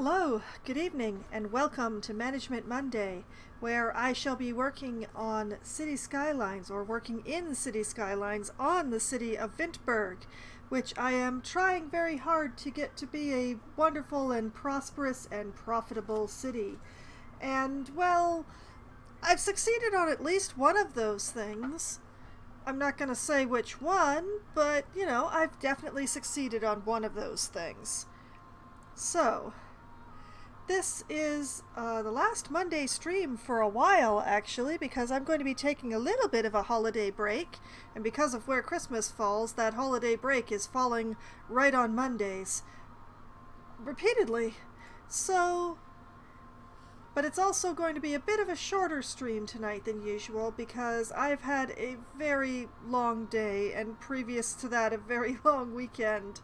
Hello, good evening, and welcome to Management Monday, where I shall be working on City Skylines, or working in City Skylines on the city of Vintburg, which I am trying very hard to get to be a wonderful and prosperous and profitable city. And, well, I've succeeded on at least one of those things. I'm not going to say which one, but, I've definitely succeeded on one of those things. So, this is the last Monday stream for a while, actually, because I'm going to be taking a little bit of a holiday break, and because of where Christmas falls, that holiday break is falling right on Mondays. Repeatedly. So, but it's also going to be a bit of a shorter stream tonight than usual, because I've had a very long day, and previous to that, a very long weekend.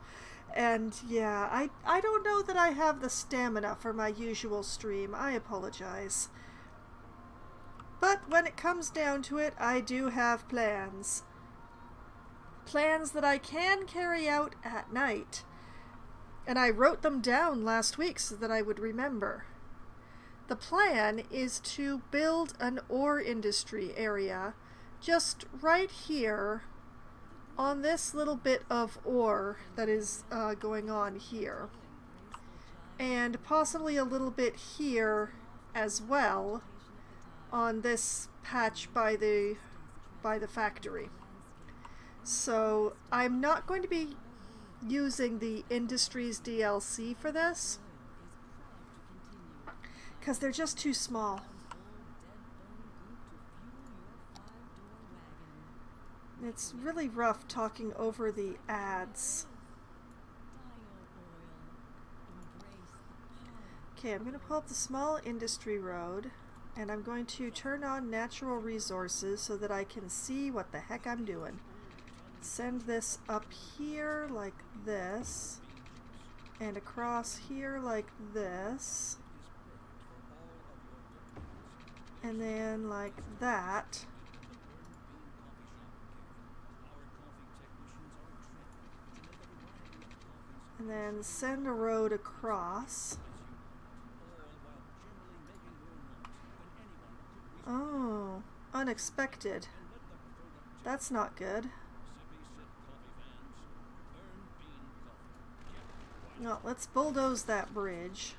And yeah, I don't know that I have the stamina for my usual stream. I apologize. But when it comes down to it, I do have plans. Plans that I can carry out at night. And I wrote them down last week so that I would remember. The plan is to build an ore industry area just right here on this little bit of ore that is going on here, and possibly a little bit here as well on this patch by the factory. So I'm not going to be using the Industries DLC for this because they're just too small. It's really rough talking over the ads. Okay, I'm going to pull up the small industry road, and I'm going to turn on natural resources so that I can see what the heck I'm doing. Send this up here like this, and across here like this, and then like that. And then send a road across. Oh, unexpected. That's not good. Well, let's bulldoze that bridge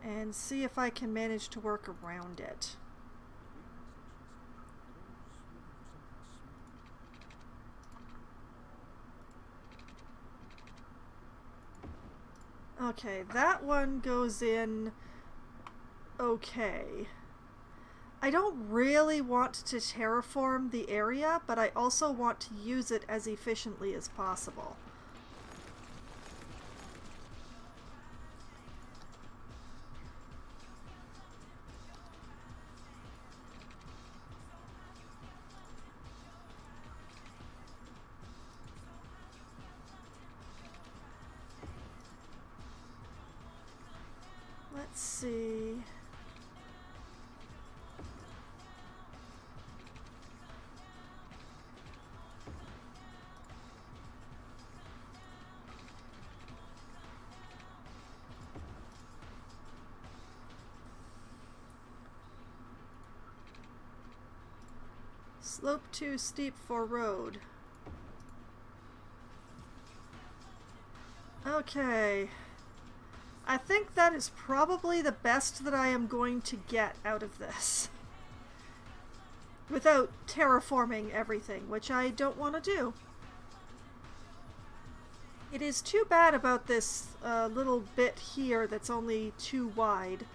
and see if I can manage to work around it. Okay, that one goes in okay. I don't really want to terraform the area, but I also want to use it as efficiently as possible. Let's see. Slope too steep for road. Okay. I think that is probably the best that I am going to get out of this. Without terraforming everything, which I don't want to do. It is too bad about this little bit here that's only too wide,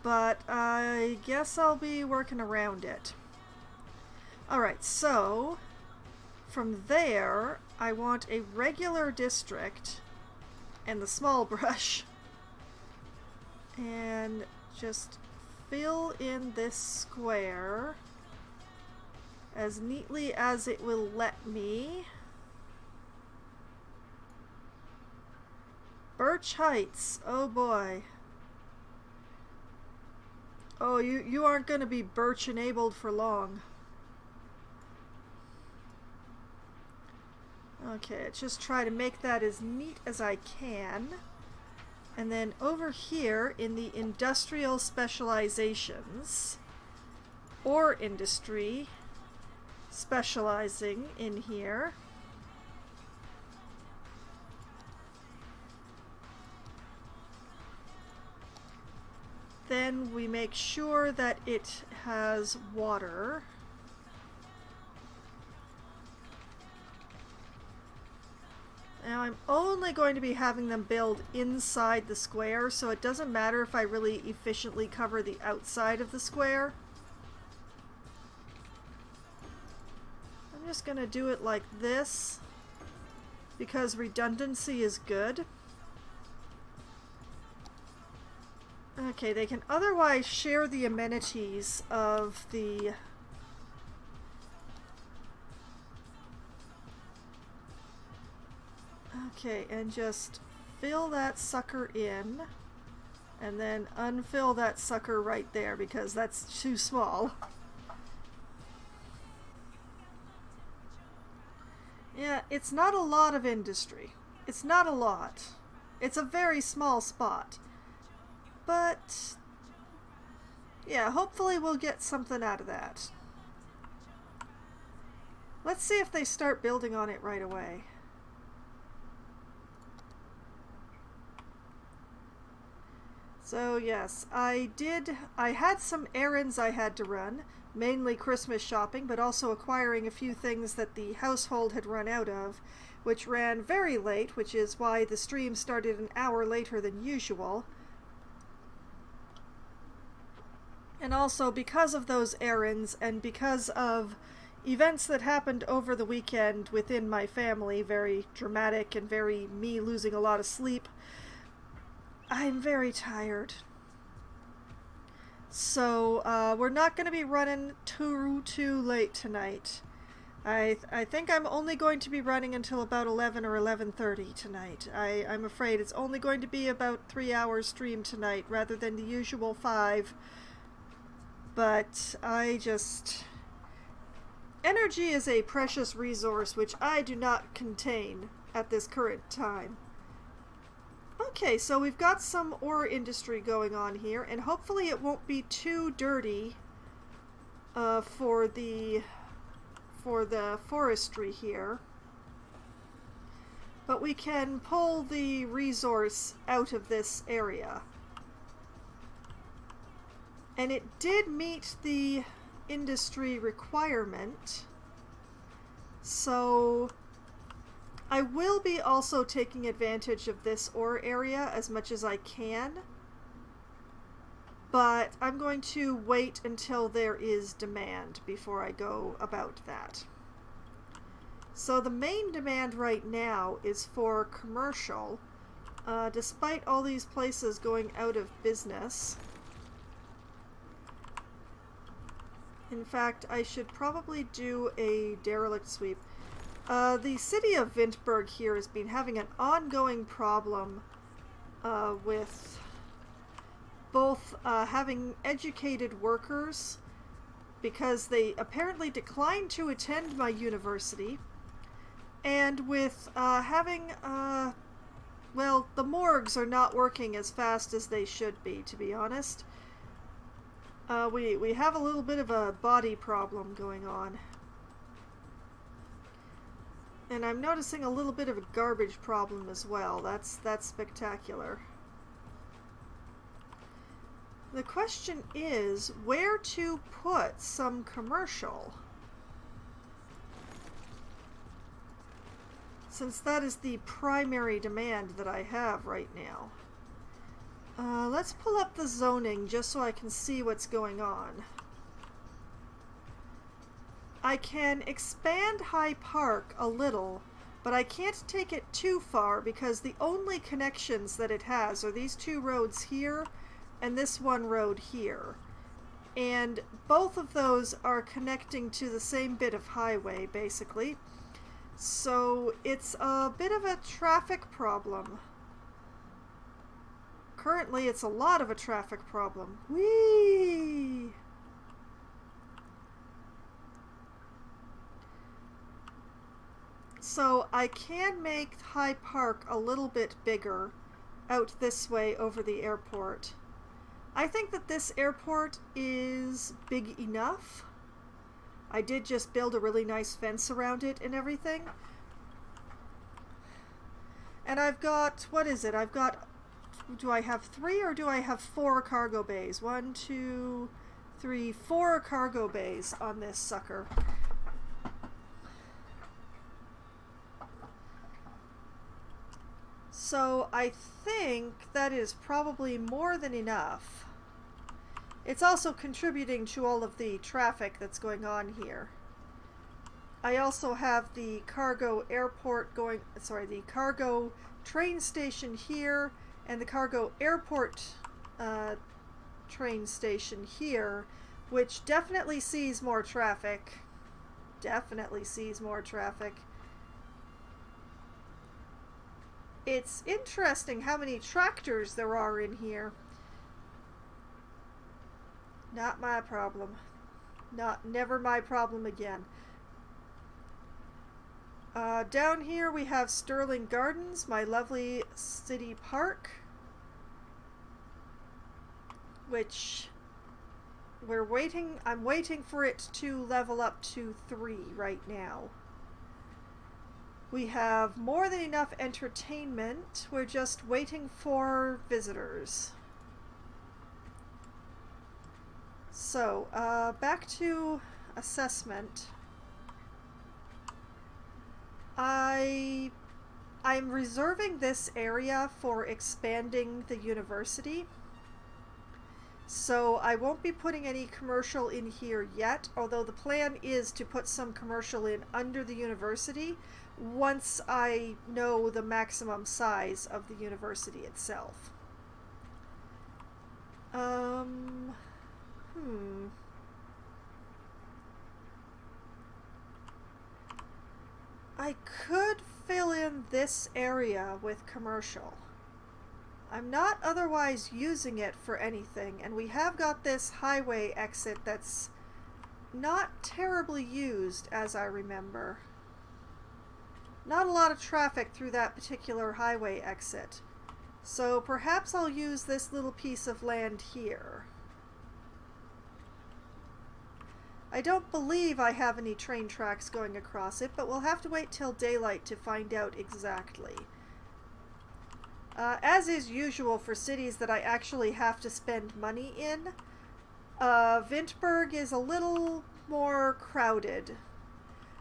but I guess I'll be working around it. Alright, so from there I want a regular district and the small brush. And just fill in this square as neatly as it will let me. Birch Heights, oh boy. Oh, you aren't going to be birch enabled for long. Okay, let's just try to make that as neat as I can. And then over here in the industrial specializations, or industry specializing in here, then we make sure that it has water. Now I'm only going to be having them build inside the square, so it doesn't matter if I really efficiently cover the outside of the square. I'm just going to do it like this because redundancy is good. Okay, they can otherwise share the amenities of the okay, and just fill that sucker in and then unfill that sucker right there because that's too small. Yeah, it's not a lot of industry. It's not a lot. It's a very small spot. But yeah, hopefully we'll get something out of that. Let's see if they start building on it right away. So yes, I had some errands I had to run, mainly Christmas shopping, but also acquiring a few things that the household had run out of, which ran very late, which is why the stream started an hour later than usual. And also because of those errands and because of events that happened over the weekend within my family, very dramatic and very me losing a lot of sleep, I'm very tired. So we're not going to be running too late tonight. I think I'm only going to be running until about 11 or 11:30 tonight. I'm afraid it's only going to be about 3 hours stream tonight rather than the usual 5. But energy is a precious resource which I do not contain at this current time. Okay, so we've got some ore industry going on here, and hopefully it won't be too dirty for the forestry here. But we can pull the resource out of this area. And it did meet the industry requirement, so I will be also taking advantage of this ore area as much as I can, but I'm going to wait until there is demand before I go about that. So the main demand right now is for commercial, despite all these places going out of business. In fact, I should probably do a derelict sweep. The city of Vintburg here has been having an ongoing problem with both having educated workers because they apparently declined to attend my university, and with having, well, the morgues are not working as fast as they should be, to be honest. We have a little bit of a body problem going on. And I'm noticing a little bit of a garbage problem as well. That's spectacular. The question is where to put some commercial, since that is the primary demand that I have right now. Let's pull up the zoning just so I can see what's going on. I can expand High Park a little, but I can't take it too far because the only connections that it has are these 2 roads here and this 1 road here. And both of those are connecting to the same bit of highway, basically. So it's a bit of a traffic problem. Currently, it's a lot of a traffic problem. Whee! So I can make High Park a little bit bigger out this way over the airport. I think that this airport is big enough. I did just build a really nice fence around it and everything. And I've got, what is it? I've got, do I have 3 or do I have 4 cargo bays? 1, 2, 3, 4 cargo bays on this sucker. So I think that is probably more than enough. It's also contributing to all of the traffic that's going on here. I also have the cargo airport going, sorry, the cargo train station here and the cargo airport train station here, which definitely sees more traffic. Definitely sees more traffic. It's interesting how many tractors there are in here. Not my problem. Never my problem again. Down here we have Sterling Gardens, my lovely city park, which I'm waiting for it to level up to 3 right now. We have more than enough entertainment. We're just waiting for visitors. So, back to assessment. I'm reserving this area for expanding the university. So I won't be putting any commercial in here yet, although the plan is to put some commercial in under the university once I know the maximum size of the university itself. I could fill in this area with commercial. I'm not otherwise using it for anything, and we have got this highway exit that's not terribly used, as I remember. Not a lot of traffic through that particular highway exit. So perhaps I'll use this little piece of land here. I don't believe I have any train tracks going across it, but we'll have to wait till daylight to find out exactly. As is usual for cities that I actually have to spend money in, Vintburg is a little more crowded.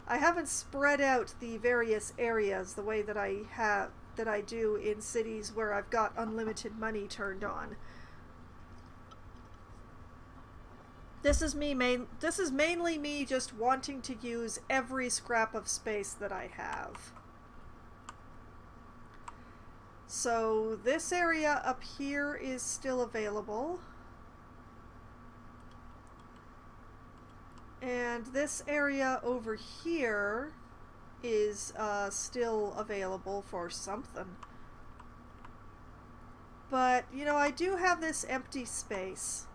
I haven't spread out the various areas the way that I do in cities where I've got unlimited money turned on. This is mainly me just wanting to use every scrap of space that I have. So this area up here is still available. And this area over here is still available for something. But, you know, I do have this empty space.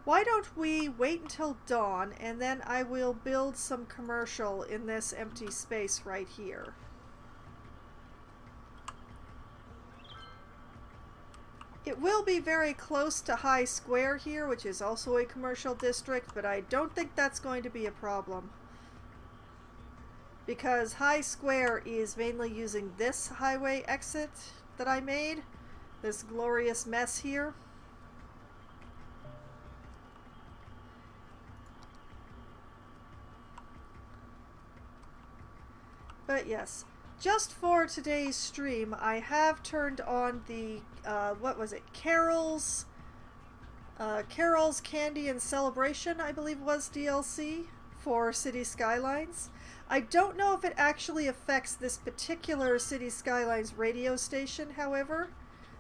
Why don't we wait until dawn and then I will build some commercial in this empty space right here. It will be very close to High Square here, which is also a commercial district, but I don't think that's going to be a problem. Because High Square is mainly using this highway exit that I made. This glorious mess here. But yes, just for today's stream, I have turned on the, what was it, Carol's Candy and Celebration, I believe was DLC for City Skylines. I don't know if it actually affects this particular City Skylines radio station, however.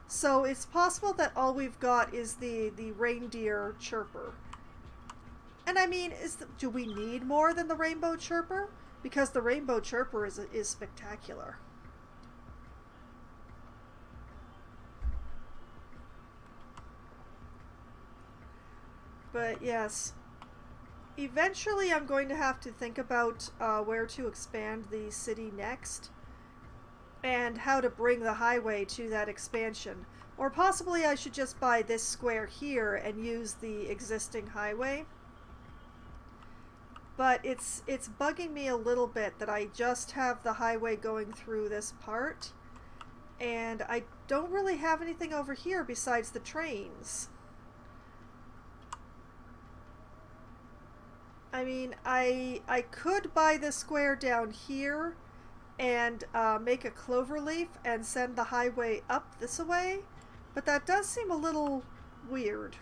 So it's possible that all we've got is the reindeer chirper. And I mean, do we need more than the rainbow chirper? Because the rainbow chirper is spectacular. But yes, eventually I'm going to have to think about where to expand the city next. and how to bring the highway to that expansion. Or possibly I should just buy this square here and use the existing highway. But it's bugging me a little bit that I just have the highway going through this part, and I don't really have anything over here besides the trains. I mean, I could buy this square down here and make a cloverleaf and send the highway up this way, but that does seem a little weird.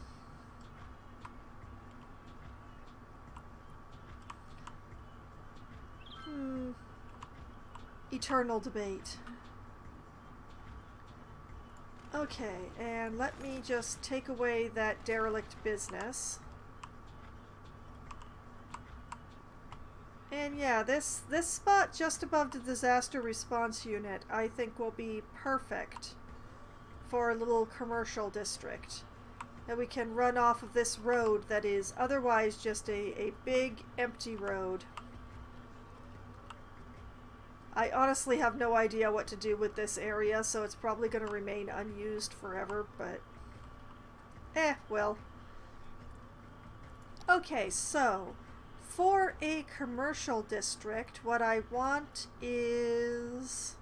Eternal debate. Okay, and let me just take away that derelict business. And yeah, this spot just above the disaster response unit I think will be perfect for a little commercial district. That we can run off of this road that is otherwise just a big empty road. I honestly have no idea what to do with this area, so it's probably going to remain unused forever, but well. Okay, so for a commercial district, what I want is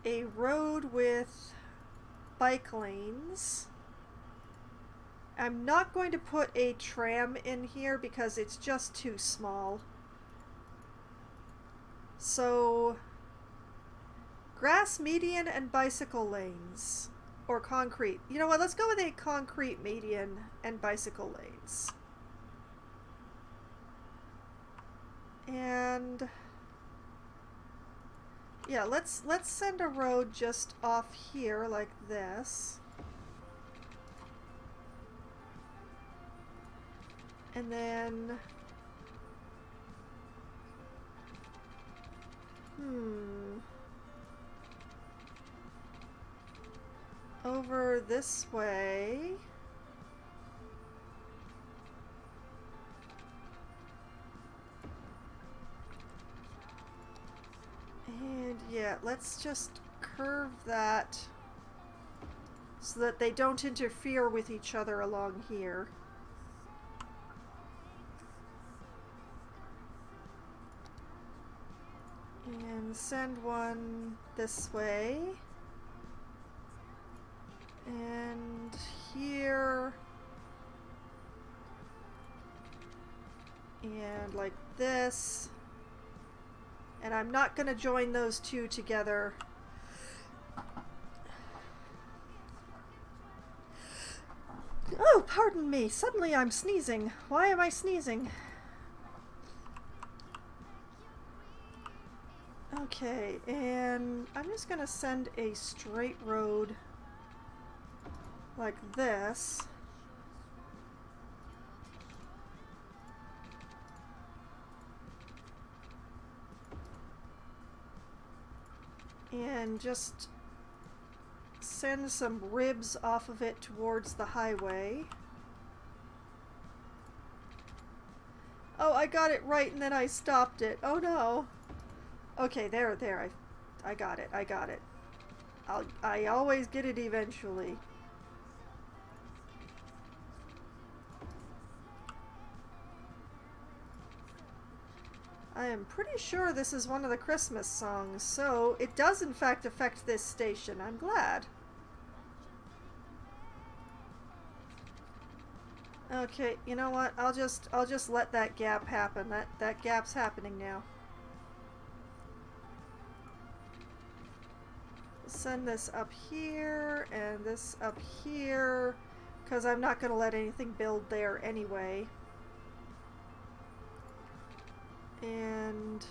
a road with bike lanes. I'm not going to put a tram in here because it's just too small. So, grass median and bicycle lanes. Or concrete. You know what, let's go with a concrete median and bicycle lanes. And yeah, let's send a road just off here like this. And then over this way. And yeah, let's just curve that so that they don't interfere with each other along here. And send one this way. And here. And like this. And I'm not going to join those two together. Oh, pardon me. Suddenly I'm sneezing. Why am I sneezing? Okay, and I'm just going to send a straight road like this. And just send some ribs off of it towards the highway. Oh, I got it right and then I stopped it. Oh no. Okay, there, I got it, I always get it eventually. I am pretty sure this is one of the Christmas songs, so it does in fact affect this station. I'm glad. Okay, you know what? I'll just let that gap happen. That gap's happening now. Send this up here and this up here, because I'm not going to let anything build there anyway. And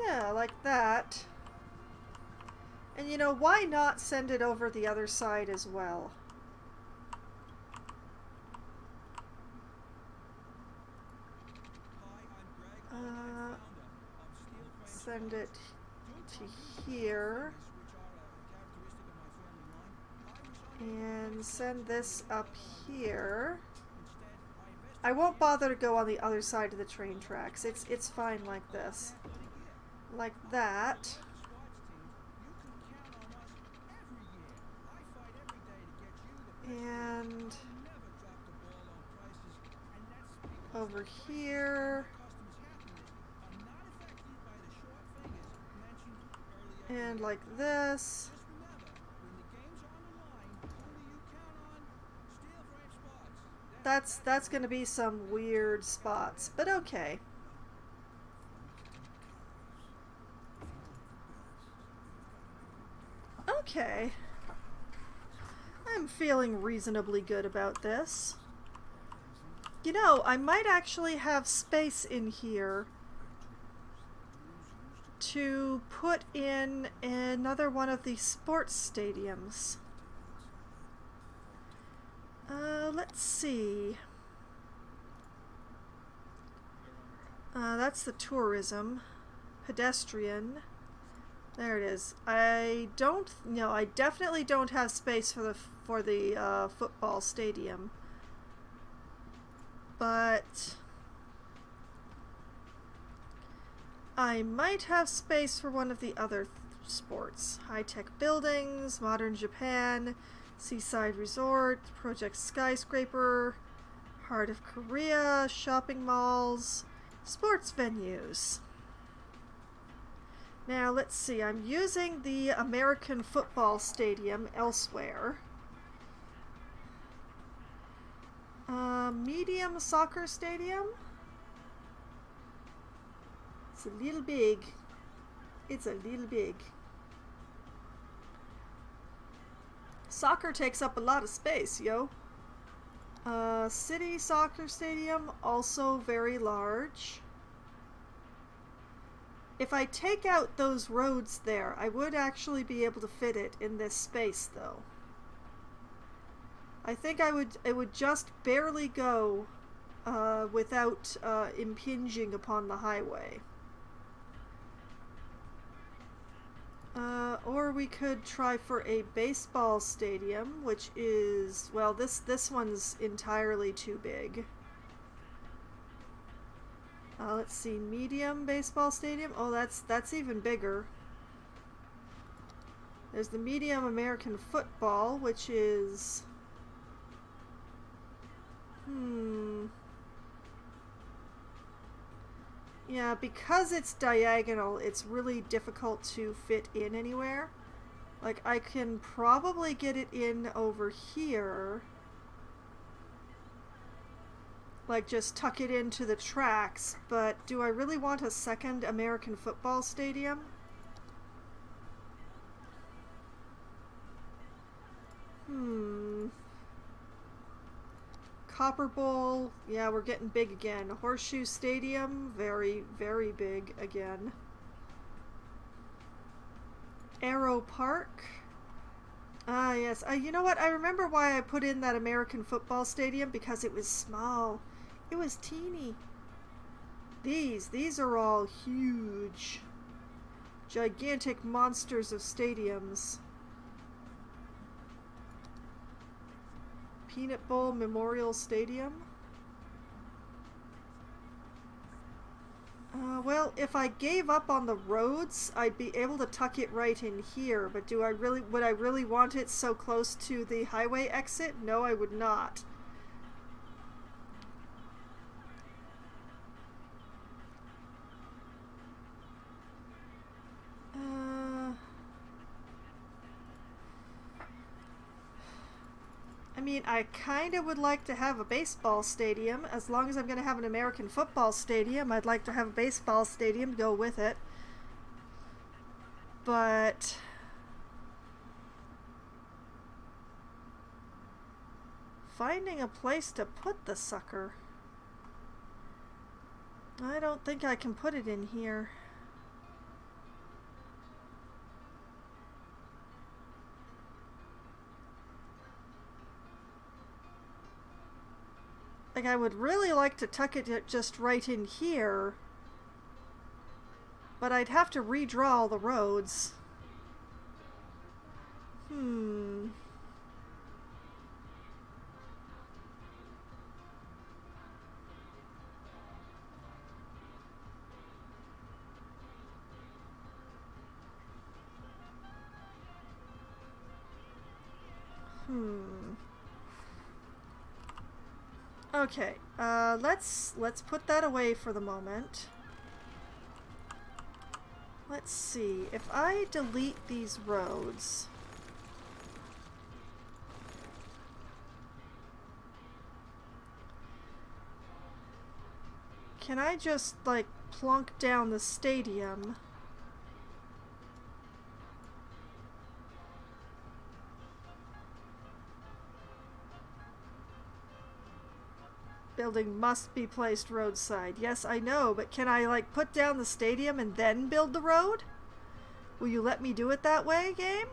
yeah, like that. And you know, why not send it over the other side as well? Send it to here. And send this up here. I won't bother to go on the other side of the train tracks. It's fine like this. like that. And over here. And like this. That's gonna be some weird spots, but okay. Okay. I'm feeling reasonably good about this. You know, I might actually have space in here to put in another one of the sports stadiums. Let's see. That's the tourism. Pedestrian. There it is. I definitely don't have space for the football stadium. But I might have space for one of the other sports. High-tech buildings, modern Japan, seaside resort, project skyscraper, heart of Korea, shopping malls, sports venues. Now let's see, I'm using the American football stadium elsewhere. Medium soccer stadium? It's a little big. It's a little big. Soccer takes up a lot of space, yo. City soccer stadium, also very large. If I take out those roads there, I would actually be able to fit it in this space, though. I think it would just barely go without impinging upon the highway. Or we could try for a baseball stadium, which is, well, this one's entirely too big. Let's see, medium baseball stadium. Oh, that's even bigger. There's the medium American football, which is... Yeah, because it's diagonal, it's really difficult to fit in anywhere. Like, I can probably get it in over here. Like, just tuck it into the tracks, but do I really want a second American football stadium? Copper Bowl, yeah, we're getting big again. Horseshoe Stadium, very, very big again. Arrow Park. Ah, yes. You know what? I remember why I put in that American football stadium, because it was small. It was teeny. These are all huge. Gigantic monsters of stadiums. Peanut Bowl Memorial Stadium. Well, if I gave up on the roads, I'd be able to tuck it right in here, but would I really want it so close to the highway exit? No, I would not. I mean, I kind of would like to have a baseball stadium. As long as I'm going to have an American football stadium, I'd like to have a baseball stadium to go with it. But... finding a place to put the sucker. I don't think I can put it in here. Like, I would really like to tuck it just right in here, but I'd have to redraw all the roads. Okay, let's put that away for the moment. Let's see, if I delete these roads, can I just, like, plunk down the stadium? Building must be placed roadside. Yes, I know, but can I, like, put down the stadium and then build the road? Will you let me do it that way, game?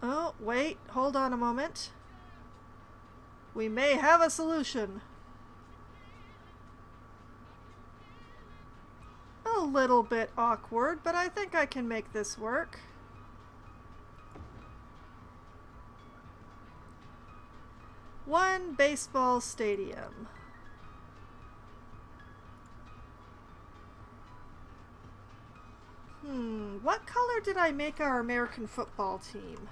Oh, wait, hold on a moment. We may have a solution. A little bit awkward, but I think I can make this work. One baseball stadium. What color did I make our American football team?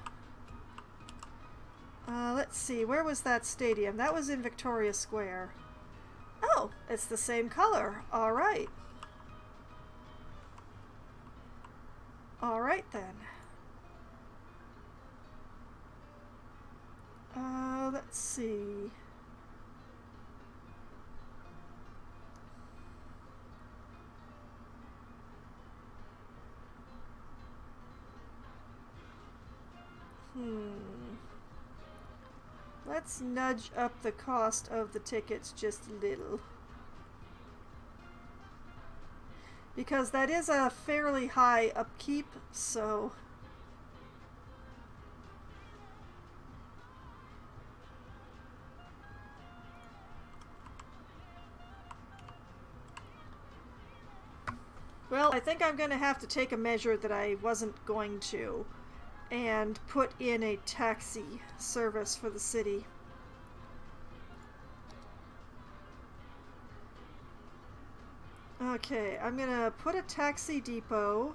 Let's see, where was that stadium? That was in Victoria Square. Oh, it's the same color. All right. All right then. Let's see. Let's nudge up the cost of the tickets just a little. Because that is a fairly high upkeep, so... Well, I think I'm going to have to take a measure that I wasn't going to and put in a taxi service for the city. Okay, I'm going to put a taxi depot.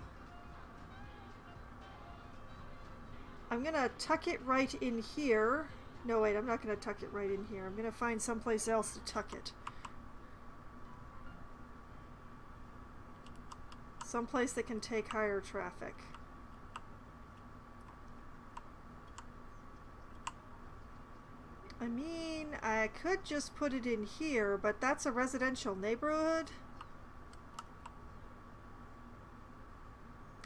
I'm going to tuck it right in here. No, wait, I'm not going to tuck it right in here. I'm going to find someplace else to tuck it. Someplace that can take higher traffic. I mean, I could just put it in here, but that's a residential neighborhood.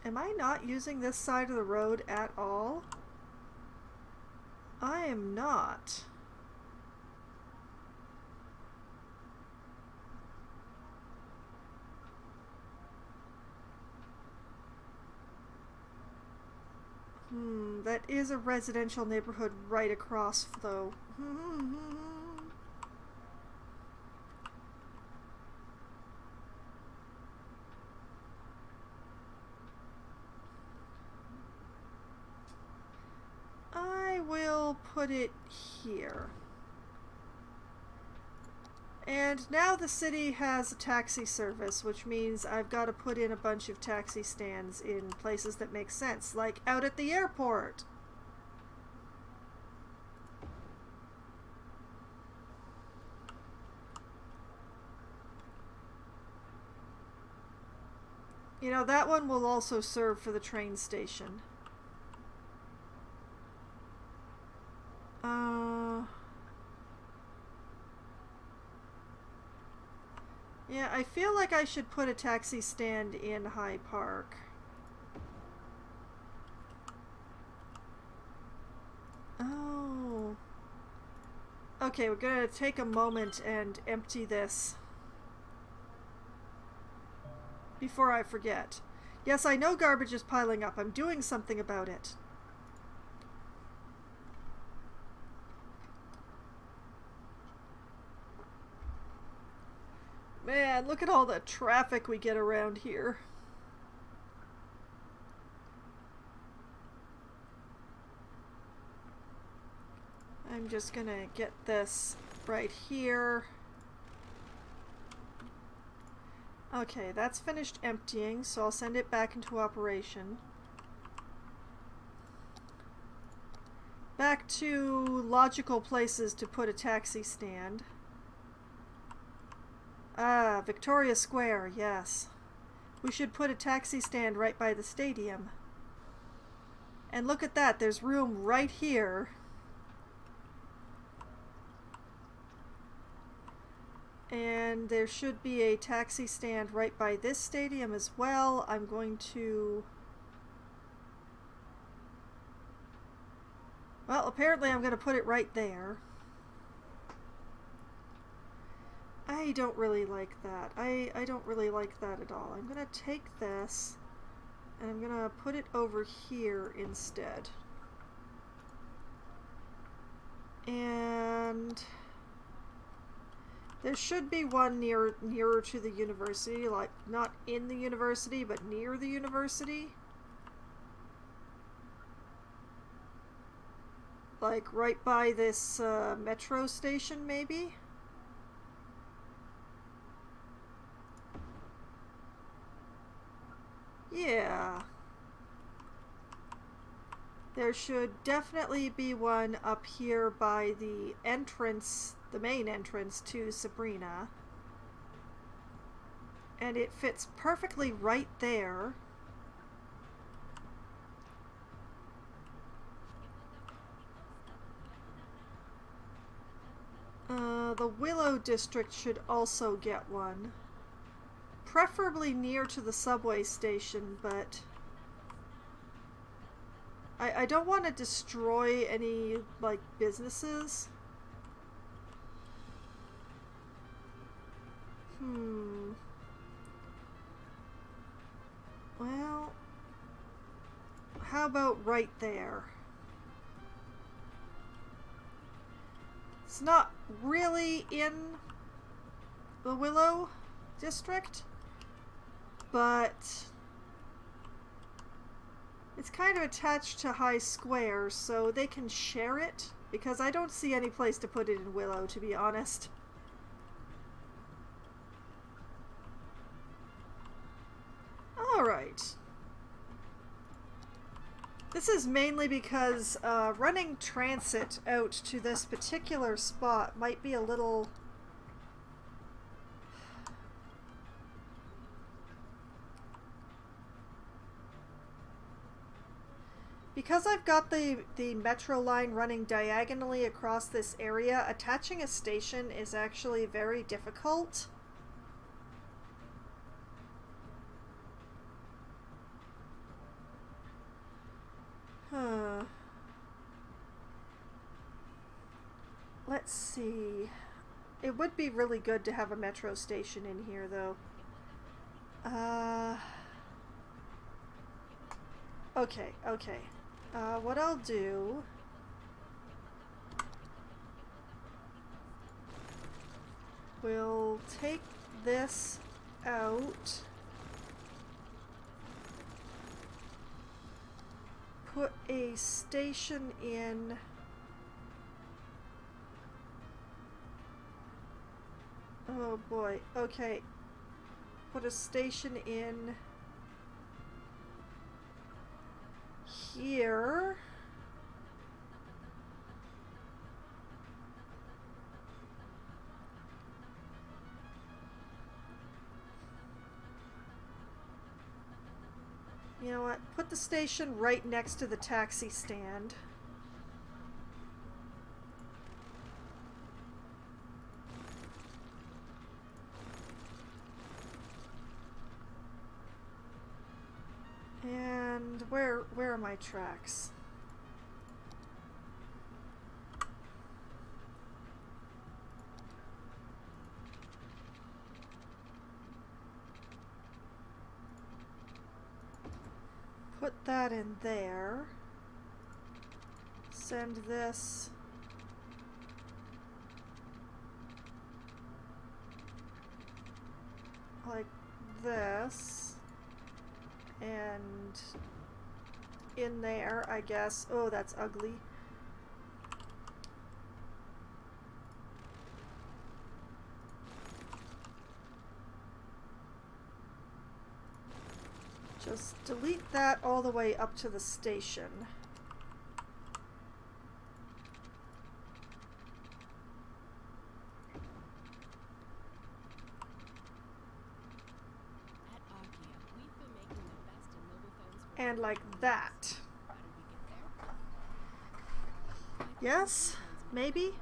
Am I not using this side of the road at all? I am not. That is a residential neighborhood right across, though. I will put it here. And now the city has a taxi service, which means I've got to put in a bunch of taxi stands in places that make sense, like out at the airport. You know, that one will also serve for the train station. Yeah, I feel like I should put a taxi stand in High Park. Oh. Okay, we're gonna take a moment and empty this before I forget. Yes, I know garbage is piling up. I'm doing something about it. Man, look at all the traffic we get around here. I'm just gonna get this right here. Okay, that's finished emptying, so I'll send it back into operation. Back to logical places to put a taxi stand. Ah, Victoria Square, yes. We should put a taxi stand right by the stadium. And look at that, there's room right here. And there should be a taxi stand right by this stadium as well. I'm going to... Well, apparently I'm going to put it right there. I don't really like that. I don't really like that at all. I'm going to take this and I'm going to put it over here instead. And there should be one nearer to the university, like not in the university, but near the university. Like right by this metro station, maybe? Yeah. There should definitely be one up here by the entrance, the main entrance to Sabrina. And it fits perfectly right there. The Willow District should also get one. Preferably near to the subway station, but I don't want to destroy any, like, businesses. Well, how about right there? It's not really in the Willow District, but it's kind of attached to High Square, so they can share it, because I don't see any place to put it in Willow, to be honest. Alright. This is mainly because running transit out to this particular spot might be a little... Because I've got the metro line running diagonally across this area, attaching a station is actually very difficult. Let's see. It would be really good to have a metro station in here, though. Okay. What I'll do... We'll take this out. Put a station in... Oh boy, okay. Put a station in here. You know what? Put the station right next to the taxi stand. And where are my tracks? Put that in there. Send this like this. And in there, I guess. Oh, that's ugly. Just delete that all the way up to the station. And like that. Yes? Maybe?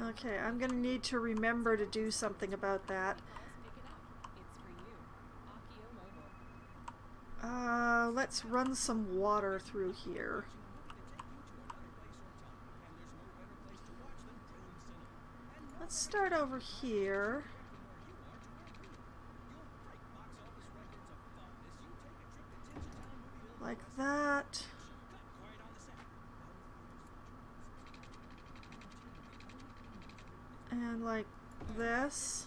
Okay, I'm gonna need to remember to do something about that. Let's run some water through here. Let's start over here. Like that. And like this.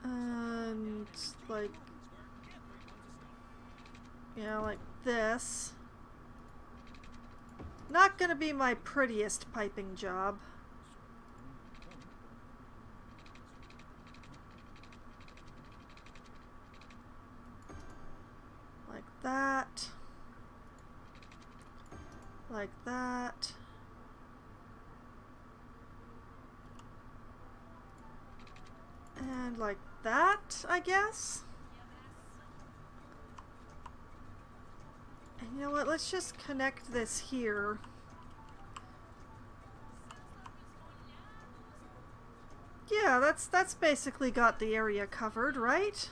And like, yeah, like this. Not gonna be my prettiest piping job. Like that. Like that. And like that, I guess? And you know what, let's just connect this here. Yeah, that's basically got the area covered, right?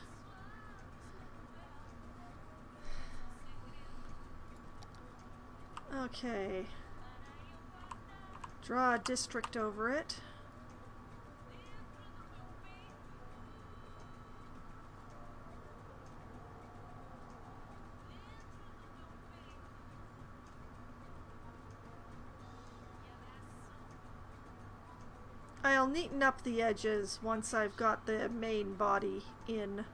Okay. Draw a district over it. I'll neaten up the edges once I've got the main body in.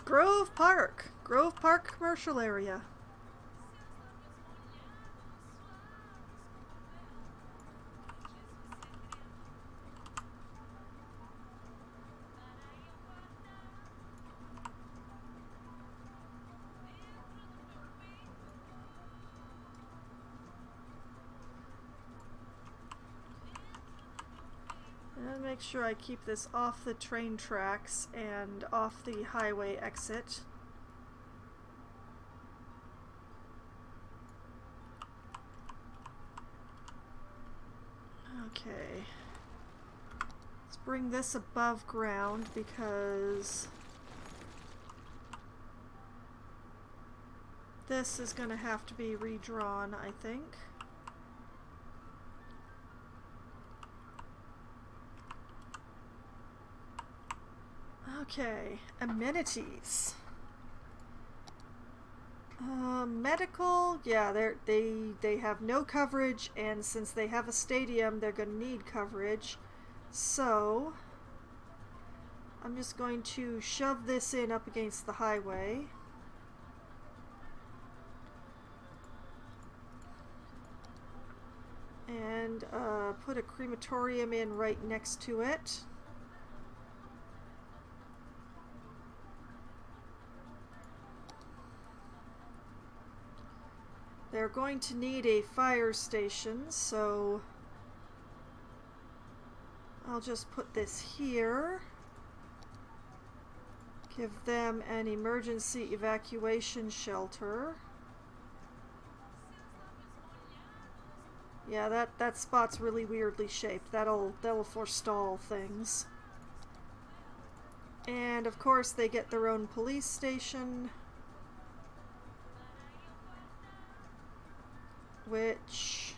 Grove Park! Grove Park commercial area. And make sure I keep this off the train tracks and off the highway exit. Okay. Let's bring this above ground because this is going to have to be redrawn, I think. Okay, amenities. Medical, yeah, they have no coverage, and since they have a stadium, they're going to need coverage. So, I'm just going to shove this in up against the highway. And put a crematorium in right next to it. They're going to need a fire station, so I'll just put this here. Give them an emergency evacuation shelter. Yeah, that spot's really weirdly shaped. That'll forestall things. And of course they get their own police station. Which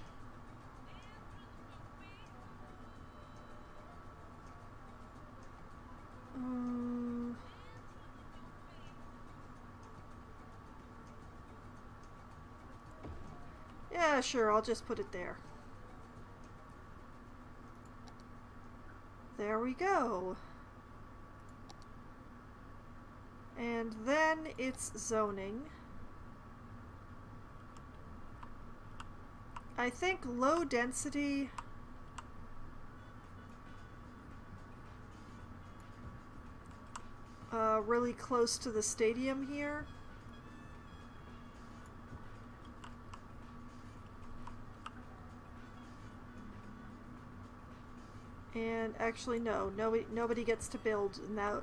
yeah, sure, I'll just put it there. There we go. And then it's zoning. I think low density really close to the stadium here. And actually no, nobody gets to build now.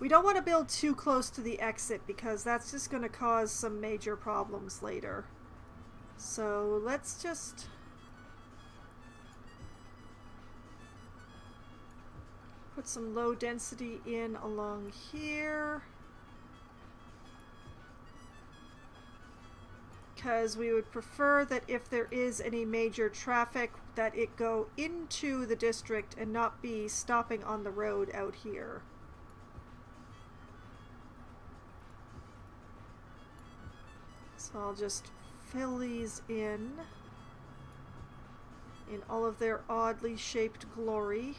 We don't want to build too close to the exit because that's just going to cause some major problems later. So let's just put some low density in along here, because we would prefer that if there is any major traffic that it go into the district and not be stopping on the road out here. So I'll just fill these in all of their oddly shaped glory.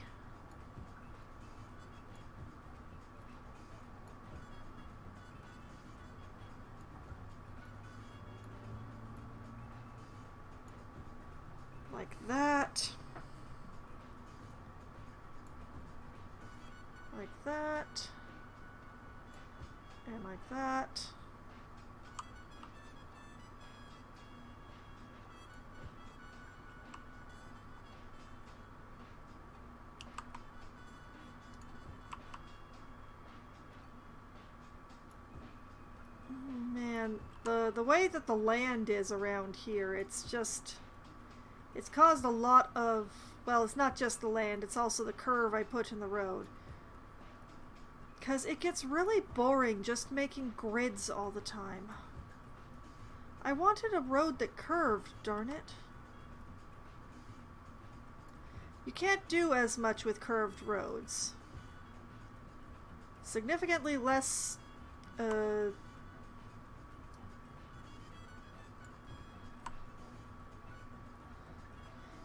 Like that. Like that. And like that. Man, the way that the land is around here, it's caused a lot of, well, it's not just the land, it's also the curve I put in the road. Because it gets really boring just making grids all the time. I wanted a road that curved, darn it. You can't do as much with curved roads. Significantly less,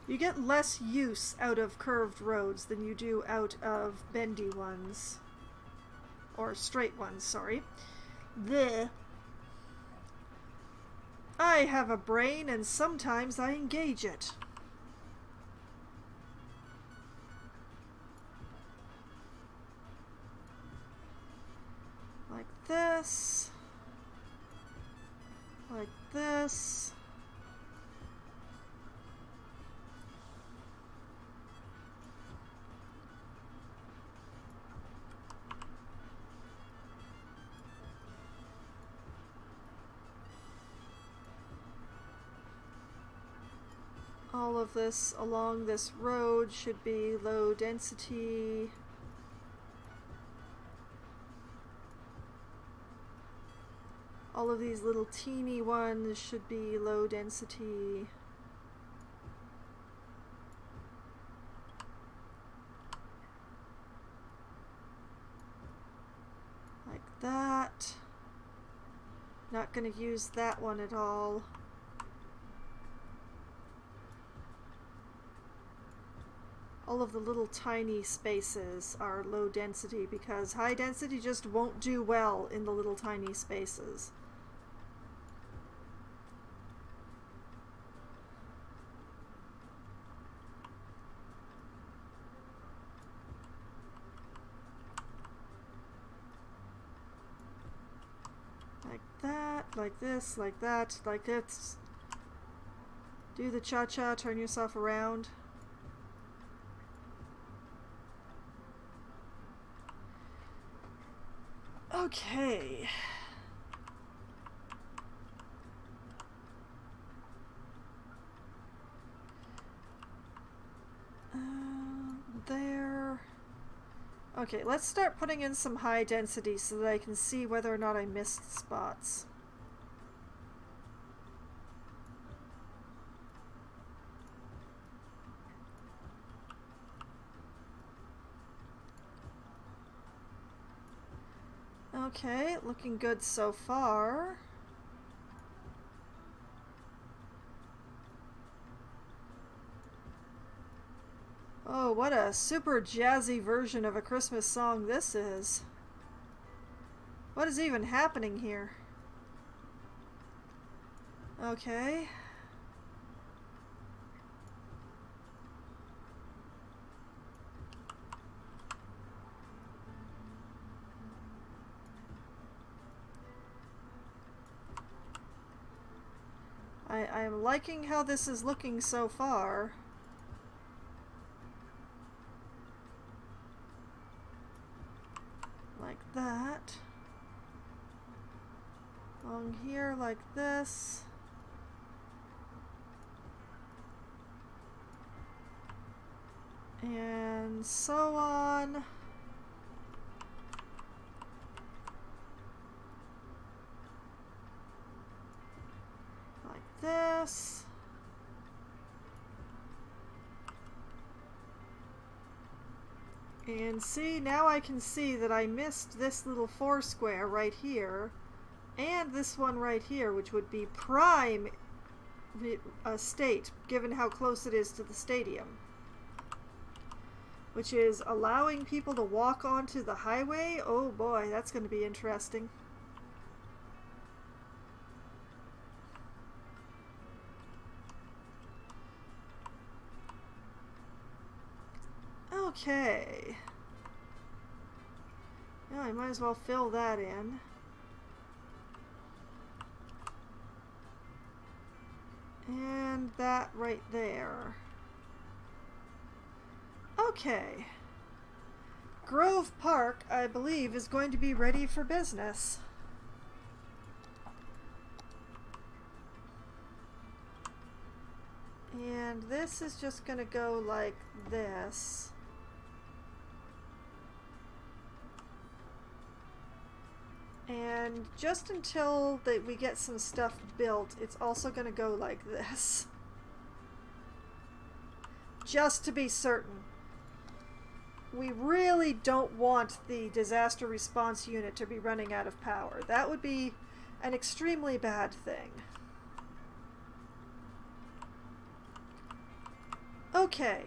you get less use out of curved roads than you do out of bendy ones. Or straight ones, sorry. Bleh. I have a brain and sometimes I engage it. Like this. Like this. All of this along this road should be low density. All of these little teeny ones should be low density. Like that. Not going to use that one at all. All of the little tiny spaces are low density because high density just won't do well in the little tiny spaces. Like that, like this, like that, like this. Do the cha-cha, turn yourself around. Okay. There. Okay, let's start putting in some high density so that I can see whether or not I missed spots. Okay, looking good so far. Oh, what a super jazzy version of a Christmas song this is. What is even happening here? Okay. I'm liking how this is looking so far. Like that. Along here like this. And so on. Like this. And see, now I can see that I missed this little 4 square right here. And this one right here, which would be prime estate, given how close it is to the stadium. Which is allowing people to walk onto the highway. Oh boy, that's going to be interesting. Okay. Yeah, I might as well fill that in. And that right there. Okay. Grove Park, I believe, is going to be ready for business. And this is just going to go like this. And just until we get some stuff built, it's also going to go like this. Just to be certain. We really don't want the disaster response unit to be running out of power. That would be an extremely bad thing. Okay.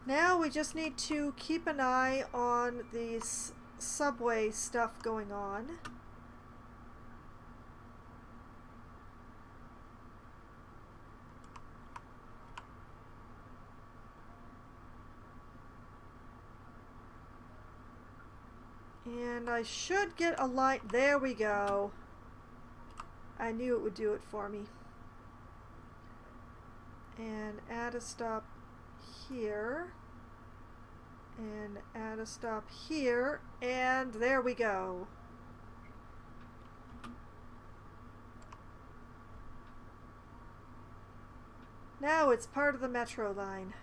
Now we just need to keep an eye on these subway stuff going on. And I should get a light. There we go. I knew it would do it for me. And add a stop here. And add a stop here. And there we go. Now it's part of the metro line.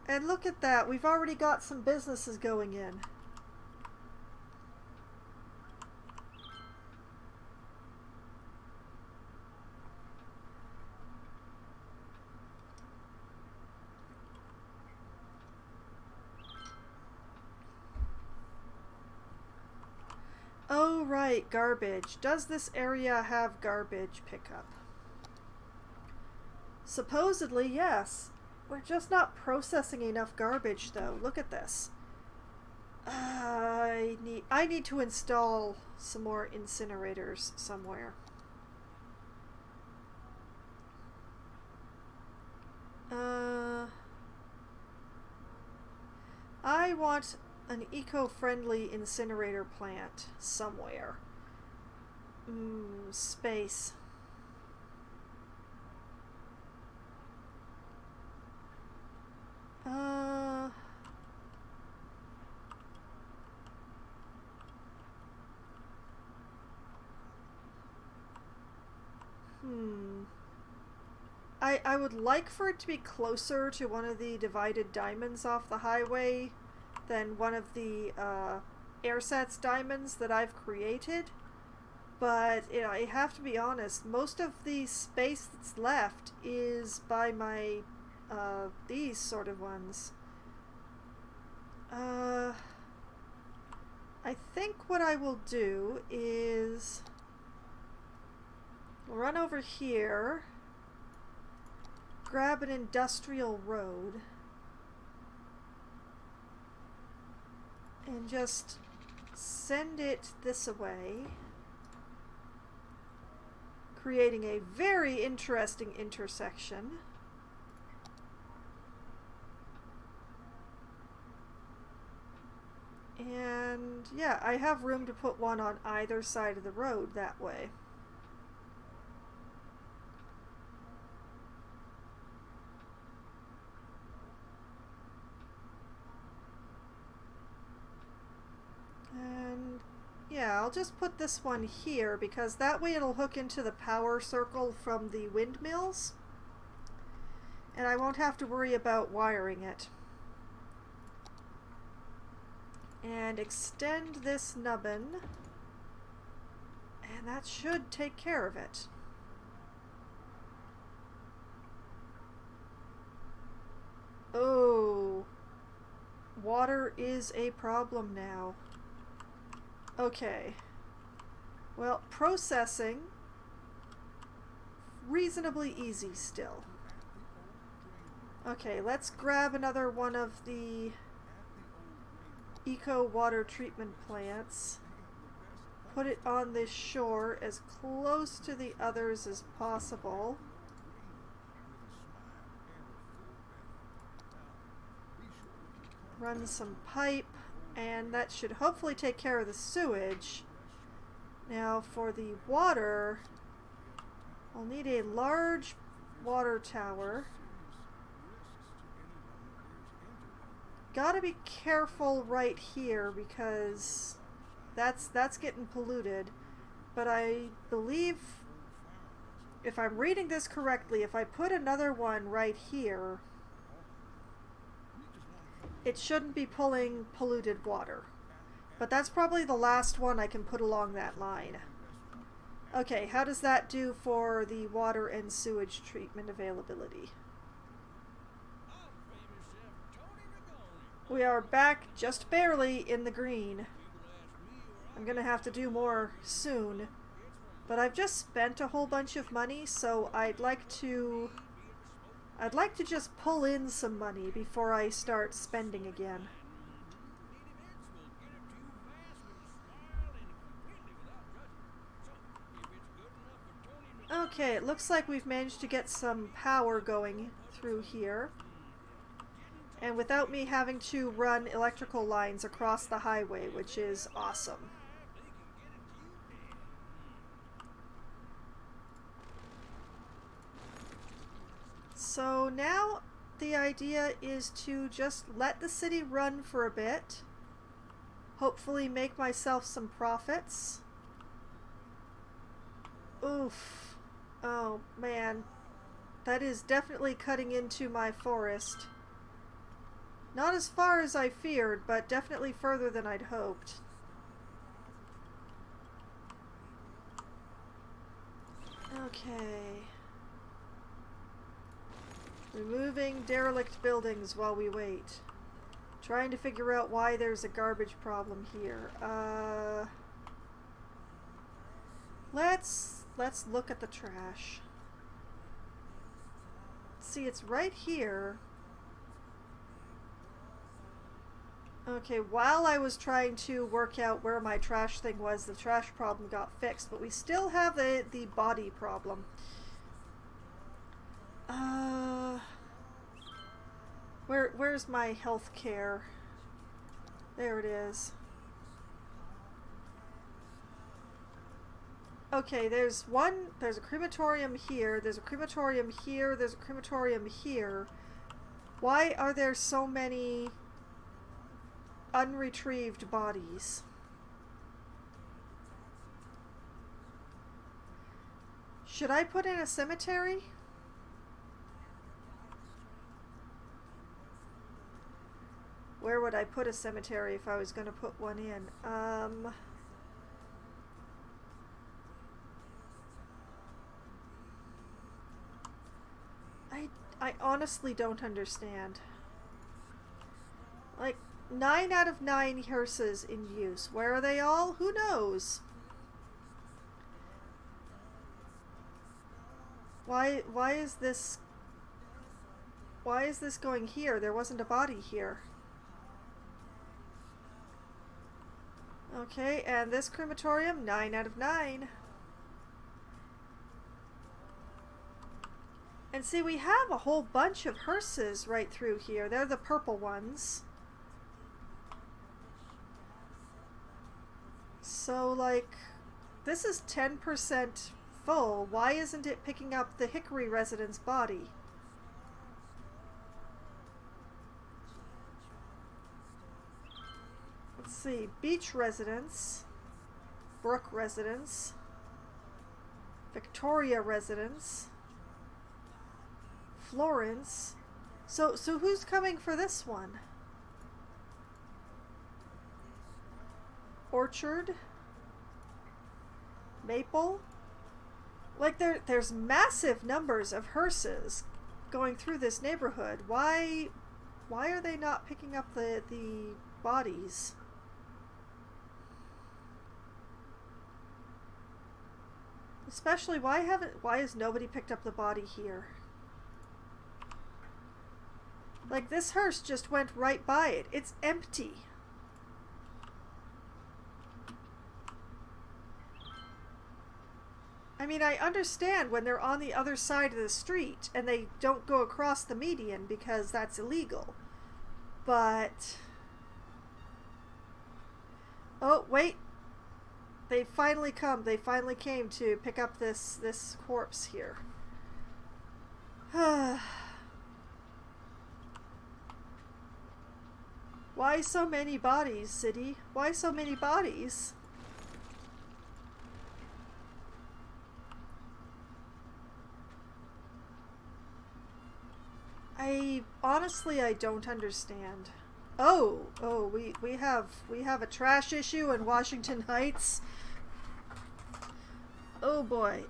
And look at that, we've already got some businesses going in. Oh right, garbage. Does this area have garbage pickup? Supposedly, yes. We're just not processing enough garbage, though. Look at this. I need to install some more incinerators somewhere. I want an eco-friendly incinerator plant somewhere. Space. I would like for it to be closer to one of the divided diamonds off the highway than one of the AirSats diamonds that I've created. But I have to be honest, most of the space that's left is by my these sort of ones. I think what I will do is run over here, grab an industrial road, and just send it this way, creating a very interesting intersection. And yeah, I have room to put one on either side of the road that way. And yeah, I'll just put this one here because that way it'll hook into the power circle from the windmills. And I won't have to worry about wiring it. And extend this nubbin, and that should take care of it. Oh, water is a problem now. Okay, well, processing, reasonably easy still. Okay, let's grab another one of the eco water treatment plants, put it on this shore as close to the others as possible. Run some pipe, and that should hopefully take care of the sewage. Now for the water, I'll need a large water tower. Gotta be careful right here because that's getting polluted. But I believe, if I'm reading this correctly, if I put another one right here, it shouldn't be pulling polluted water. But that's probably the last one I can put along that line. Okay, how does that do for the water and sewage treatment availability? We are back just barely in the green. I'm gonna have to do more soon. But I've just spent a whole bunch of money, so I'd like to just pull in some money before I start spending again. Okay, it looks like we've managed to get some power going through here. And without me having to run electrical lines across the highway, which is awesome. So now the idea is to just let the city run for a bit. Hopefully make myself some profits. Oof. Oh man. That is definitely cutting into my forest. Not as far as I feared, but definitely further than I'd hoped. Okay. Removing derelict buildings while we wait. Trying to figure out why there's a garbage problem here. Let's look at the trash. See, it's right here. Okay, while I was trying to work out where my trash thing was, the trash problem got fixed, but we still have the body problem. Where's my health care? There it is. Okay, there's a crematorium here, there's a crematorium here, there's a crematorium here. Why are there so many unretrieved bodies? Should I put in a cemetery? Where would I put a cemetery if I was going to put one in? I honestly don't understand. Like, 9 out of 9 hearses in use. Where are they all? Who knows? Why is this going here? There wasn't a body here. Okay, and this crematorium, 9 out of 9. And see, we have a whole bunch of hearses right through here. They're the purple ones. So, like, this is 10% full. Why isn't it picking up the Hickory resident's body? Let's see. Beach residence. Brook residence. Victoria residence. Florence. So who's coming for this one? Orchard? Maple? Like there's massive numbers of hearses going through this neighborhood. Why are they not picking up the bodies? Especially why has nobody picked up the body here? Like, this hearse just went right by it. It's empty. I mean, I understand when they're on the other side of the street and they don't go across the median because that's illegal. But... oh, wait. They finally come. They finally came to pick up this corpse here. Why so many bodies, city? Why so many bodies? Honestly, I don't understand. Oh, we have a trash issue in Washington Heights. Oh boy.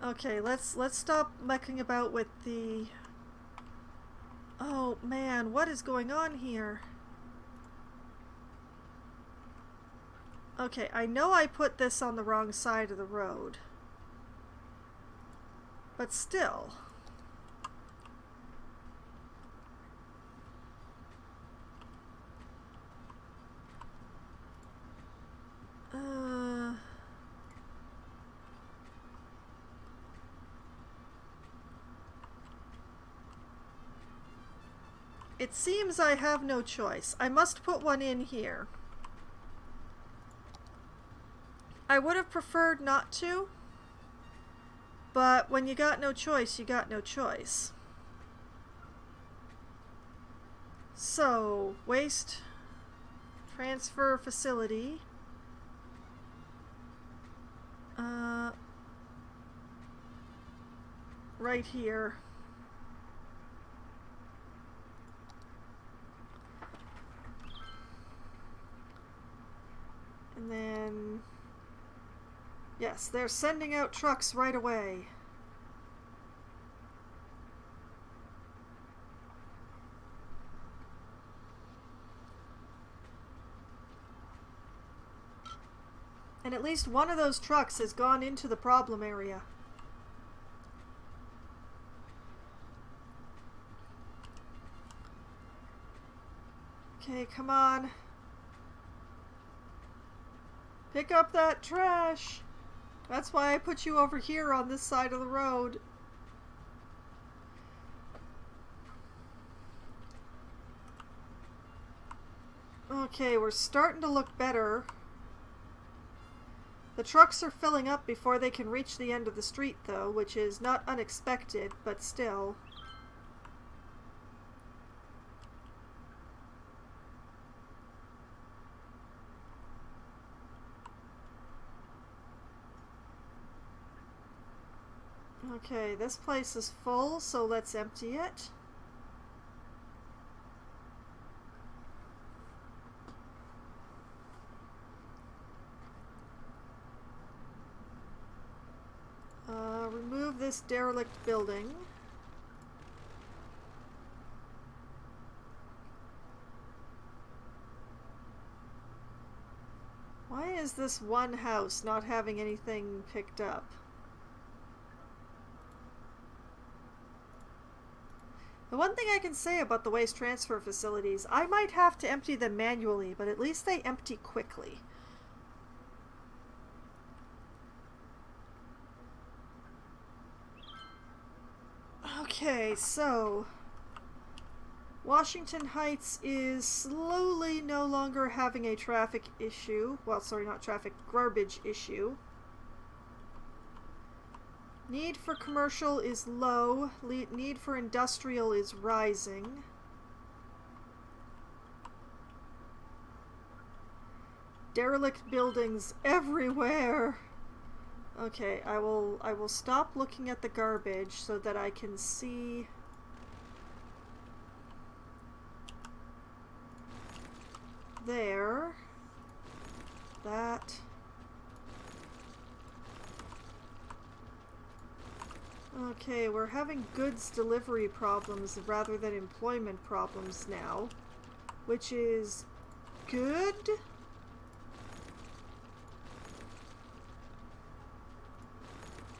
Okay, let's stop mucking about with the... oh man, what is going on here? Okay, I know I put this on the wrong side of the road. But still. It seems I have no choice. I must put one in here. I would have preferred not to, but when you got no choice, you got no choice. So, waste transfer facility. Right here. And then, yes, they're sending out trucks right away. And at least one of those trucks has gone into the problem area. Okay, come on. Pick up that trash. That's why I put you over here on this side of the road. Okay, we're starting to look better. The trucks are filling up before they can reach the end of the street, though, which is not unexpected, but still. Okay, this place is full, so let's empty it. Remove this derelict building. Why is this one house not having anything picked up? The one thing I can say about the waste transfer facilities, I might have to empty them manually, but at least they empty quickly. Okay, so Washington Heights is slowly no longer having a traffic issue. Well, sorry, not traffic, garbage issue. Need for commercial is low. Need for industrial is rising. Derelict buildings everywhere. Okay, I will stop looking at the garbage so that I can see there. That. Okay, we're having goods delivery problems rather than employment problems now, which is good.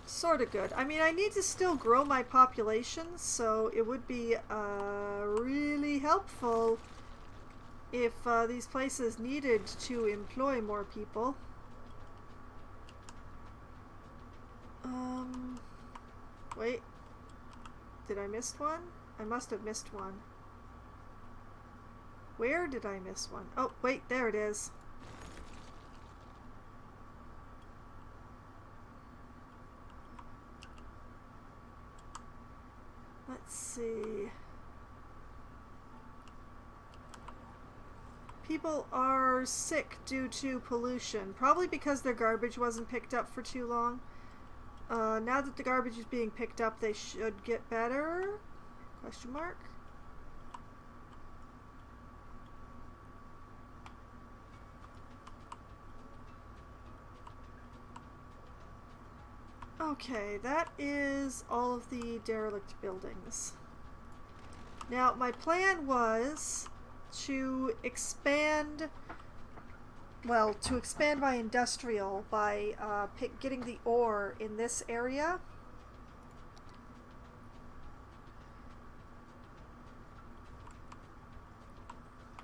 Sort of good. I mean, I need to still grow my population, so it would be really helpful if these places needed to employ more people. Wait. Did I miss one? I must have missed one. Where did I miss one? Oh, wait, there it is. Let's see. People are sick due to pollution, probably because their garbage wasn't picked up for too long. Now that the garbage is being picked up, they should get better? Question mark? Okay, that is all of the derelict buildings. Now, my plan was to expand, well, to expand my industrial by getting the ore in this area.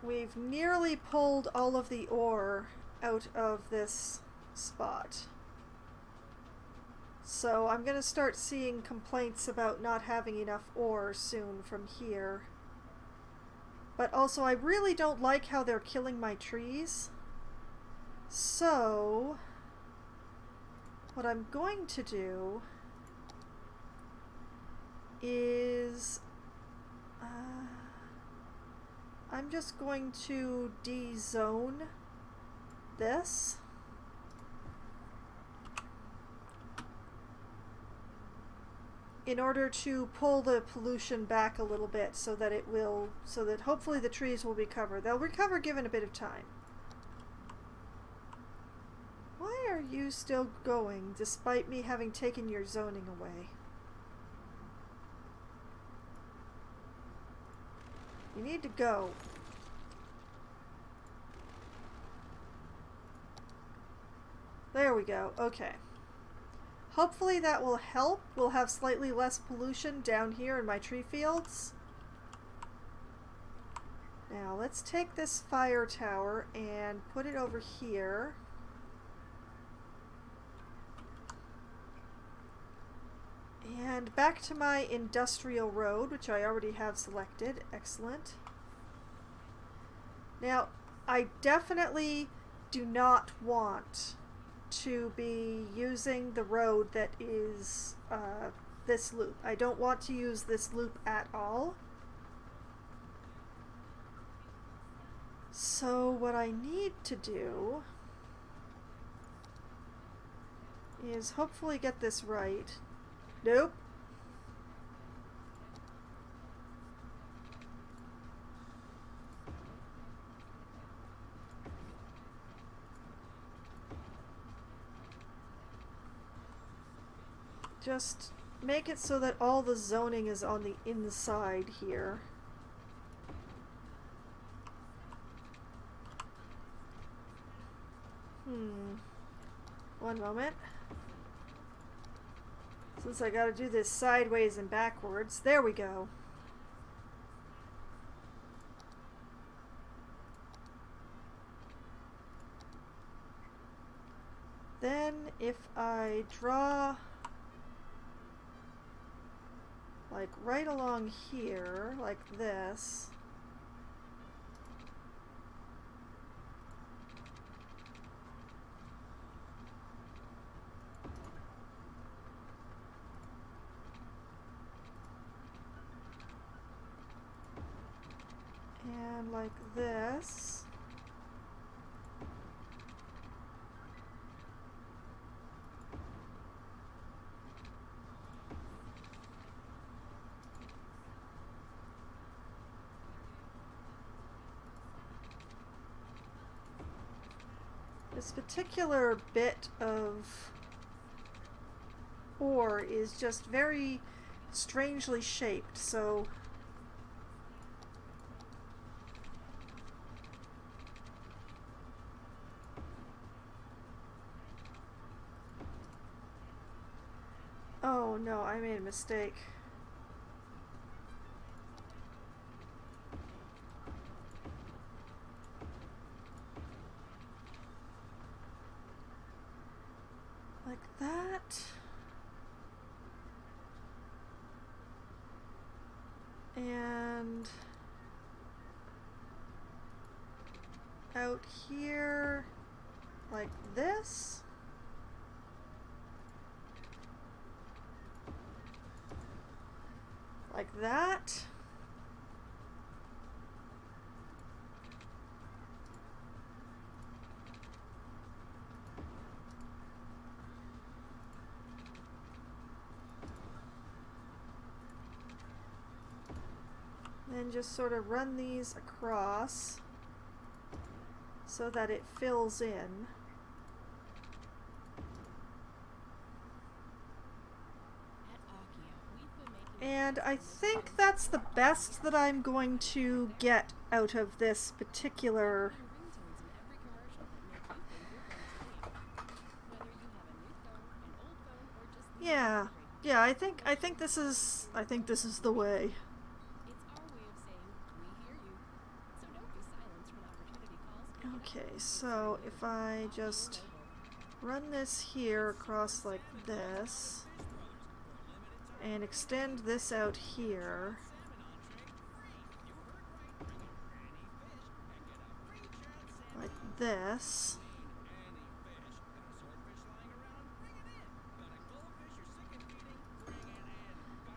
We've nearly pulled all of the ore out of this spot. So I'm going to start seeing complaints about not having enough ore soon from here. But also I really don't like how they're killing my trees. So what I'm going to do is I'm just going to de-zone this. In order to pull the pollution back a little bit so that hopefully the trees will recover. They'll recover given a bit of time. Why are you still going despite me having taken your zoning away? You need to go. There we go. Okay. Hopefully that will help. We'll have slightly less pollution down here in my tree fields. Now let's take this fire tower and put it over here. And back to my industrial road, which I already have selected. Excellent. Now, I definitely do not want to be using the road that is this loop. I don't want to use this loop at all. So what I need to do is hopefully get this right. Nope. Just make it so that all the zoning is on the inside here. One moment. Since I gotta do this sideways and backwards. There we go. Then if I draw like right along here, like this, and like this, this particular bit of ore is just very strangely shaped, so oh no, I made a mistake. Like that. And out here, like this. Like that. Then just sort of run these across so that it fills in. And I think that's the best that I'm going to get out of this particular yeah, I think this is the way. Okay, so if I just run this here across like this and extend this out here, like this,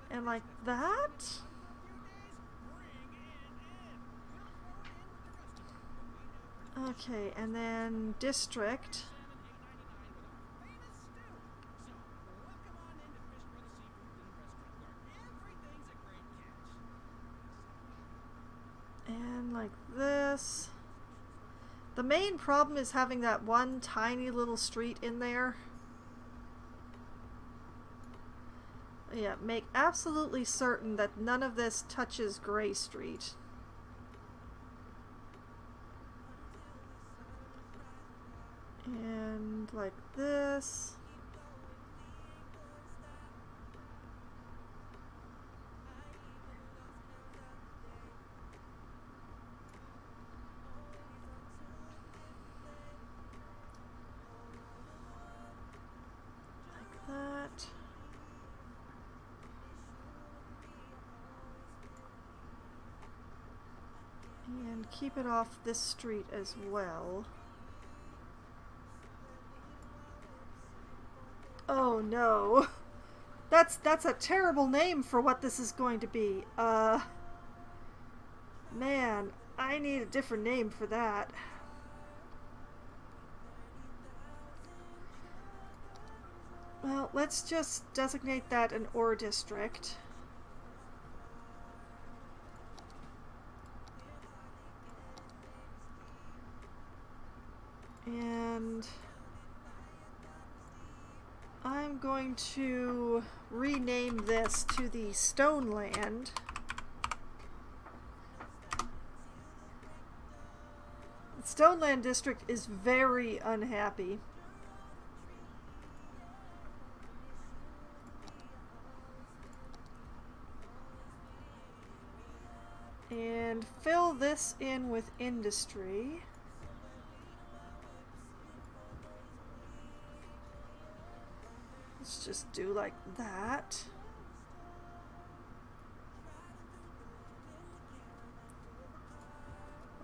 and like that. Okay, and then district. And like this. The main problem is having that one tiny little street in there. Yeah, make absolutely certain that none of this touches Gray Street. And like this. Like that. And keep it off this street as well. Oh no. That's a terrible name for what this is going to be. Man, I need a different name for that. Well, let's just designate that an ore district. And I'm going to rename this to the Stoneland. The Stoneland district is very unhappy. And fill this in with industry. Let's just do like that.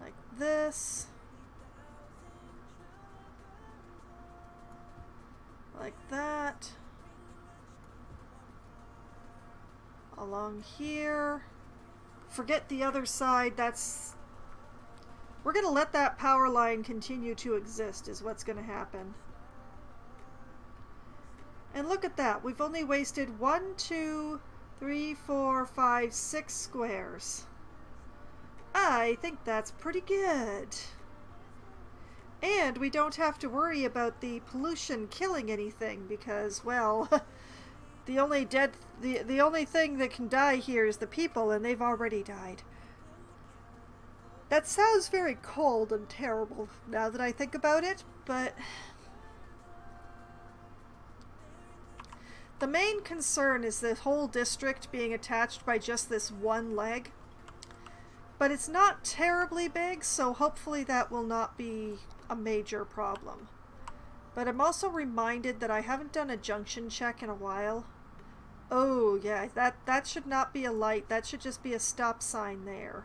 Like this. Like that. Along here. Forget the other side. We're going to let that power line continue to exist is what's going to happen. And look at that. We've only wasted 1, 2, 3, 4, 5, 6 squares. I think that's pretty good. And we don't have to worry about the pollution killing anything because, well, the only thing that can die here is the people, and they've already died. That sounds very cold and terrible now that I think about it, but the main concern is the whole district being attached by just this one leg. But it's not terribly big, so hopefully that will not be a major problem. But I'm also reminded that I haven't done a junction check in a while. Oh yeah, that should not be a light. That should just be a stop sign there.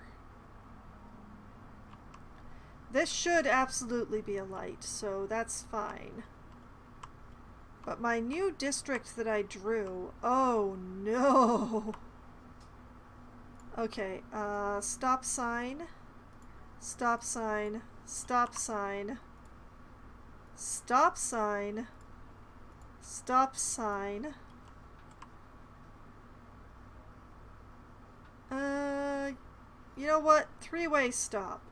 This should absolutely be a light, so that's fine. But my new district that I drew, oh no! Okay, stop sign, stop sign, stop sign, stop sign, stop sign. You know what? Three-way stop.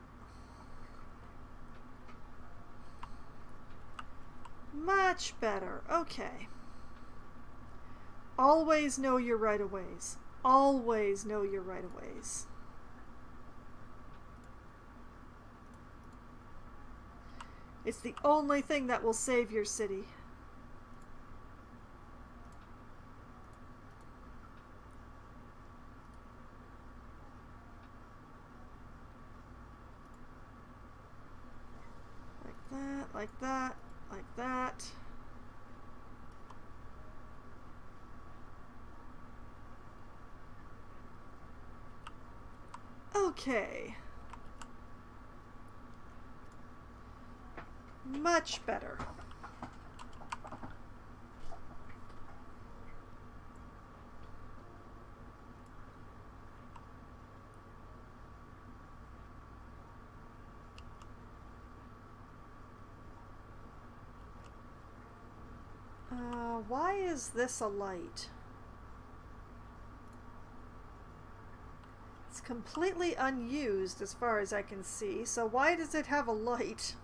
Much better. Okay. Always know your right-of-ways. Always know your right-of-ways. It's the only thing that will save your city. Like that, like that, like that. Okay. Much better. Why is this a light? It's completely unused as far as I can see, so why does it have a light?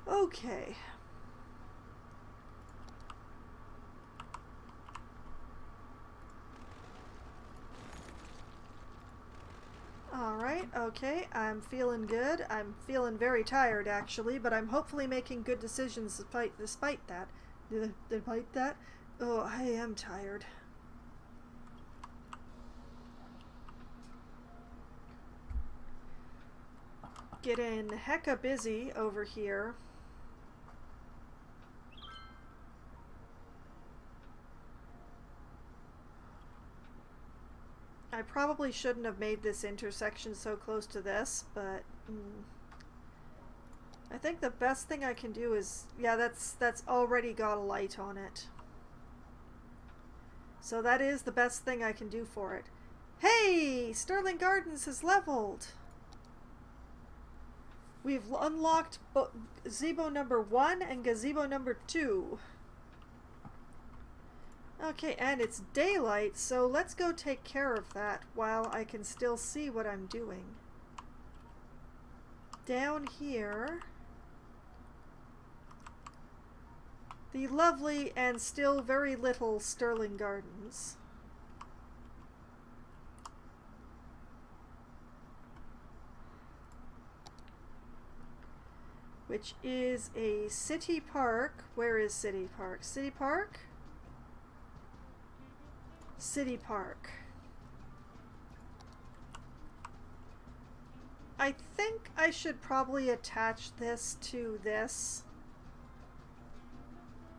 Okay. Alright, okay, I'm feeling good. I'm feeling very tired, actually, but I'm hopefully making good decisions despite that. Despite that? Oh, I am tired. Getting hecka busy over here. I probably shouldn't have made this intersection so close to this, but I think the best thing I can do is, yeah, that's already got a light on it. So that is the best thing I can do for it. Hey! Sterling Gardens has leveled! We've unlocked gazebo number 1 and gazebo number 2. Okay, and it's daylight, so let's go take care of that while I can still see what I'm doing. Down here, the lovely and still very little Sterling Gardens. Which is a city park. Where is City Park? City Park? City Park. I think I should probably attach this to this.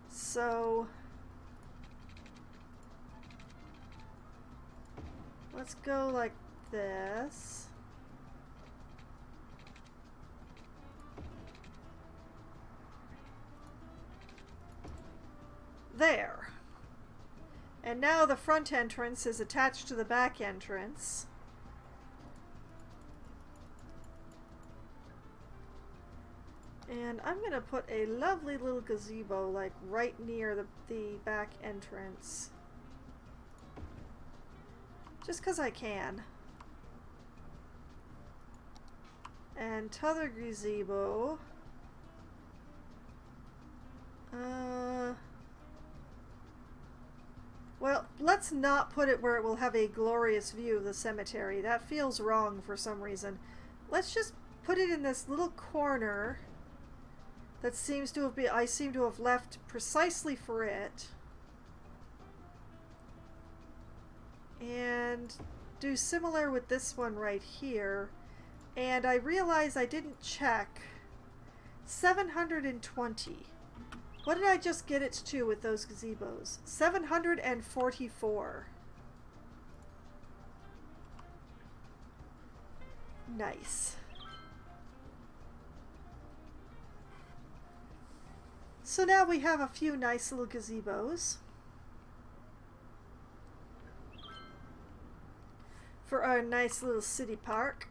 So let's go like this. There. And now the front entrance is attached to the back entrance. And I'm going to put a lovely little gazebo like right near the back entrance. Just because I can. And t'other gazebo. Well, let's not put it where it will have a glorious view of the cemetery. That feels wrong for some reason. Let's just put it in this little corner that seems to have been, I seem to have left precisely for it. And do similar with this one right here. And I realize I didn't check. 720. What did I just get it to with those gazebos? 744. Nice. So now we have a few nice little gazebos for our nice little city park,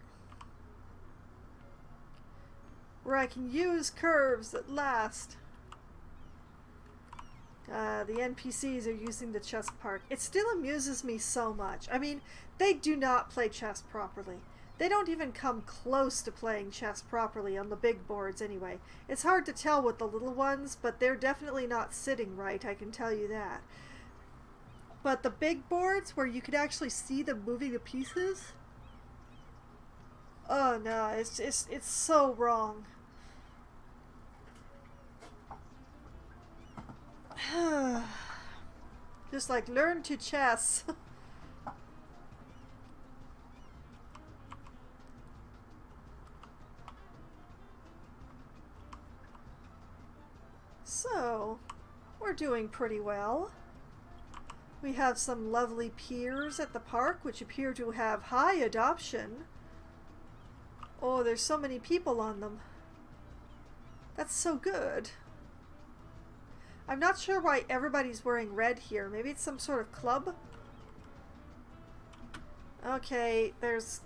where I can use curves that last. The NPCs are using the chess park. It still amuses me so much. I mean, they do not play chess properly. They don't even come close to playing chess properly on the big boards anyway. It's hard to tell with the little ones, but they're definitely not sitting right, I can tell you that. But the big boards, where you could actually see them moving the pieces, oh no, it's so wrong. Just like, learn to chess. So, we're doing pretty well. We have some lovely piers at the park, which appear to have high adoption. Oh, there's so many people on them. That's so good. I'm not sure why everybody's wearing red here. Maybe it's some sort of club? Okay, there's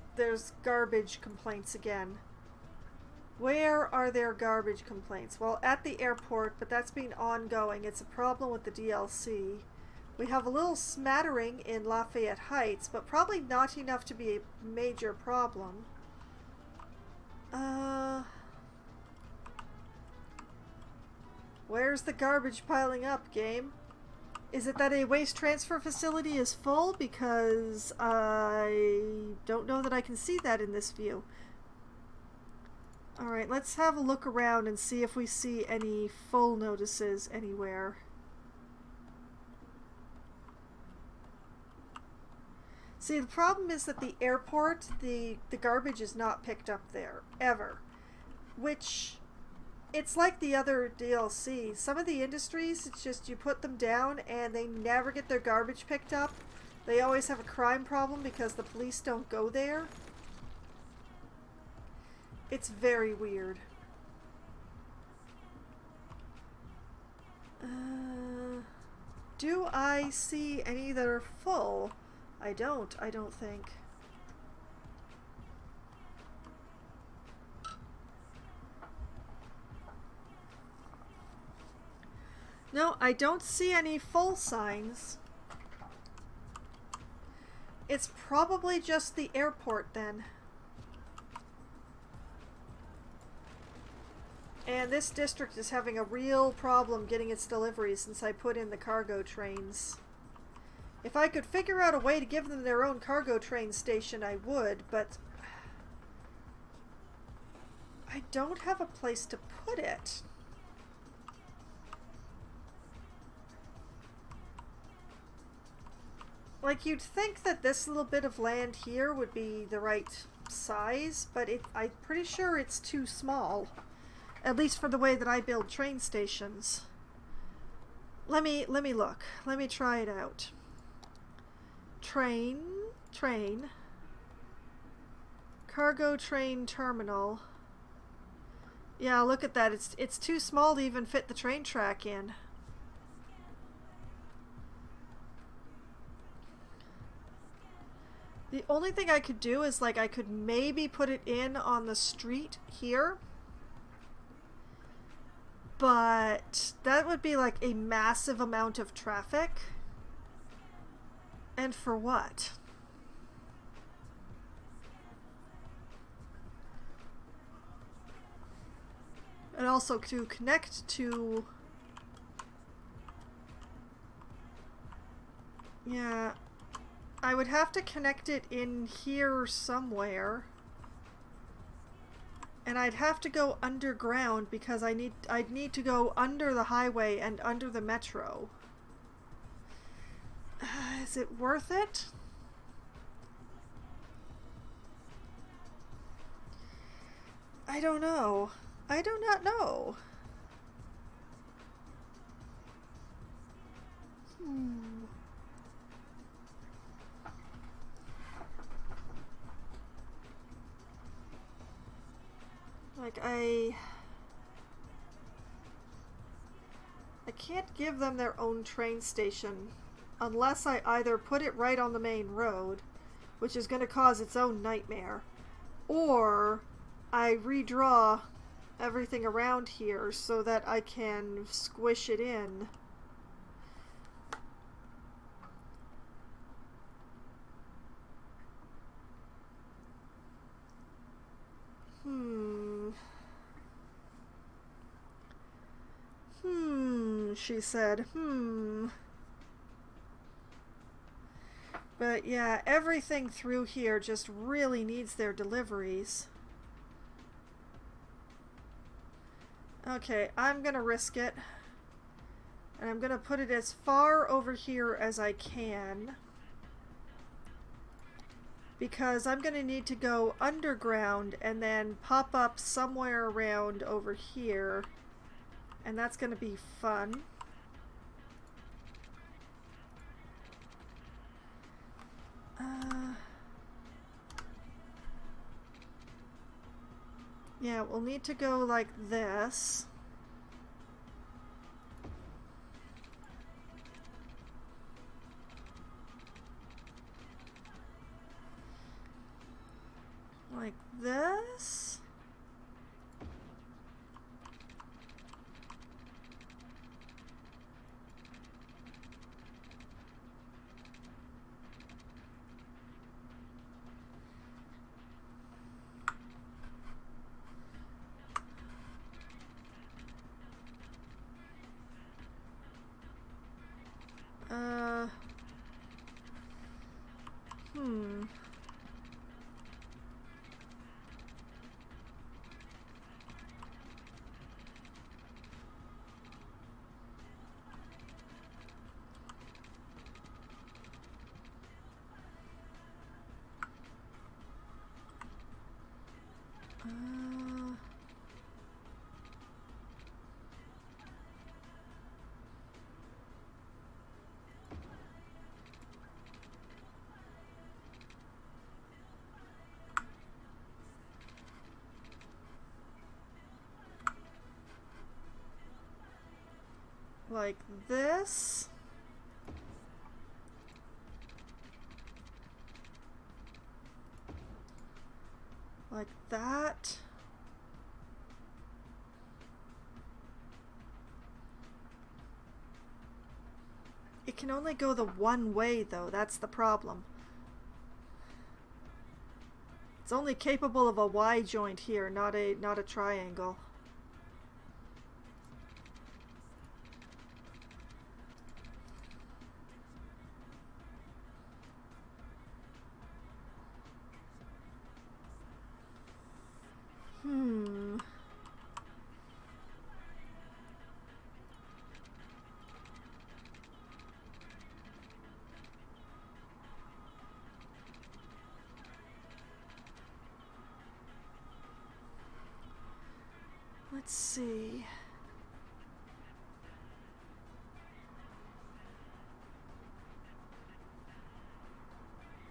garbage complaints again. Where are there garbage complaints? Well, at the airport, but that's been ongoing. It's a problem with the DLC. We have a little smattering in Lafayette Heights, but probably not enough to be a major problem. Where's the garbage piling up, game? Is it that a waste transfer facility is full? Because I don't know that I can see that in this view. Alright, let's have a look around and see if we see any full notices anywhere. See, the problem is that the airport, the garbage is not picked up there, ever. Which, it's like the other DLC. Some of the industries, it's just you put them down and they never get their garbage picked up. They always have a crime problem because the police don't go there. It's very weird. Do I see any that are full? I don't think. No, I don't see any full signs. It's probably just the airport then. And this district is having a real problem getting its deliveries since I put in the cargo trains. If I could figure out a way to give them their own cargo train station, I would, but I don't have a place to put it. Like, you'd think that this little bit of land here would be the right size, but I'm pretty sure it's too small. At least for the way that I build train stations. Let me look. Let me try it out. Train. Cargo train terminal. Yeah, look at that. It's too small to even fit the train track in. The only thing I could do is, like, I could maybe put it in on the street here. But that would be like a massive amount of traffic. And for what? And also to connect to... Yeah, I would have to connect it in here somewhere. And I'd have to go underground because I'd need to go under the highway and under the metro. Is it worth it? I don't know. I do not know. Like, I can't give them their own train station unless I either put it right on the main road, which is going to cause its own nightmare, or I redraw everything around here so that I can squish it in. She said. But yeah, everything through here just really needs their deliveries. Okay, I'm gonna risk it. And I'm gonna put it as far over here as I can. Because I'm gonna need to go underground and then pop up somewhere around over here. And that's gonna be fun. Yeah, we'll need to go like this. Like this. Like this. Like that. It can only go the one way though, that's the problem. It's only capable of a Y joint here, not a triangle. Let's see.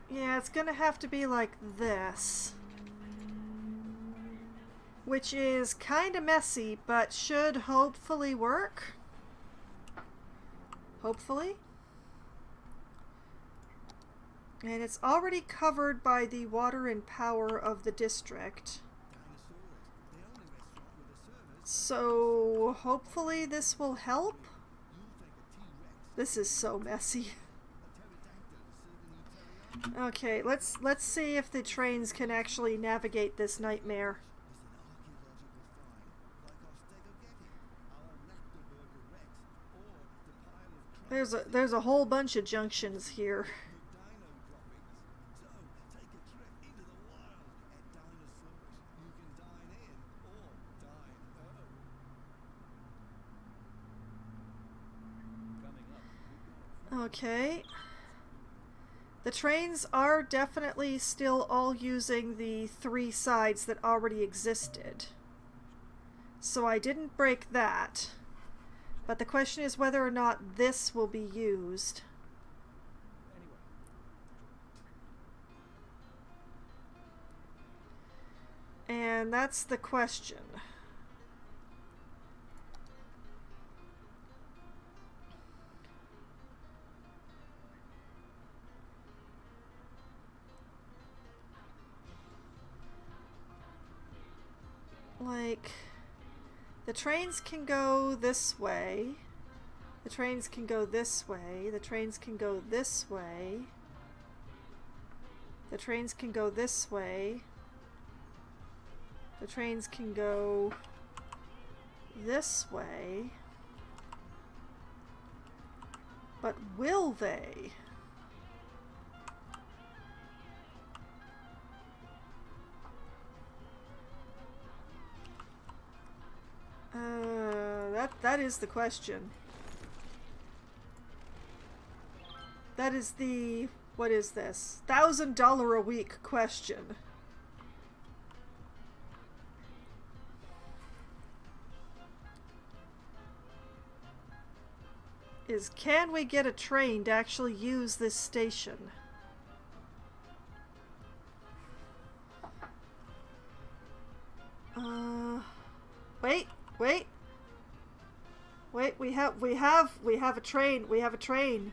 Yeah, it's gonna have to be like this. Which is kinda messy, but should hopefully work. Hopefully. And it's already covered by the water and power of the district. So hopefully this will help. This is so messy. Okay, let's see if the trains can actually navigate this nightmare. There's a whole bunch of junctions here. Okay. The trains are definitely still all using the 3 sides that already existed. So I didn't break that. But the question is whether or not this will be used. And that's the question. Like, the trains can go this way. The trains can go this way. The trains can go this way. The trains can go this way. The trains can go this way. But will they? That is the question. That is the, what is this? $1,000 a week question. Is can we get a train to actually use this station? Wait. Wait, we have a train. We have a train.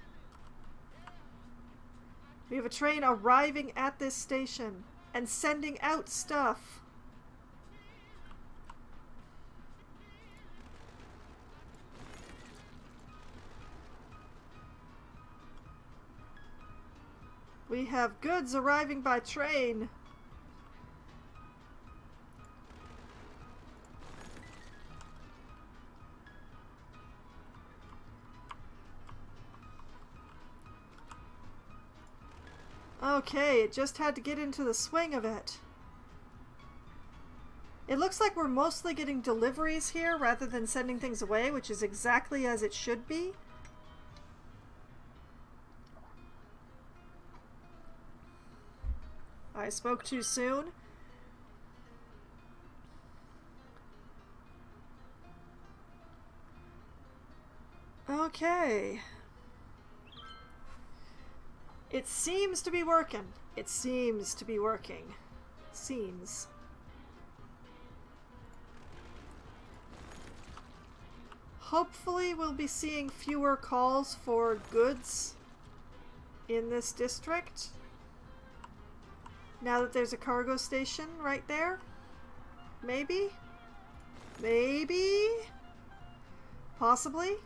We have a train arriving at this station and sending out stuff. We have goods arriving by train. Okay, it just had to get into the swing of it. It looks like we're mostly getting deliveries here rather than sending things away, which is exactly as it should be. I spoke too soon. Okay. It seems to be working. It seems to be working. Seems. Hopefully we'll be seeing fewer calls for goods in this district. Now that there's a cargo station right there. Maybe? Maybe? Possibly?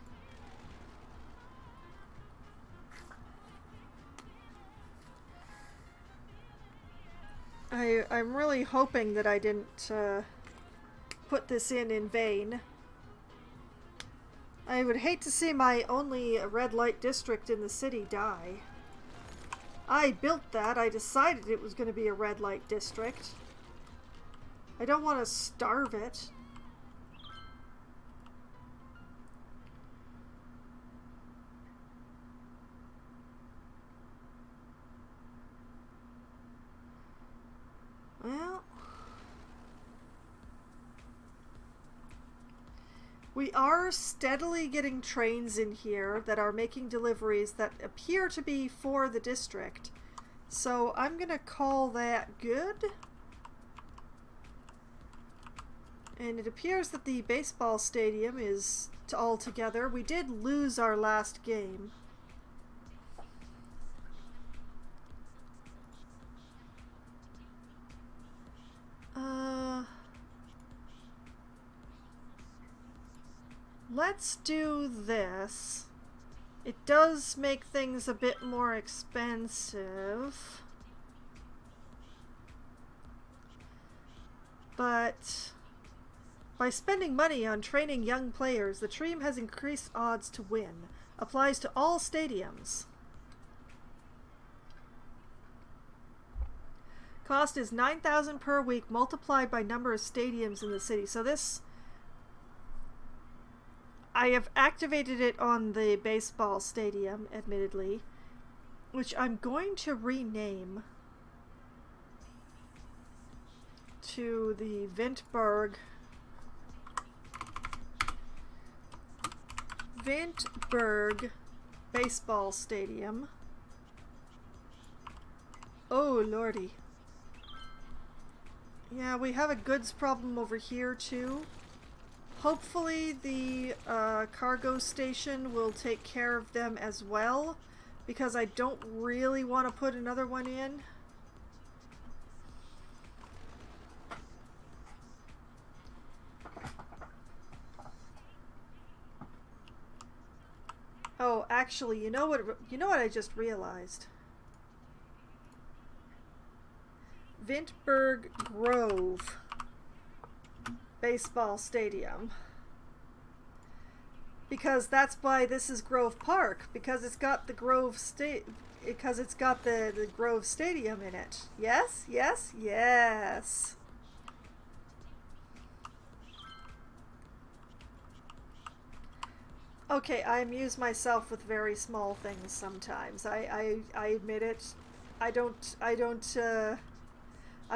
I'm really hoping that I didn't put this in vain. I would hate to see my only red light district in the city die. I built that. I decided it was going to be a red light district. I don't want to starve it. Well, We are steadily getting trains in here that are making deliveries that appear to be for the district. So I'm gonna call that good. And it appears that the baseball stadium is all together. We did lose our last game. Let's do this. It does make things a bit more expensive. But by spending money on training young players, the team has increased odds to win. Applies to all stadiums. Cost is $9,000 per week multiplied by number of stadiums in the city. So this, I have activated it on the baseball stadium, admittedly, which I'm going to rename to the Vintburg Baseball Stadium. Oh lordy. Yeah, we have a goods problem over here too. Hopefully the cargo station will take care of them as well, because I don't really want to put another one in. Oh, actually, you know what I just realized? Vintburg Grove Baseball Stadium. Because that's why this is Grove Park, because it's got the Grove the Grove Stadium in it. Yes, yes, yes. Okay, I amuse myself with very small things sometimes. I admit it. I'm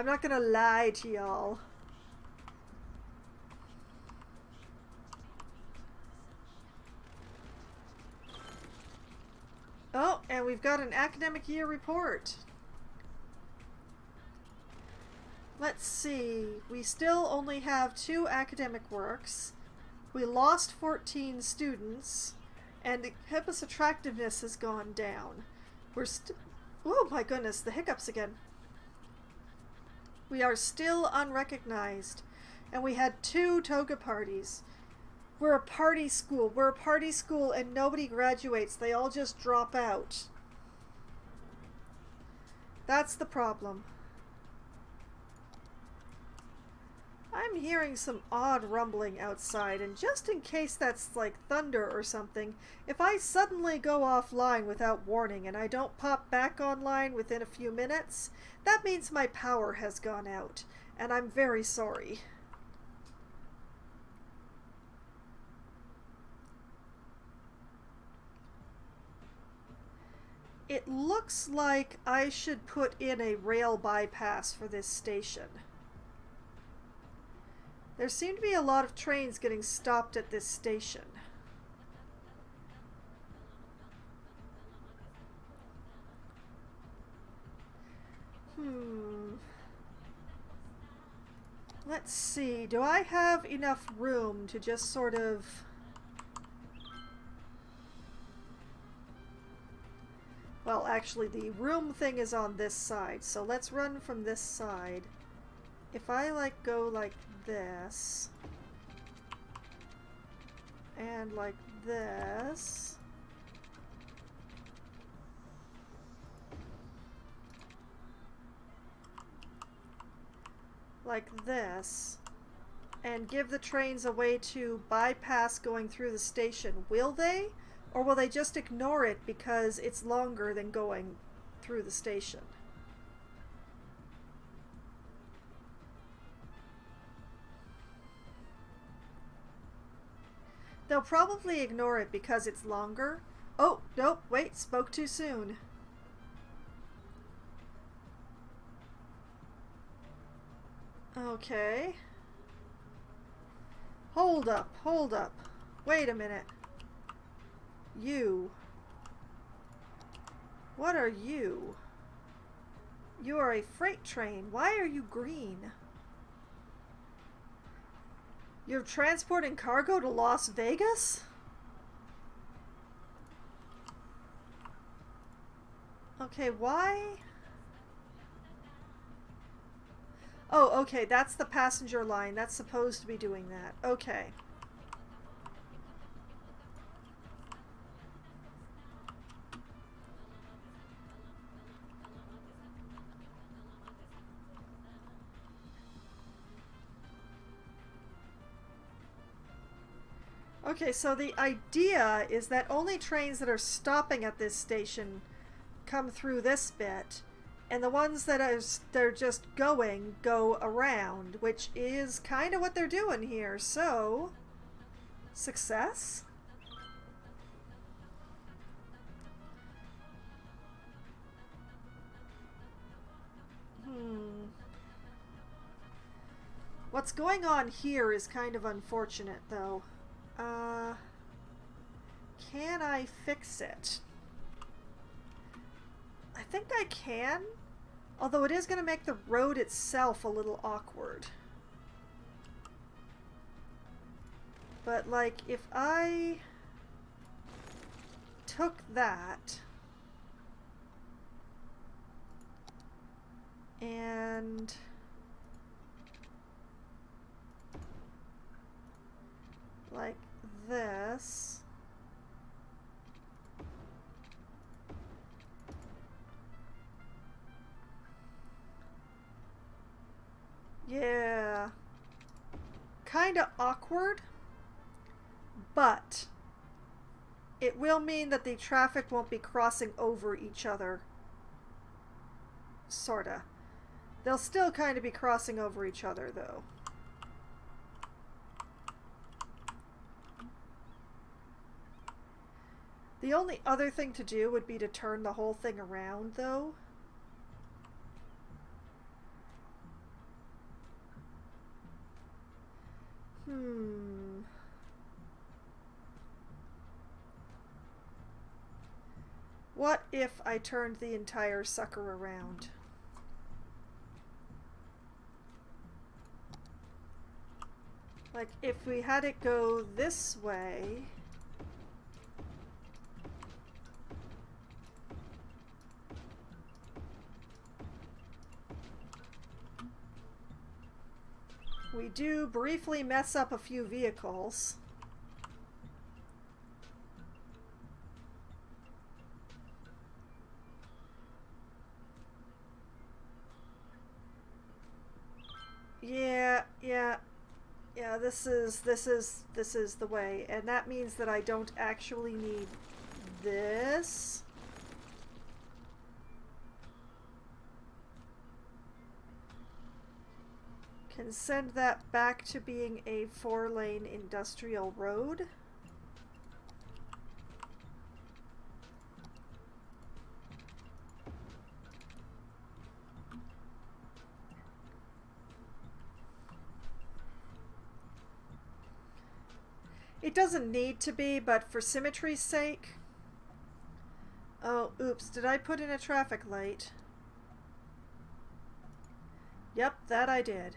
not gonna lie to y'all. Oh, and we've got an academic year report. Let's see. We still only have 2 academic works. We lost 14 students, and the campus attractiveness has gone down. Oh my goodness, the hiccups again. We are still unrecognized, and we had 2 toga parties. We're a party school. We're a party school, and nobody graduates. They all just drop out. That's the problem. I'm hearing some odd rumbling outside, and just in case that's like thunder or something, if I suddenly go offline without warning and I don't pop back online within a few minutes, that means my power has gone out, and I'm very sorry. It looks like I should put in a rail bypass for this station. There seem to be a lot of trains getting stopped at this station. Let's see. Do I have enough room to just sort of... Well, actually, the room thing is on this side, so let's run from this side. If I, like, go like this, and like this, like this, and give the trains a way to bypass going through the station, will they? Or will they just ignore it because it's longer than going through the station? They'll probably ignore it because it's longer. Oh, nope, wait, spoke too soon. Okay. Hold up, hold up. Wait a minute. You. What are you? You are a freight train. Why are you green? You're transporting cargo to Las Vegas? Okay, why? Oh, okay, that's the passenger line. That's supposed to be doing that. Okay. Okay, so the idea is that only trains that are stopping at this station come through this bit, and the ones that they're just going go around, which is kind of what they're doing here. So, success? What's going on here is kind of unfortunate, though. Can I fix it? I think I can, although it is going to make the road itself a little awkward. But, like, if I took that and like this, yeah, kinda awkward, but it will mean that the traffic won't be crossing over each other, sorta. They'll still kind of be crossing over each other, though. The only other thing to do would be to turn the whole thing around, though. What if I turned the entire sucker around? Like, if we had it go this way... We do briefly mess up a few vehicles. Yeah, this is the way, and that means that I don't actually need this. Can send that back to being a 4-lane industrial road. It doesn't need to be, but for symmetry's sake. Oh, oops, did I put in a traffic light? Yep, that I did.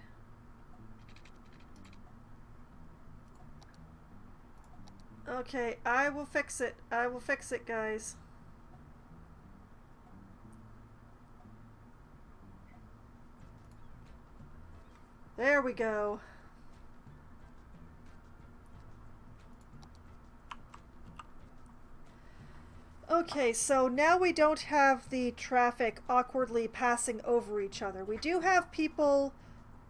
Okay, I will fix it. I will fix it, guys. There we go. Okay, so now we don't have the traffic awkwardly passing over each other. We do have people,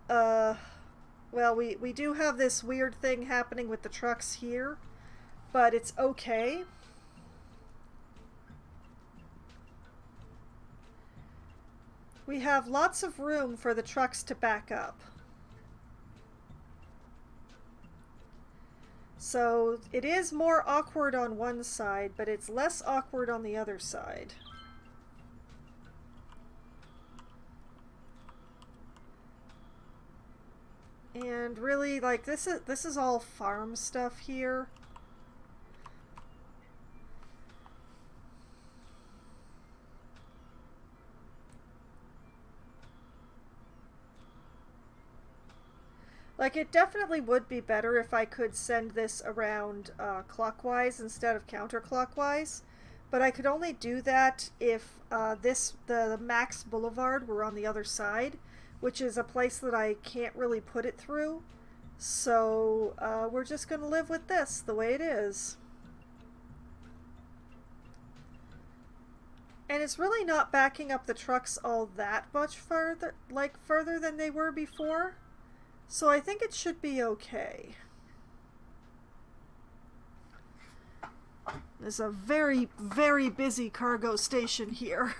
well, we do have this weird thing happening with the trucks here, but it's okay. We have lots of room for the trucks to back up. So it is more awkward on one side, but it's less awkward on the other side. And really, like, this is all farm stuff here. Like, it definitely would be better if I could send this around clockwise instead of counterclockwise. But I could only do that if the Max Boulevard were on the other side, which is a place that I can't really put it through. So we're just going to live with this the way it is. And it's really not backing up the trucks all that much further, further than they were before. So I think it should be okay. There's a very, very busy cargo station here.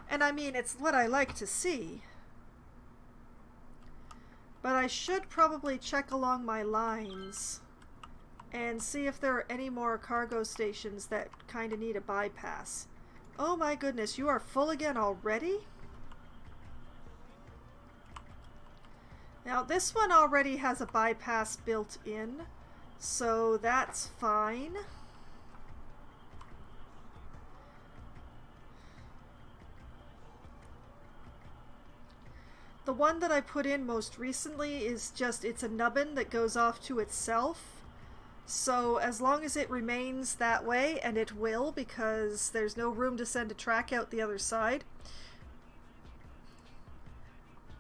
And I mean, it's what I like to see. But I should probably check along my lines and see if there are any more cargo stations that kind of need a bypass. Oh my goodness, you are full again already? Now this one already has a bypass built in, so that's fine. The one that I put in most recently is just, it's a nubbin that goes off to itself. So as long as it remains that way, and it will because there's no room to send a track out the other side,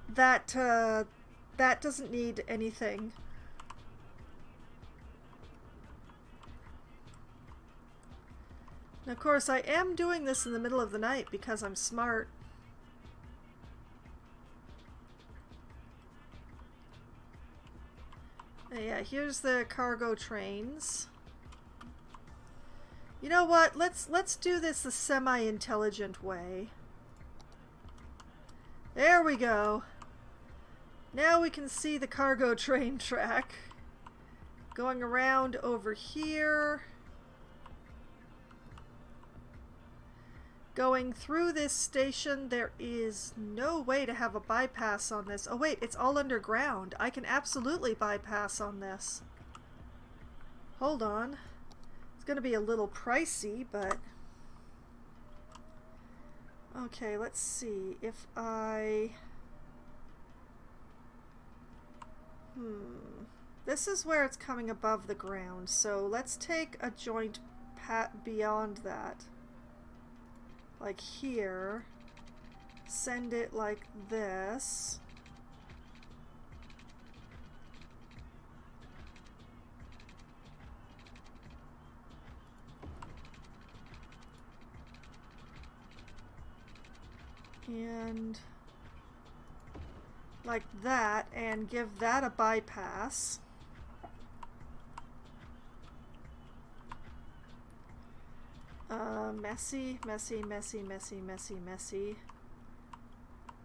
that doesn't need anything. And of course, I am doing this in the middle of the night because I'm smart. Yeah, here's the cargo trains. You know what? Let's do this the semi-intelligent way. There we go. Now we can see the cargo train track going around over here, going through this station. There is no way to have a bypass on this. Oh wait, it's all underground. I can absolutely bypass on this. Hold on. It's gonna be a little pricey, but okay, let's see if I this is where it's coming above the ground, so let's take a joint pat beyond that. Like here. Send it like this. And like that, and give that a bypass. Messy, messy, messy, messy, messy, messy.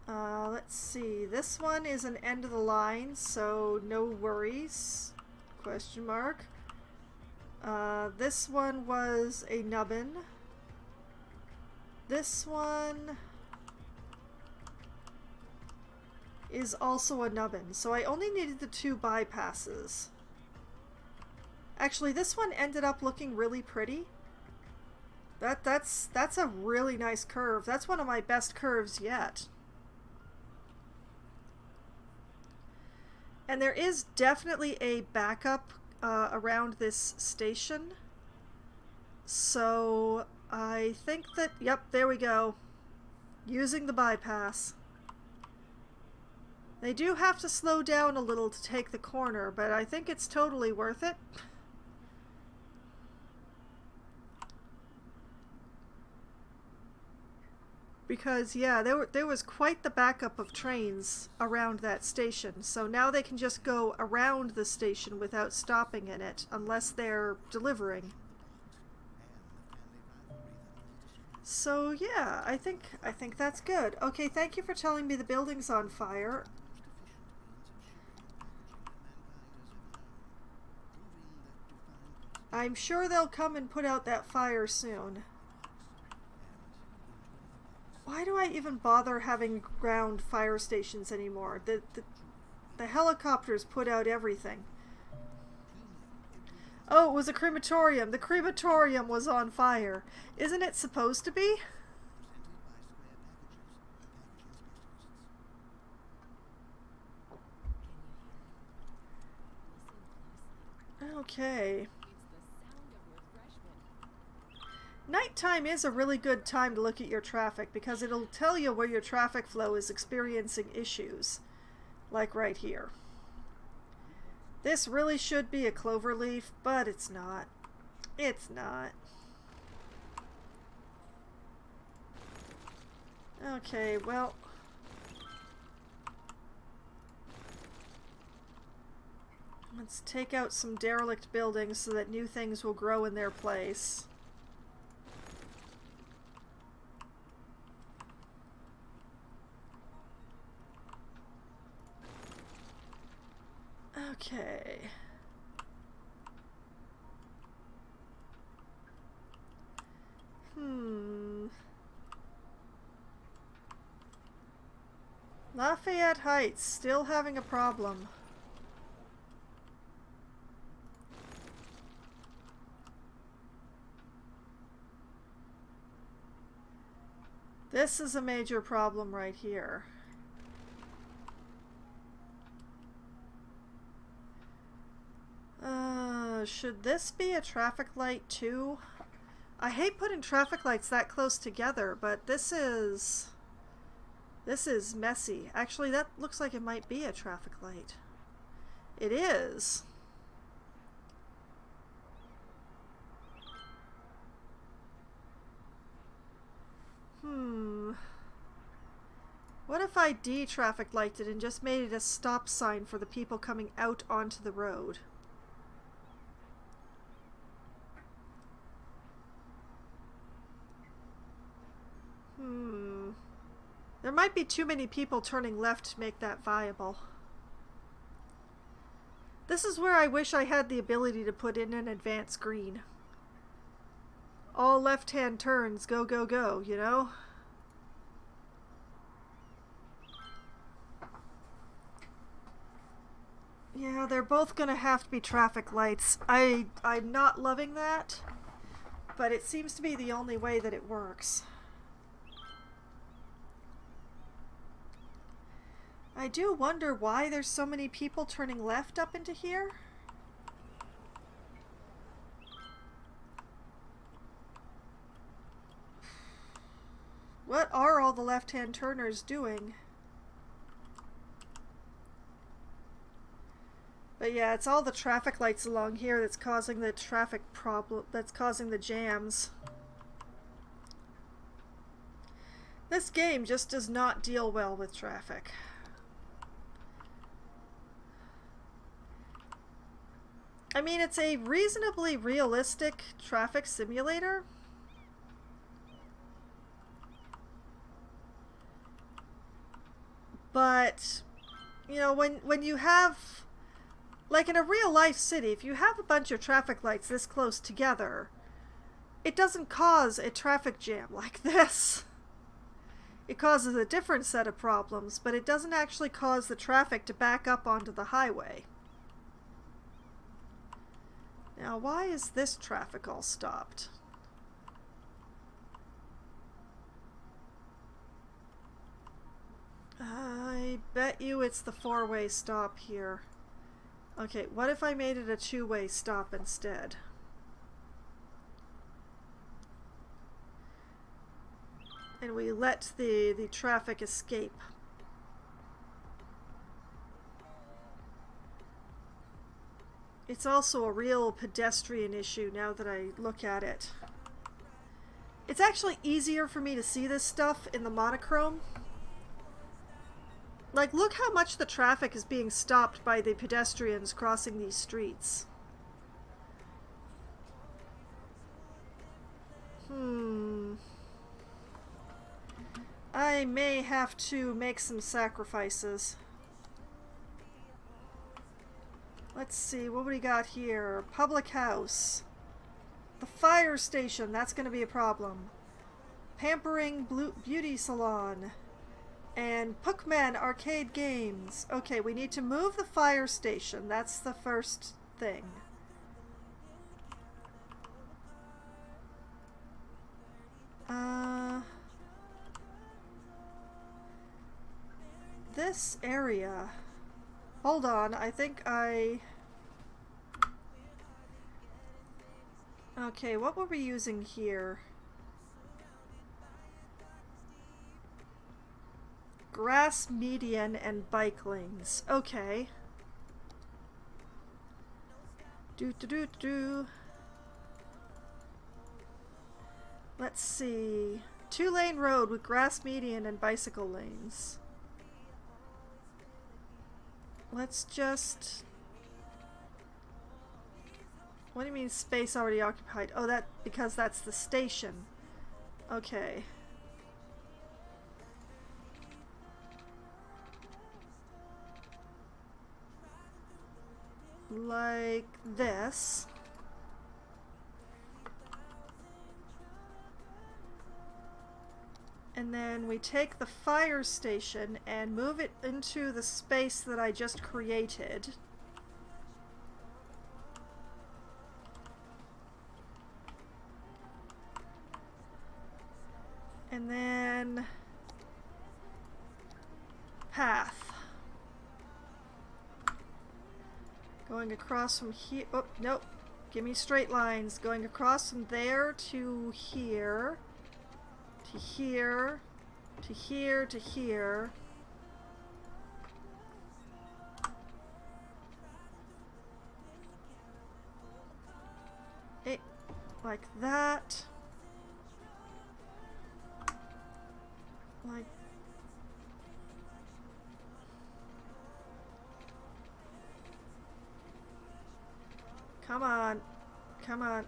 Let's see. This one is an end of the line, so no worries. Question mark. This one was a nubbin. This one is also a nubbin, so I only needed the 2 bypasses. Actually, this one ended up looking really pretty. That's a really nice curve. That's one of my best curves yet. And there is definitely a backup around this station. So I think that, yep, there we go. Using the bypass. They do have to slow down a little to take the corner, but I think it's totally worth it. Because, yeah, there was quite the backup of trains around that station, so now they can just go around the station without stopping in it, unless they're delivering. So, yeah, I think that's good. Okay, thank you for telling me the building's on fire. I'm sure they'll come and put out that fire soon. Why do I even bother having ground fire stations anymore? The helicopters put out everything. Oh, it was a crematorium. The crematorium was on fire. Isn't it supposed to be? Okay. Nighttime is a really good time to look at your traffic because it'll tell you where your traffic flow is experiencing issues. Like right here. This really should be a clover leaf, but it's not. It's not. Okay, well... let's take out some derelict buildings so that new things will grow in their place. Okay. Lafayette Heights, still having a problem. This is a major problem right here. Should this be a traffic light too? I hate putting traffic lights that close together, but this is messy. Actually, that looks like it might be a traffic light. It is. What if I de-traffic lighted and just made it a stop sign for the people coming out onto the road? There might be too many people turning left to make that viable. This is where I wish I had the ability to put in an advanced green. All left-hand turns, go, go, go, you know? Yeah, they're both gonna have to be traffic lights. I'm not loving that, but it seems to be the only way that it works. I do wonder why there's so many people turning left up into here. What are all the left-hand turners doing? But yeah, it's all the traffic lights along here that's causing the traffic problem, that's causing the jams. This game just does not deal well with traffic. I mean, it's a reasonably realistic traffic simulator. But, you know, when you have, like in a real life city, if you have a bunch of traffic lights this close together, it doesn't cause a traffic jam like this. It causes a different set of problems, but it doesn't actually cause the traffic to back up onto the highway. Now, why is this traffic all stopped? I bet you it's the four-way stop here. Okay, what if I made it a two-way stop instead? And we let the traffic escape. It's also a real pedestrian issue now that I look at it. It's actually easier for me to see this stuff in the monochrome. Like, look how much the traffic is being stopped by the pedestrians crossing these streets. I may have to make some sacrifices. Let's see, what do we got here? Public house. The fire station, that's going to be a problem. Pampering beauty salon. And Puckman Arcade Games. Okay, we need to move the fire station. That's the first thing. This area. Hold on, I think I... Okay, what were we using here? Grass median and bike lanes. Okay. Do. Let's see. 2-lane road with grass median and bicycle lanes. Let's just... What do you mean space already occupied? Oh, that because that's the station. Okay. Like this. And then we take the fire station and move it into the space that I just created. And then path. Going across from here. Oh, nope. Give me straight lines. Going across from there to here. To here. To here. To here. It, like that. Like come on. Come on.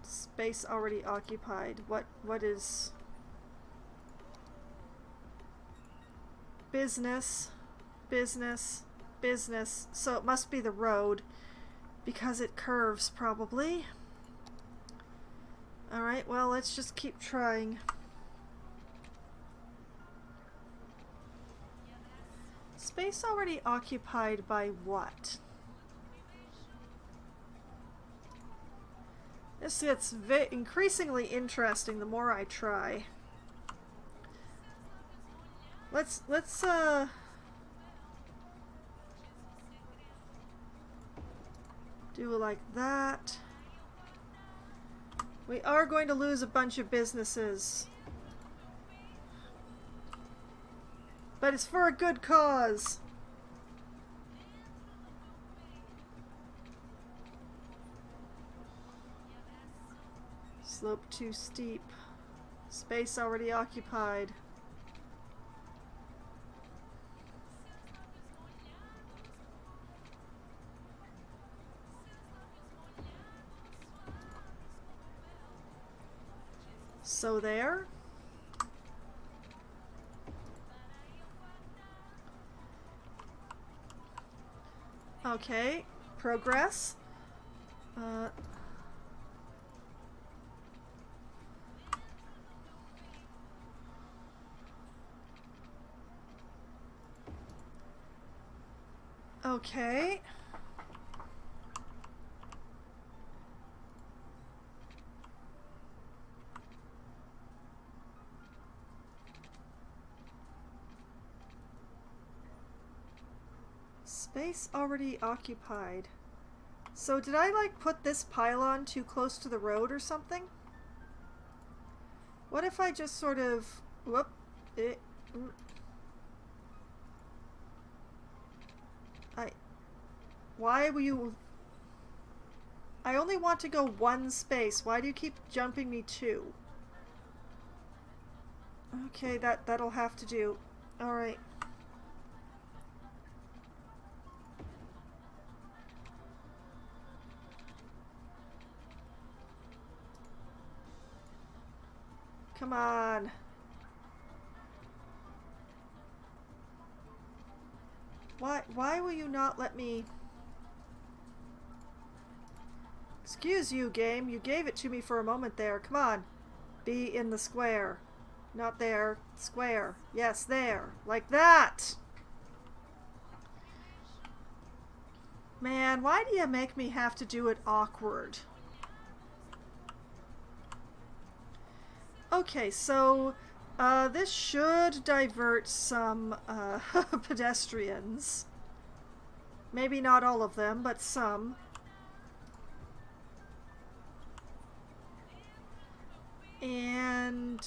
Space already occupied. What is business? Business. Business. So it must be the road because it curves probably. Alright, well, let's just keep trying. Space already occupied by what? This gets increasingly interesting the more I try. Let's do it like that. We are going to lose a bunch of businesses. But it's for a good cause. Slope too steep. Space already occupied. So there. Okay, progress. Okay. Space already occupied. So did I like put this pylon too close to the road or something? What if I just sort of... Whoop. Why will you... I only want to go one space. Why do you keep jumping me two? Okay, that'll have to do. Alright. Come on. Why will you not let me... Excuse you, game. You gave it to me for a moment there. Come on. Be in the square. Not there. Square. Yes, there. Like that! Man, why do you make me have to do it awkward? Okay, so this should divert some pedestrians. Maybe not all of them, but some. And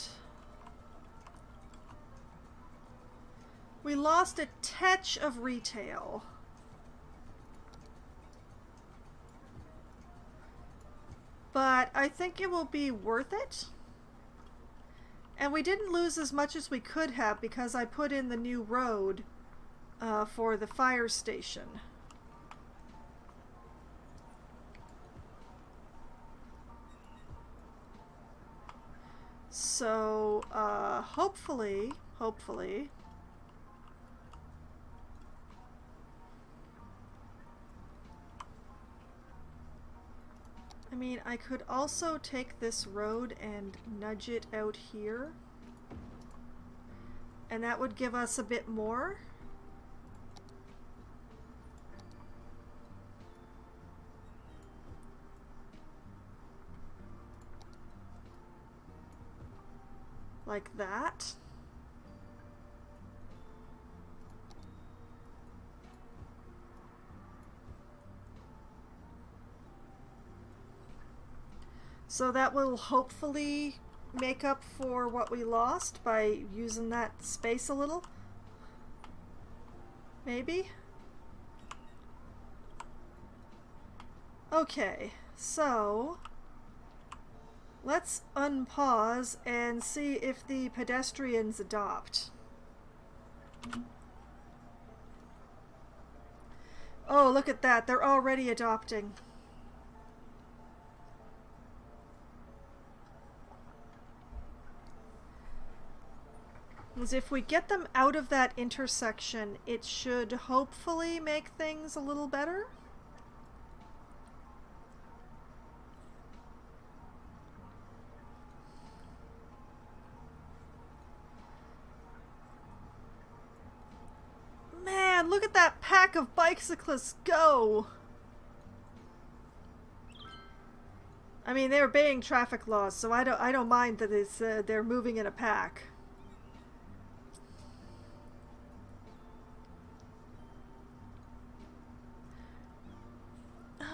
we lost a touch of retail. But I think it will be worth it. And we didn't lose as much as we could have because I put in the new road for the fire station. So, hopefully, I mean, I could also take this road and nudge it out here. And that would give us a bit more. Like that. So that will hopefully make up for what we lost by using that space a little. Maybe? Okay, so let's unpause and see if the pedestrians adopt. Oh, look at that. They're already adopting. As if we get them out of that intersection, it should hopefully make things a little better. Man, look at that pack of bicyclists go! I mean, they're obeying traffic laws, so I don't mind that it's they're moving in a pack.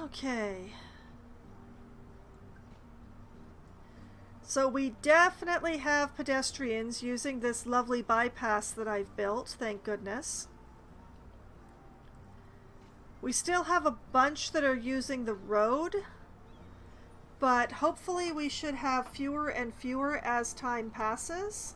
Okay. So we definitely have pedestrians using this lovely bypass that I've built, thank goodness. We still have a bunch that are using the road, but hopefully we should have fewer and fewer as time passes.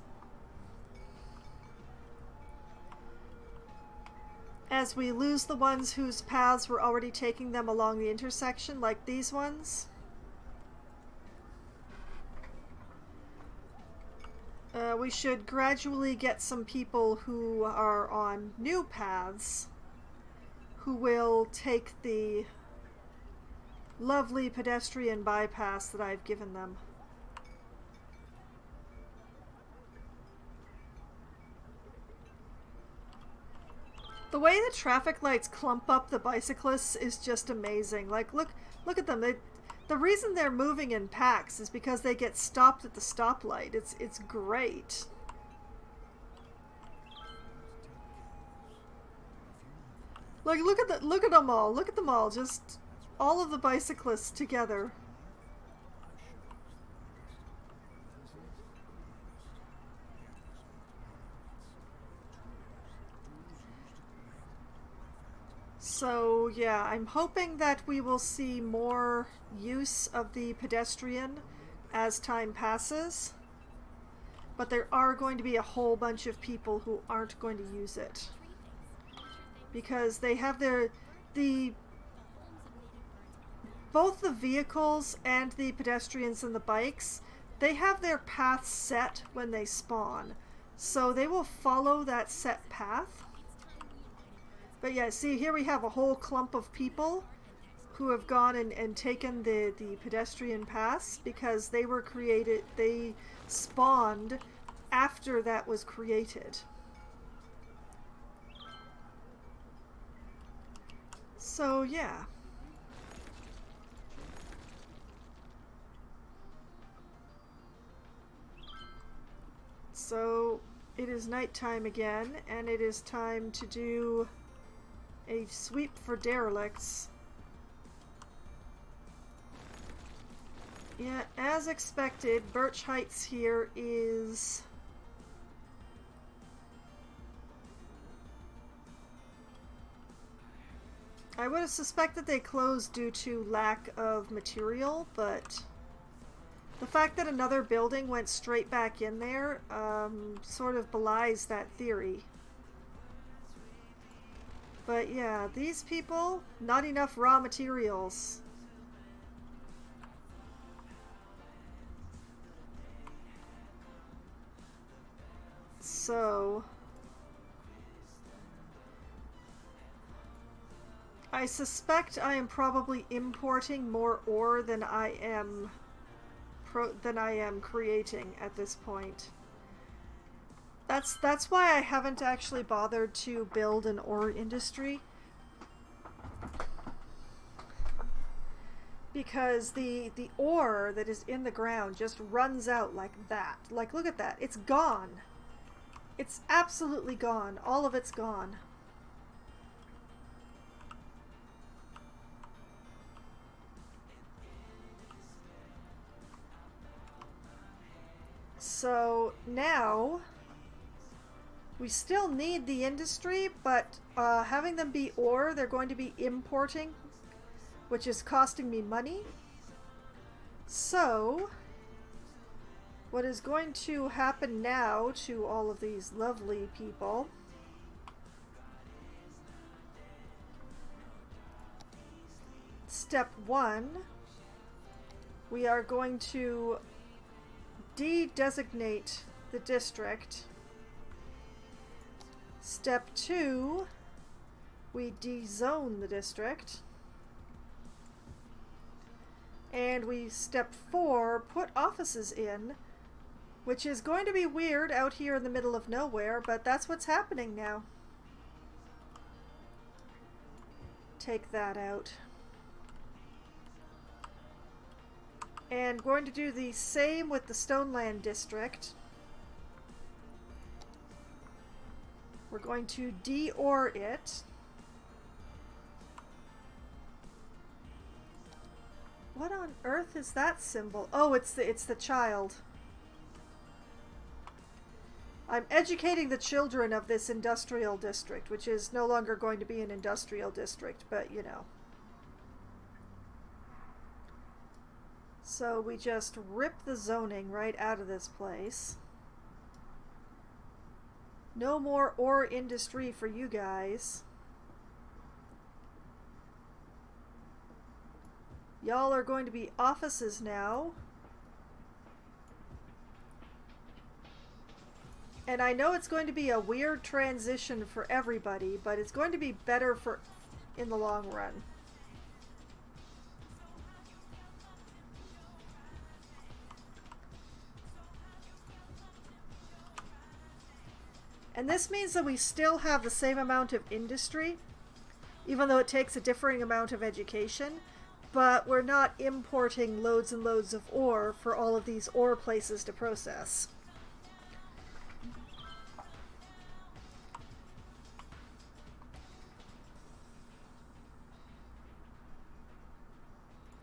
As we lose the ones whose paths were already taking them along the intersection, like these ones. We should gradually get some people who are on new paths who will take the lovely pedestrian bypass that I've given them. The way the traffic lights clump up the bicyclists is just amazing. Like, look at them. The reason they're moving in packs is because they get stopped at the stoplight. It's great. Like, look at them all. Look at them all. Just all of the bicyclists together. So yeah, I'm hoping that we will see more use of the pedestrian as time passes, but there are going to be a whole bunch of people who aren't going to use it because they have both the vehicles and the pedestrians and the bikes, they have their paths set when they spawn, so they will follow that set path. But yeah, see, here we have a whole clump of people who have gone and taken the pedestrian paths because they were created, they spawned after that was created. So yeah. So it is nighttime again, and it is time to do a sweep for derelicts. Yeah, as expected, Birch Heights here is... I would have suspected they closed due to lack of material, but the fact that another building went straight back in there sort of belies that theory. But yeah, these people, not enough raw materials. So I suspect I am probably importing more ore than I am creating at this point. That's why I haven't actually bothered to build an ore industry. Because the ore that is in the ground just runs out like that. Like, look at that. It's gone. It's absolutely gone. All of it's gone. So now we still need the industry, but having them be ore, they're going to be importing, which is costing me money. So what is going to happen now to all of these lovely people step 1, we are going to de-designate the district. Step 2, we de-zone the district. And we, step 4, put offices in, which is going to be weird out here in the middle of nowhere, but that's what's happening now. Take that out. And going to do the same with the Stoneland district. We're going to de-ore it. What on earth is that symbol? Oh, it's the child. I'm educating the children of this industrial district, which is no longer going to be an industrial district, but you know. So we just rip the zoning right out of this place. No more ore industry for you guys. Y'all are going to be offices now. And I know it's going to be a weird transition for everybody, but it's going to be better for in the long run. And this means that we still have the same amount of industry, even though it takes a differing amount of education, but we're not importing loads and loads of ore for all of these ore places to process.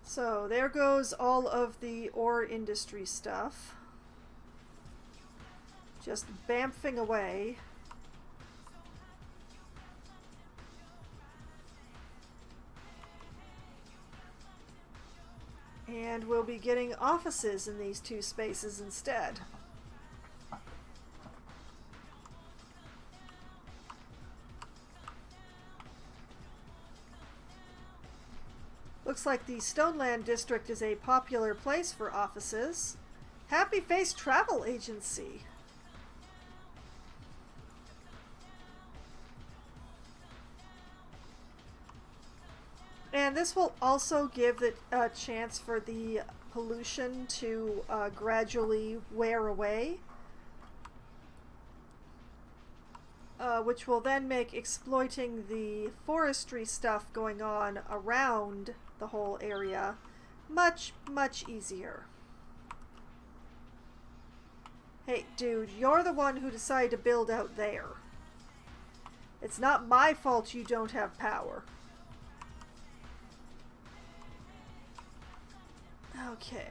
So there goes all of the ore industry stuff. Just bamfing away. And we'll be getting offices in these two spaces instead. Looks like the Stoneland district is a popular place for offices. Happy Face Travel Agency. And this will also give it a chance for the pollution to gradually wear away. which will then make exploiting the forestry stuff going on around the whole area much, much easier. Hey, dude, you're the one who decided to build out there. It's not my fault you don't have power. Okay.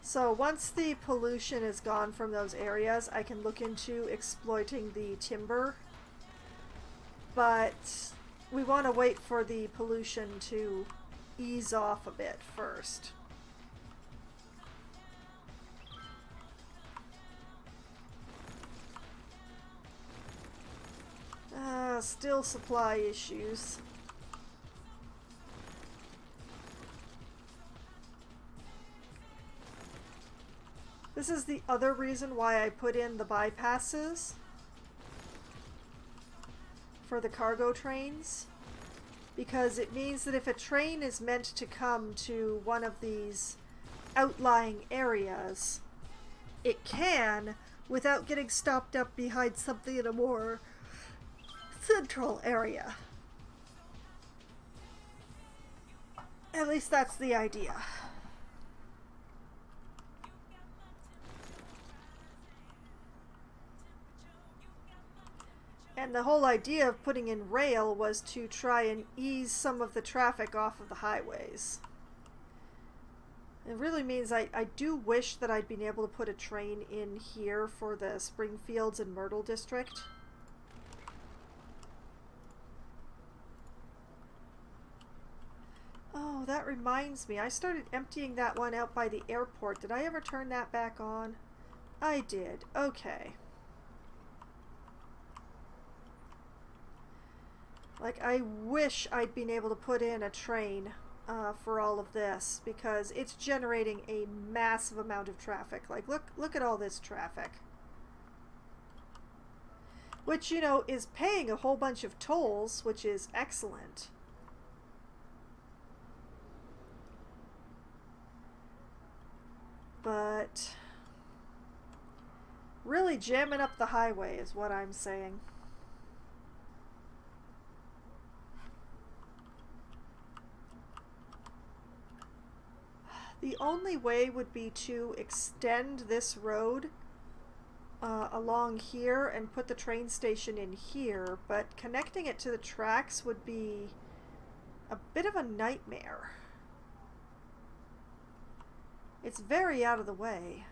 So once the pollution is gone from those areas, I can look into exploiting the timber. But we want to wait for the pollution to ease off a bit first. Still supply issues. This is the other reason why I put in the bypasses for the cargo trains, because it means that if a train is meant to come to one of these outlying areas, it can without getting stopped up behind something in a more central area. At least that's the idea. And the whole idea of putting in rail was to try and ease some of the traffic off of the highways. It really means I do wish that I'd been able to put a train in here for the Springfields and Myrtle district. Oh, that reminds me. I started emptying that one out by the airport. Did I ever turn that back on? I did. Okay. Like, I wish I'd been able to put in a train for all of this, because it's generating a massive amount of traffic. Like, look at all this traffic. Which, you know, is paying a whole bunch of tolls, which is excellent. But really jamming up the highway is what I'm saying. The only way would be to extend this road along here and put the train station in here, but connecting it to the tracks would be a bit of a nightmare. It's very out of the way.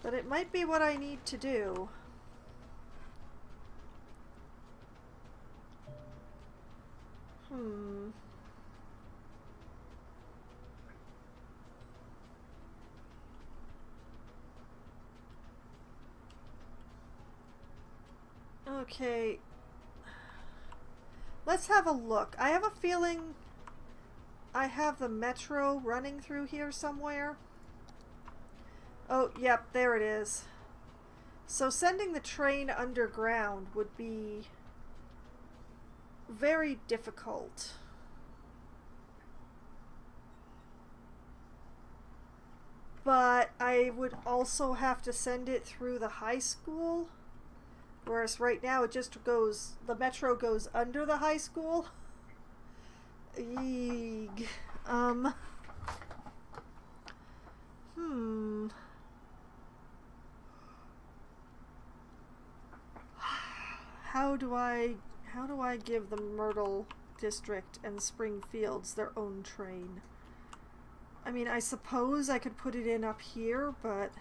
But it might be what I need to do. Okay. Let's have a look. I have a feeling I have the metro running through here somewhere. Oh, yep, there it is. So sending the train underground would be very difficult. But I would also have to send it through the high school. Whereas right now it just goes, the metro goes under the high school. Eeg. How do I give the Myrtle district and Springfields their own train? I mean, I suppose I could put it in up here, but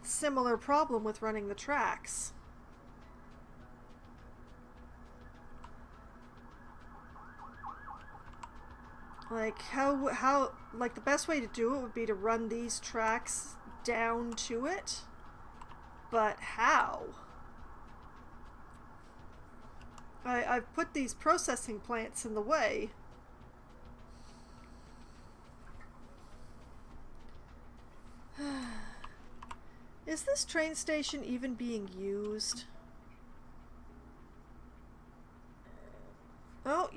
similar problem with running the tracks. Like how like the best way to do it would be to run these tracks down to it, but how? I've put these processing plants in the way. Is this train station even being used?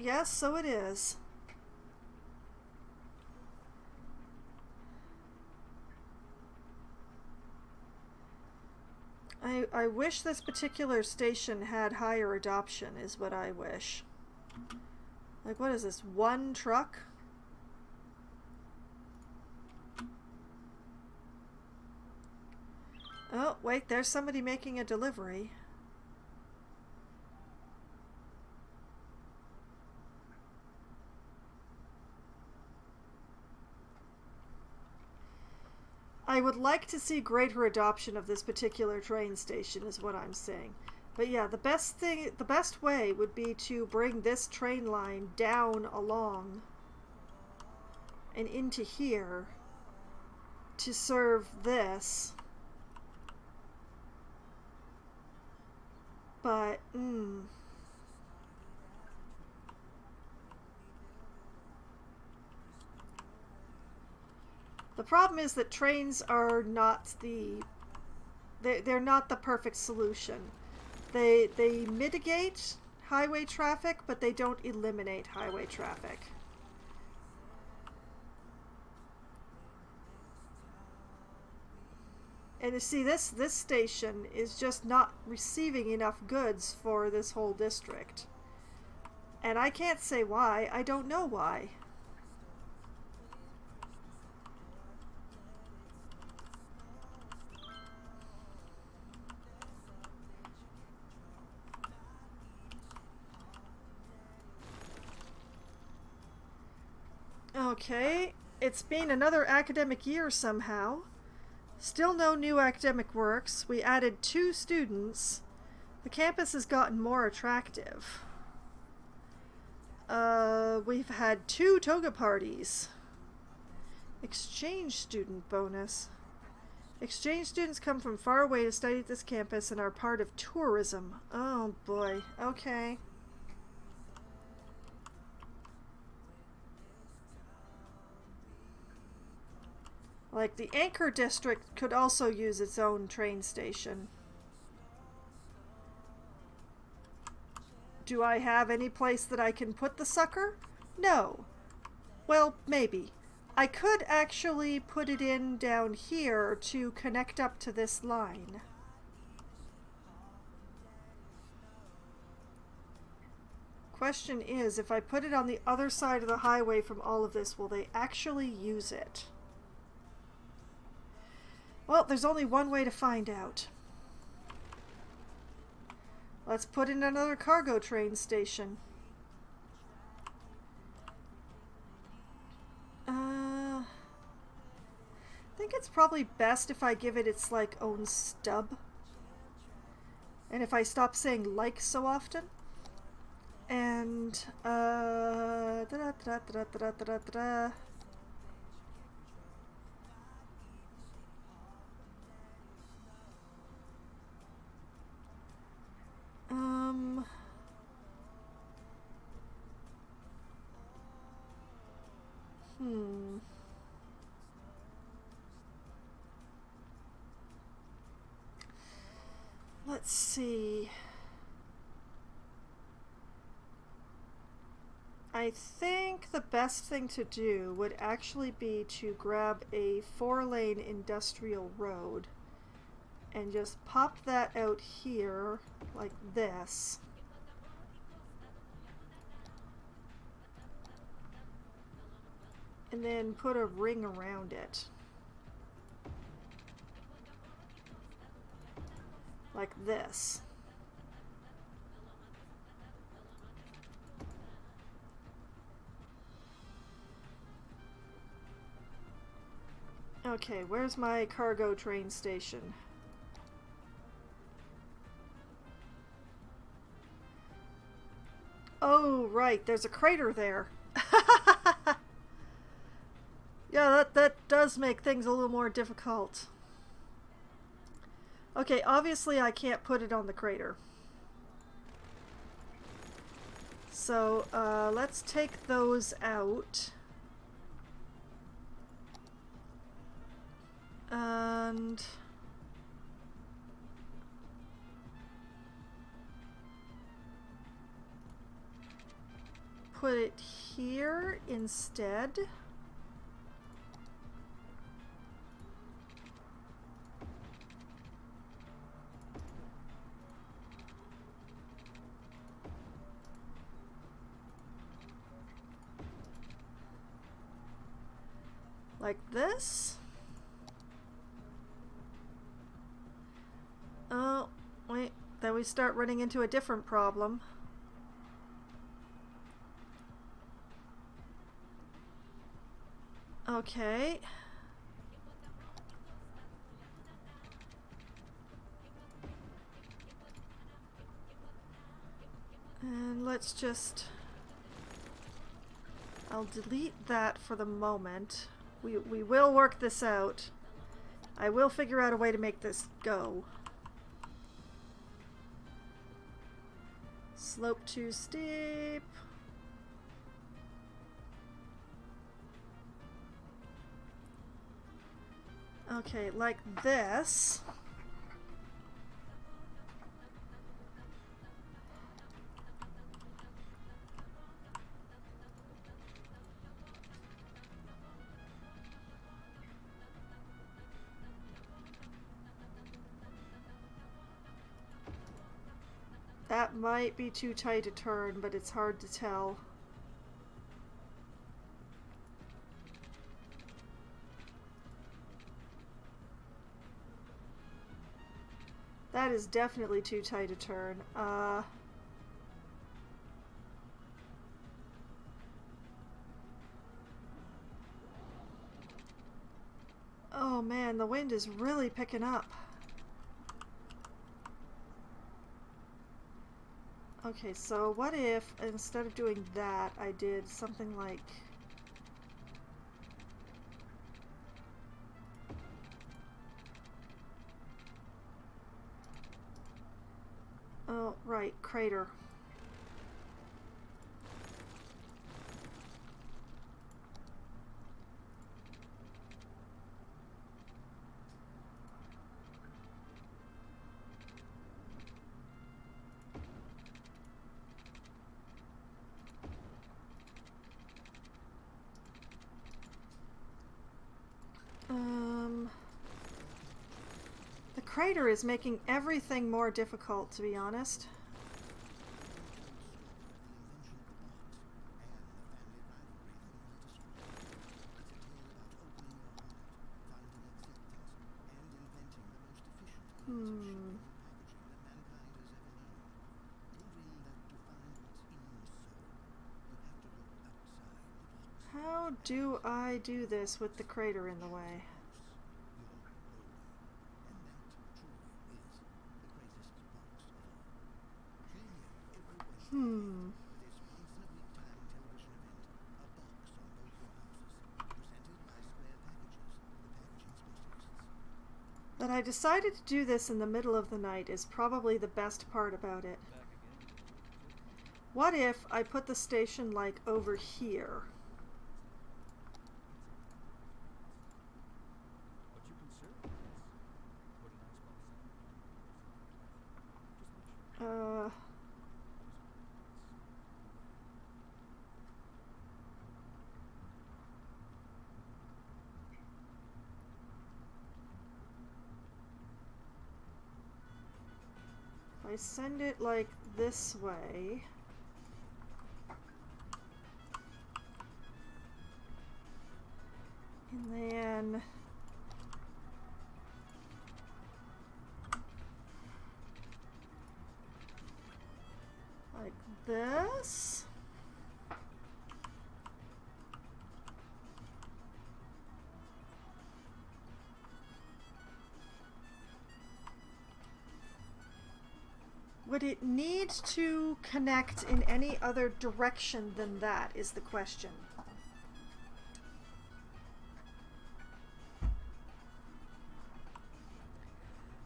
yes, so it is. I wish this particular station had higher adoption, is what I wish. Like, what is this? One truck? Oh, wait, there's somebody making a delivery. I would like to see greater adoption of this particular train station, is what I'm saying. But yeah, the best way would be to bring this train line down along and into here to serve this. But, the problem is that trains are not they're not the perfect solution. They mitigate highway traffic, but they don't eliminate highway traffic. And you see, this station is just not receiving enough goods for this whole district. And I can't say why. I don't know why. Okay, it's been another academic year somehow. Still no new academic works. We added 2 students. The campus has gotten more attractive. We've had 2 toga parties. Exchange student bonus. Exchange students come from far away to study at this campus and are part of tourism. Oh boy, okay. Like, the Anchor District could also use its own train station. Do I have any place that I can put the sucker? No. Well, maybe. I could actually put it in down here to connect up to this line. Question is, if I put it on the other side of the highway from all of this, will they actually use it? Well, there's only one way to find out. Let's put in another cargo train station. I think it's probably best if I give it its, like, own stub. And if I stop saying like so often. And, let's see. I think the best thing to do would actually be to grab a 4-lane industrial road and just pop that out here like this. And then put a ring around it. Like this. Okay, where's my cargo train station? Oh, right, there's a crater there. Yeah, that does make things a little more difficult. Okay, obviously I can't put it on the crater. So, let's take those out. And put it here instead. Like this. Oh, wait. Then we start running into a different problem. Okay. And let's just... I'll delete that for the moment. We will work this out. I will figure out a way to make this go. Slope too steep. Okay, like this. That might be too tight a turn, but it's hard to tell. That is definitely too tight a turn. Oh man, the wind is really picking up. Okay, so what if instead of doing that, I did something like... Oh, right, crater. The crater is making everything more difficult, to be honest. How do I do this with the crater in the way? That I decided to do this in the middle of the night is probably the best part about it. What if I put the station like over here? I send it like this way. And then like this. Would it need to connect in any other direction than that is the question.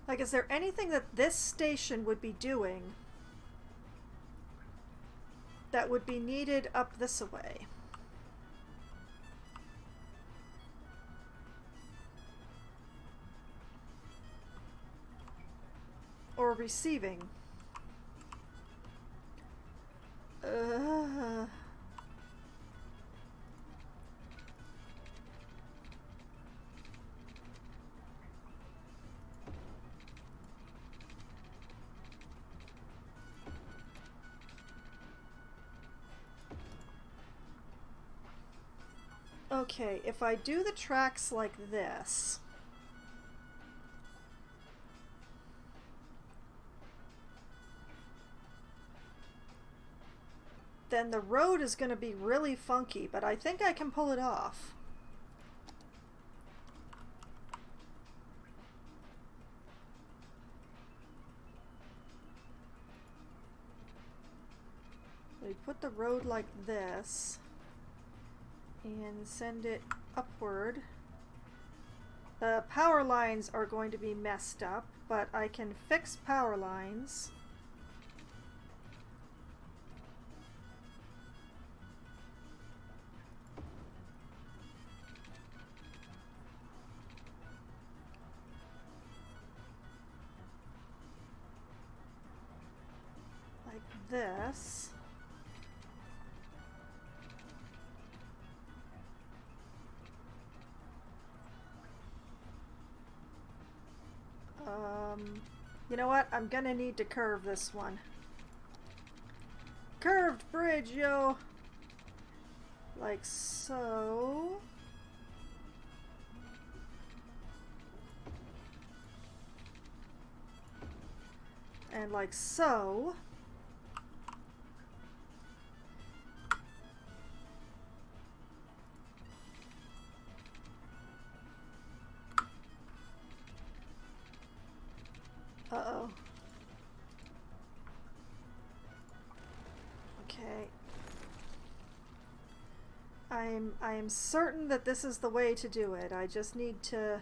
Like, is there anything that this station would be doing that would be needed up this way? Or receiving? Okay, if I do the tracks like this, then the road is going to be really funky, but I think I can pull it off. We put the road like this and send it upward. The power lines are going to be messed up, but I can fix power lines. Like this. You know what? I'm gonna need to curve this one. Curved bridge, yo! Like so. And like so. Uh-oh. Okay. I am certain that this is the way to do it. I just need to...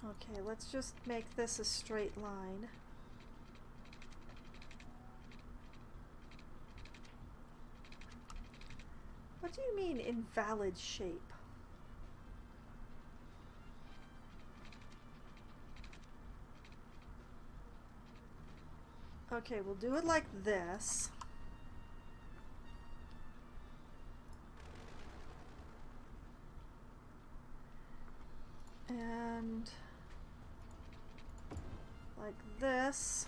Okay, let's just make this a straight line. What do you mean invalid shape? Okay, we'll do it like this. And like this.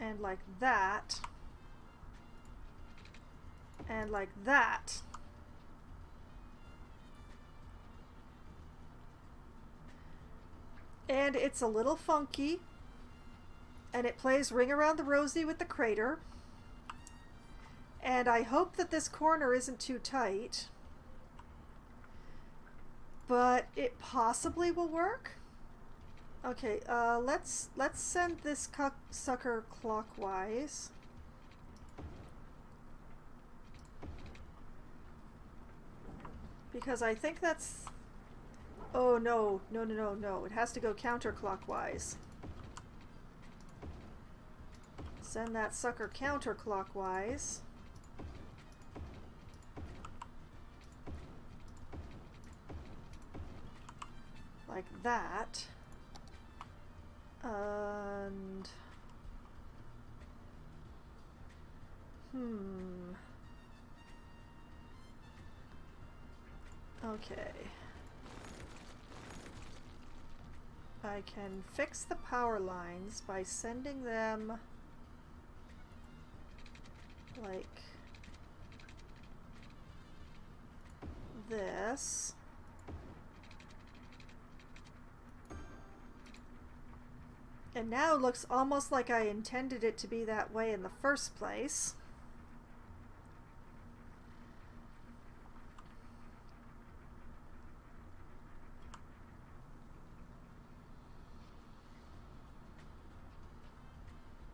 And like that. And like that. And it's a little funky. And it plays Ring Around the Rosie with the crater. And I hope that this corner isn't too tight. But it possibly will work. Okay, let's send this sucker clockwise. Because I think that's... Oh, no. No, no, no, no. It has to go counterclockwise. Send that sucker counterclockwise. Like that. And... Okay. I can fix the power lines by sending them like this. And now it looks almost like I intended it to be that way in the first place.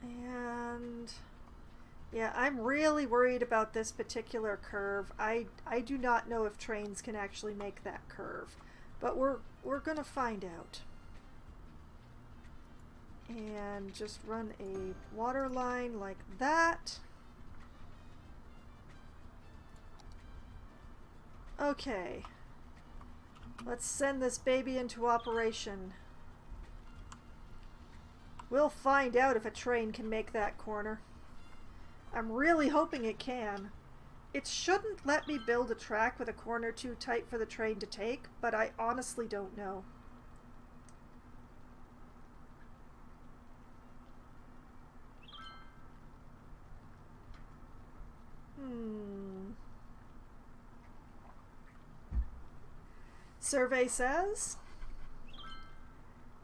And yeah, I'm really worried about this particular curve. I do not know if trains can actually make that curve, but we're gonna find out. And just run a water line like that. Okay. Let's send this baby into operation. We'll find out if a train can make that corner. I'm really hoping it can. It shouldn't let me build a track with a corner too tight for the train to take, but I honestly don't know. Survey says,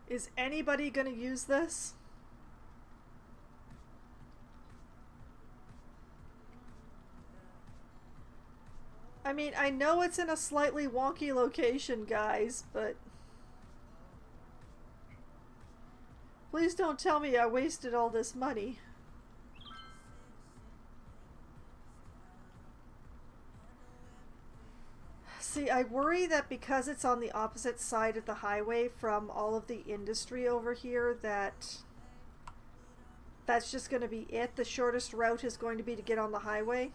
is anybody going to use this? I mean, I know it's in a slightly wonky location, guys, but please don't tell me I wasted all this money. See, I worry that because it's on the opposite side of the highway from all of the industry over here, that's just going to be it. The shortest route is going to be to get on the highway.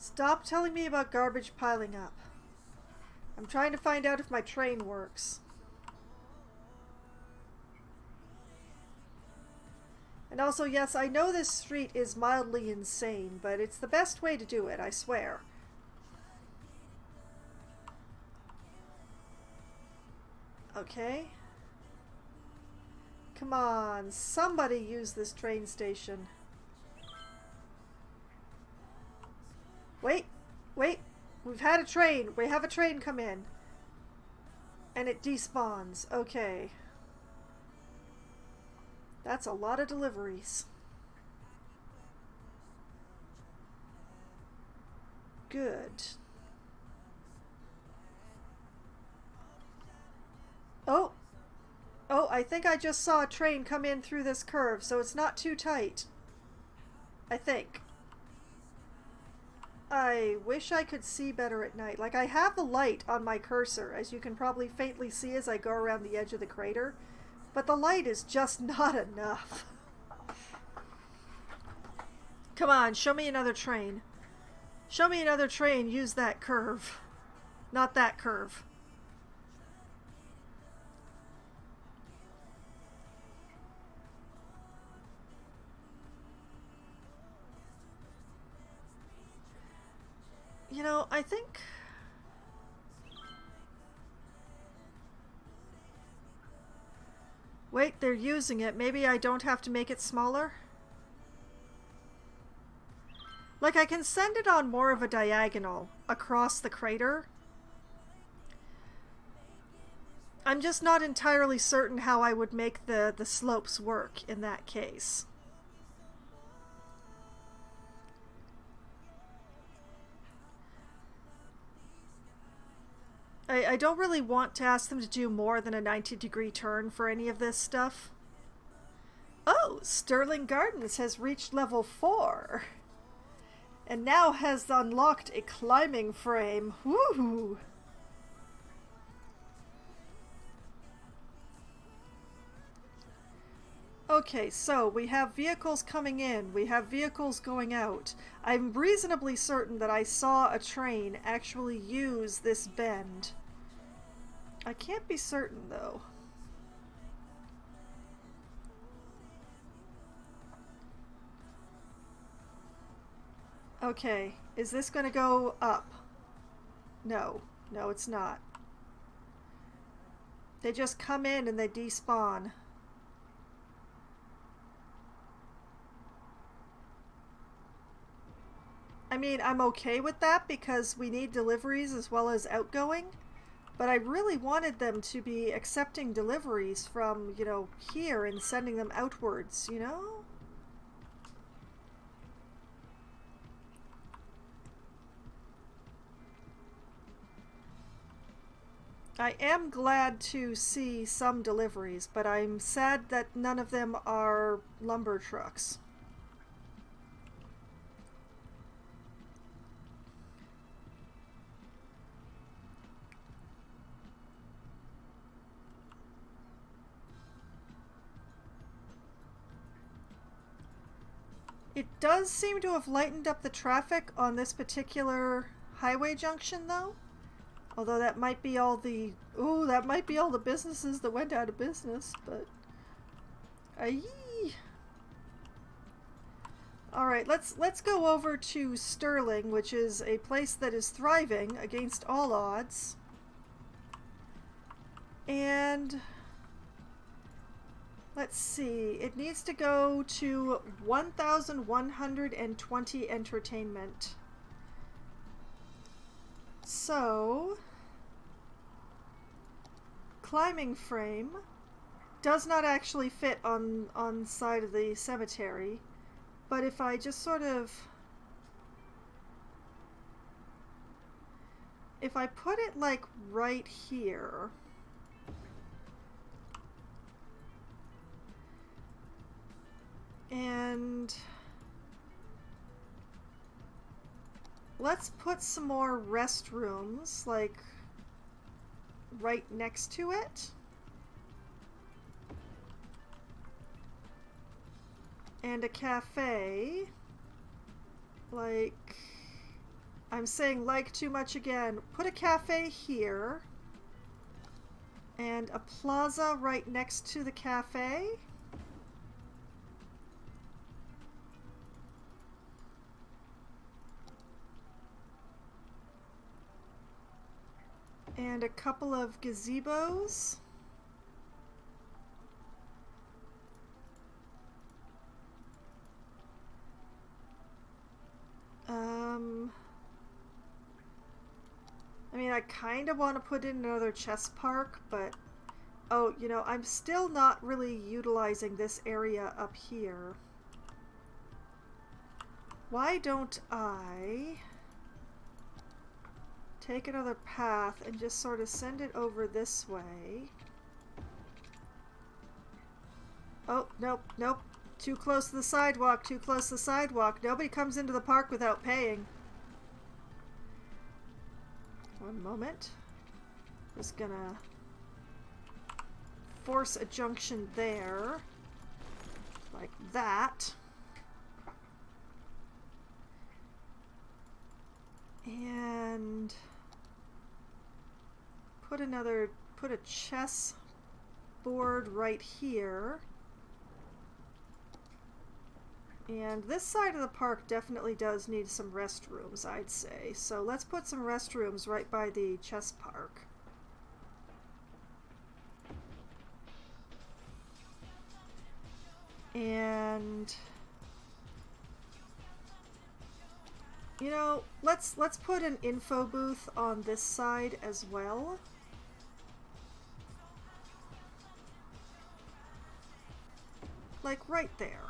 Stop telling me about garbage piling up. I'm trying to find out if my train works. And also, yes, I know this street is mildly insane, but it's the best way to do it, I swear. Okay. Come on, somebody use this train station. Wait, wait, we've had a train. We have a train come in. And it despawns. Okay. That's a lot of deliveries. Good. Oh! Oh, I think I just saw a train come in through this curve, so it's not too tight. I think. I wish I could see better at night. Like, I have the light on my cursor, as you can probably faintly see as I go around the edge of the crater. But the light is just not enough. Come on, show me another train. Show me another train, use that curve. Not that curve. You know, I think... Wait, they're using it. Maybe I don't have to make it smaller? Like, I can send it on more of a diagonal across the crater. I'm just not entirely certain how I would make the slopes work in that case. I don't really want to ask them to do more than a 90-degree turn for any of this stuff. Oh, Sterling Gardens has reached level 4. And now has unlocked a climbing frame. Woohoo! Okay, so we have vehicles coming in, we have vehicles going out. I'm reasonably certain that I saw a train actually use this bend. I can't be certain, though. Okay, is this going to go up? No. No, it's not. They just come in and they despawn. I mean, I'm okay with that because we need deliveries as well as outgoing, but I really wanted them to be accepting deliveries from, you know, here and sending them outwards, you know? I am glad to see some deliveries, but I'm sad that none of them are lumber trucks. It does seem to have lightened up the traffic on this particular highway junction, though. Although that might be all the... Ooh, that might be all the businesses that went out of business, but... Aye. Alright, let's go over to Sterling, which is a place that is thriving against all odds. And let's see, it needs to go to 1,120 entertainment. So, climbing frame does not actually fit on the side of the cemetery, but if I just sort of, if I put it like right here, and let's put some more restrooms like right next to it. And a cafe, like, I'm saying like too much again. Put a cafe here, and a plaza right next to the cafe. And a couple of gazebos. I mean, I kind of want to put in another chess park, but oh, you know, I'm still not really utilizing this area up here. Why don't I take another path and just sort of send it over this way? Oh, nope, nope. Too close to the sidewalk, too close to the sidewalk. Nobody comes into the park without paying. One moment. Just gonna force a junction there. Like that. And put a chess board right here. And this side of the park definitely does need some restrooms, I'd say. So let's put some restrooms right by the chess park. And you know, let's put an info booth on this side as well. Like right there.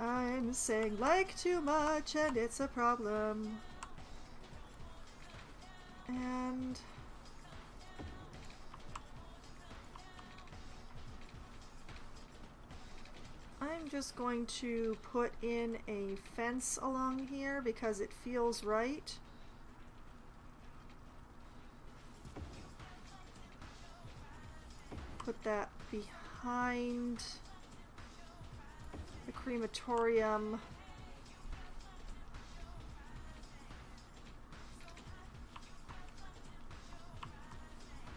I'm saying like too much and it's a problem. And I'm just going to put in a fence along here because it feels right. Put that behind the crematorium.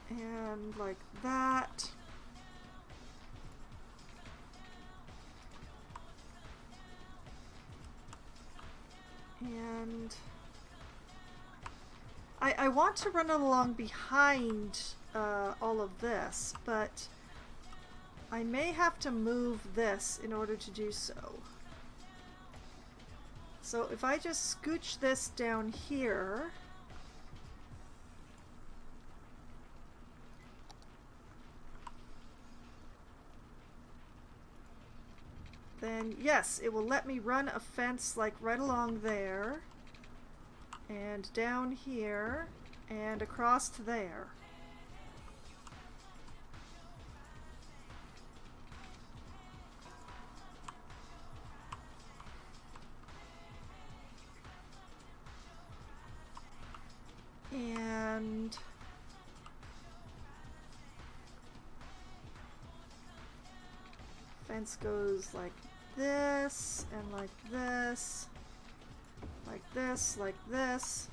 And like that. And I want to run it along behind all of this, but I may have to move this in order to do so. So if I just scooch this down here, then yes, it will let me run a fence like right along there, and down here, and across to there. And fence goes like this, and like this, like this, like this,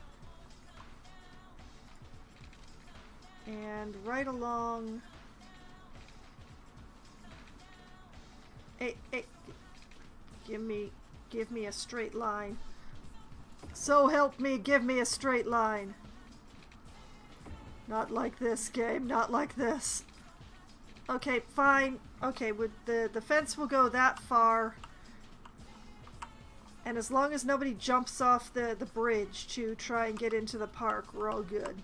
and right along. Hey, give me a straight line. So help me, give me a straight line. Not like this, game, not like this. Okay, fine. Okay, the fence will go that far. And as long as nobody jumps off the bridge to try and get into the park, we're all good.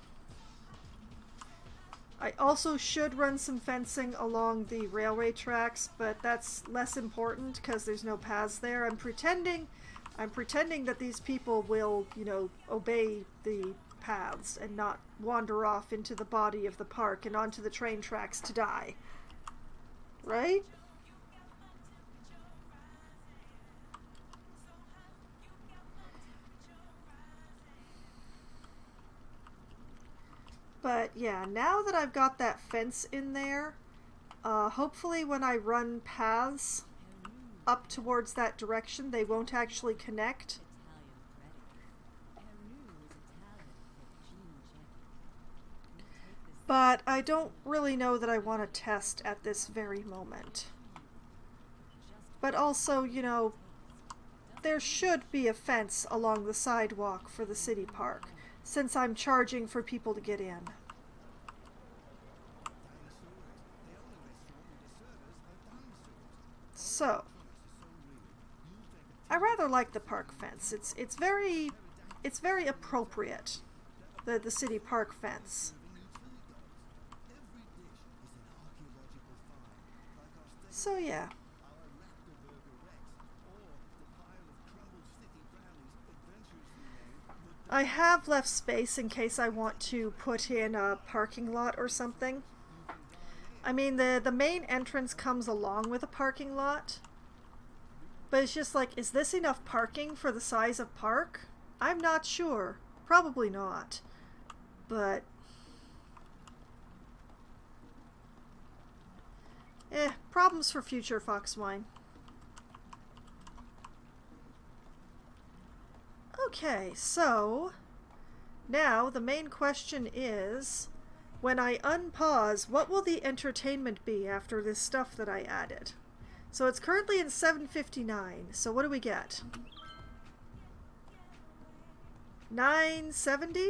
I also should run some fencing along the railway tracks, but that's less important because there's no paths there. I'm pretending that these people will, you know, obey the paths and not wander off into the body of the park and onto the train tracks to die. Right? But yeah, now that I've got that fence in there, hopefully when I run paths up towards that direction, they won't actually connect. But I don't really know that I want to test at this very moment. But also, you know, there should be a fence along the sidewalk for the city park, since I'm charging for people to get in. So, I rather like the park fence. It's very appropriate. The city park fence. So yeah. I have left space in case I want to put in a parking lot or something. I mean, the main entrance comes along with a parking lot. But it's just like, is this enough parking for the size of park? I'm not sure. Probably not. But... problems for future Foxwine. Okay, so... now the main question is... when I unpause, what will the entertainment be after this stuff that I added? So it's currently in 759, so what do we get? 970?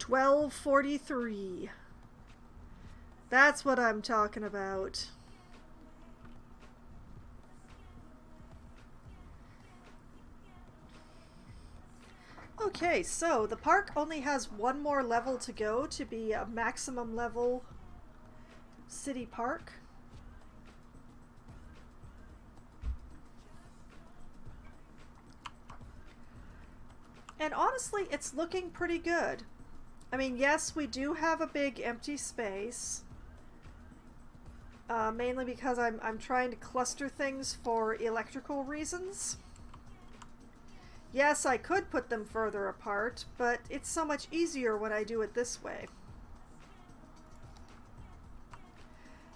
1243. That's what I'm talking about. Okay, so the park only has one more level to go to be a maximum level city park. And honestly, it's looking pretty good. I mean, yes, we do have a big empty space. Mainly because I'm trying to cluster things for electrical reasons. Yes, I could put them further apart, but it's so much easier when I do it this way.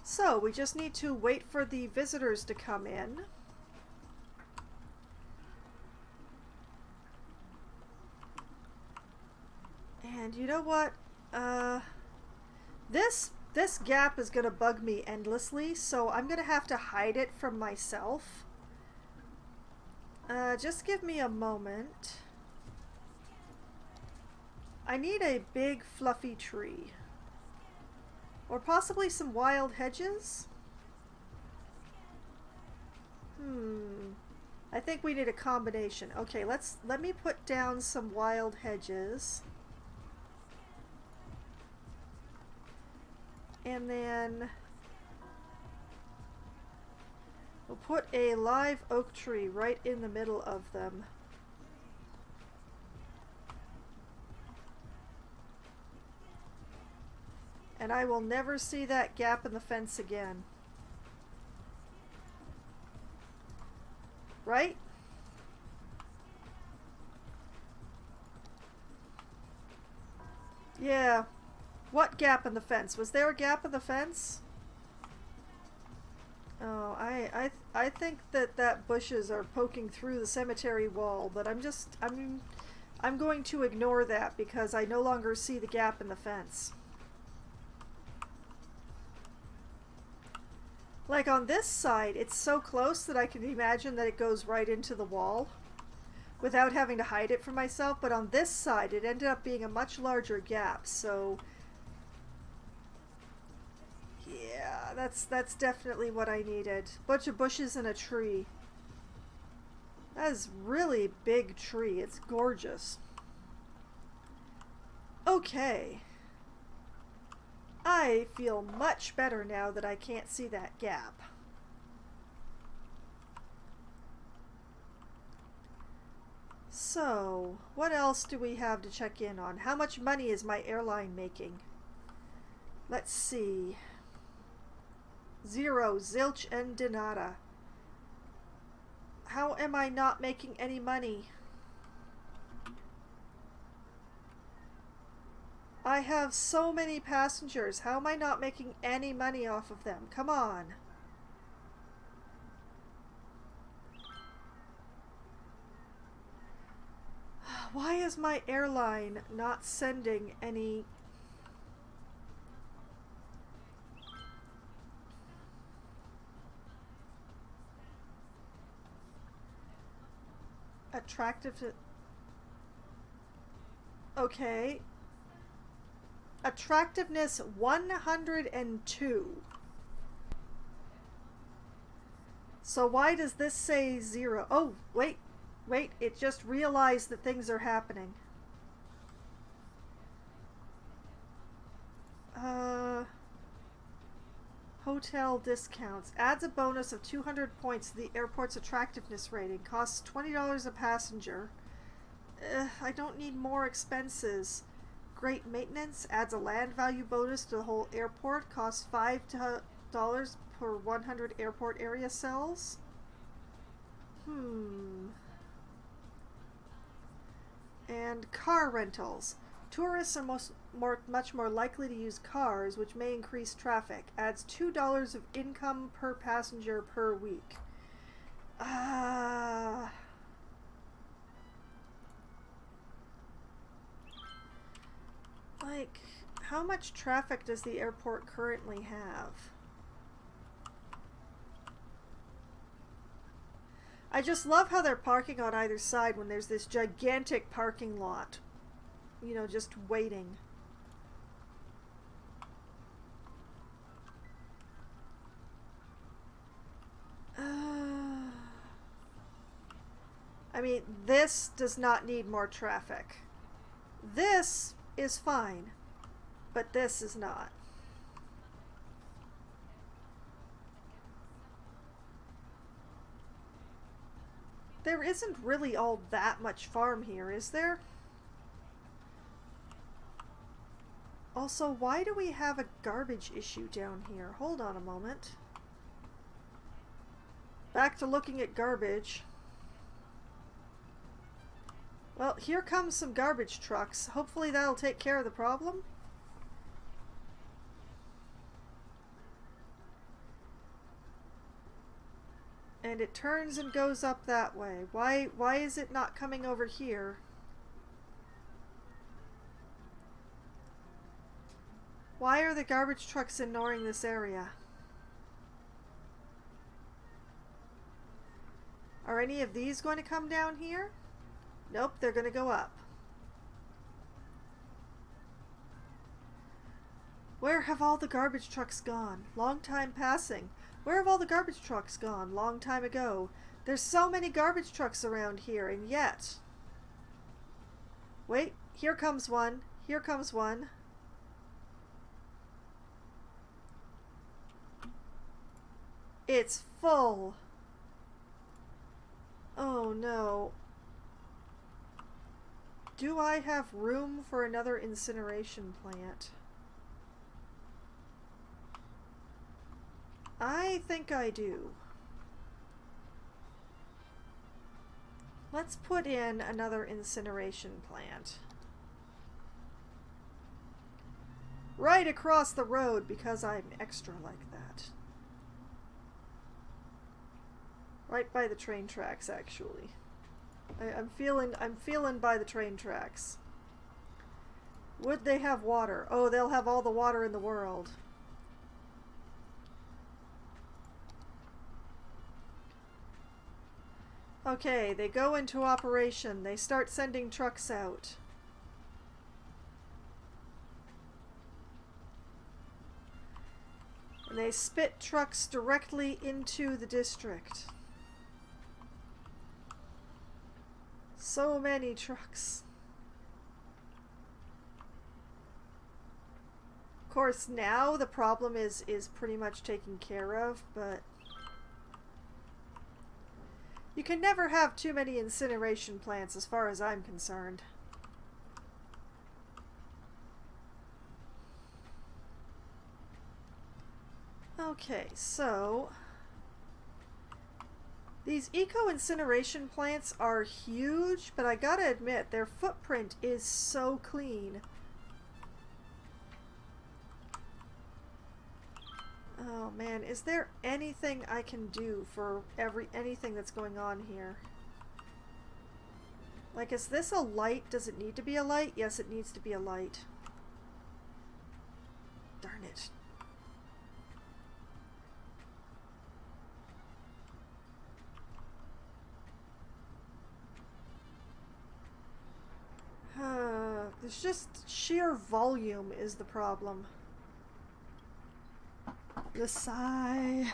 So, we just need to wait for the visitors to come in. And you know what? This gap is gonna bug me endlessly, so I'm gonna have to hide it from myself. Just give me a moment. I need a big fluffy tree. Or possibly some wild hedges? I think we need a combination. Okay, let me put down some wild hedges. And then we'll put a live oak tree right in the middle of them. And I will never see that gap in the fence again. Right? Yeah. What gap in the fence? Was there a gap in the fence? Oh, I think that bushes are poking through the cemetery wall, but I'm going to ignore that because I no longer see the gap in the fence. Like on this side, it's so close that I can imagine that it goes right into the wall without having to hide it from myself, but on this side it ended up being a much larger gap, so yeah, that's definitely what I needed. Bunch of bushes and a tree. That is really big tree. It's gorgeous. Okay. I feel much better now that I can't see that gap. So, what else do we have to check in on? How much money is my airline making? Let's see. Zero, zilch, and denada. How am I not making any money? I have so many passengers. How am I not making any money off of them? Come on. Why is my airline not sending any... attractive to... Okay. Attractiveness 102. So why does this say 0? Oh, wait, it just realized that things are happening. Hotel discounts. Adds a bonus of 200 points to the airport's attractiveness rating. Costs $20 a passenger. I don't need more expenses. Great maintenance. Adds a land value bonus to the whole airport. Costs $5 per 100 airport area cells. And car rentals. Tourists are much more likely to use cars, which may increase traffic. Adds $2 of income per passenger per week. Like, how much traffic does the airport currently have? I just love how they're parking on either side when there's this gigantic parking lot. You know, just waiting. I mean, this does not need more traffic. This is fine, but this is not. There isn't really all that much farm here, is there? Also, why do we have a garbage issue down here? Hold on a moment. Back to looking at garbage. Well, here comes some garbage trucks. Hopefully that'll take care of the problem. And it turns and goes up that way. Why is it not coming over here? Why are the garbage trucks ignoring this area? Are any of these going to come down here? Nope, they're going to go up. Where have all the garbage trucks gone? Long time passing. Where have all the garbage trucks gone? Long time ago. There's so many garbage trucks around here, and yet... Wait, here comes one. Here comes one. It's full. Oh no. Do I have room for another incineration plant? I think I do. Let's put in another incineration plant. Right across the road because I'm extra like that. Right by the train tracks, actually. I'm feeling by the train tracks. Would they have water? Oh, they'll have all the water in the world. Okay, they go into operation. They start sending trucks out. And they spit trucks directly into the district. So many trucks. Of course, now the problem is pretty much taken care of, but you can never have too many incineration plants as far as I'm concerned. Okay, so these eco-incineration plants are huge, but I gotta admit, their footprint is so clean. Oh man, is there anything I can do for anything that's going on here? Like, is this a light? Does it need to be a light? Yes, it needs to be a light. Darn it. There's just sheer volume is the problem. The sigh.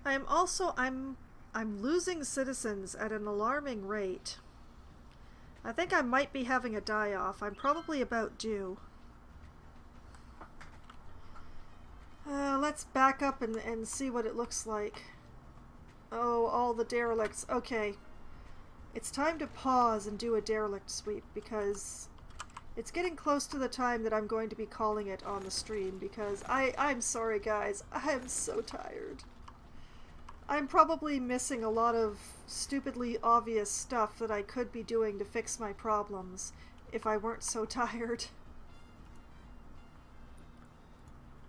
I'm losing citizens at an alarming rate. I think I might be having a die-off. I'm probably about due. Let's back up and see what it looks like. Oh, all the derelicts. Okay. It's time to pause and do a derelict sweep because it's getting close to the time that I'm going to be calling it on the stream because I'm sorry guys, I'm so tired. I'm probably missing a lot of stupidly obvious stuff that I could be doing to fix my problems if I weren't so tired.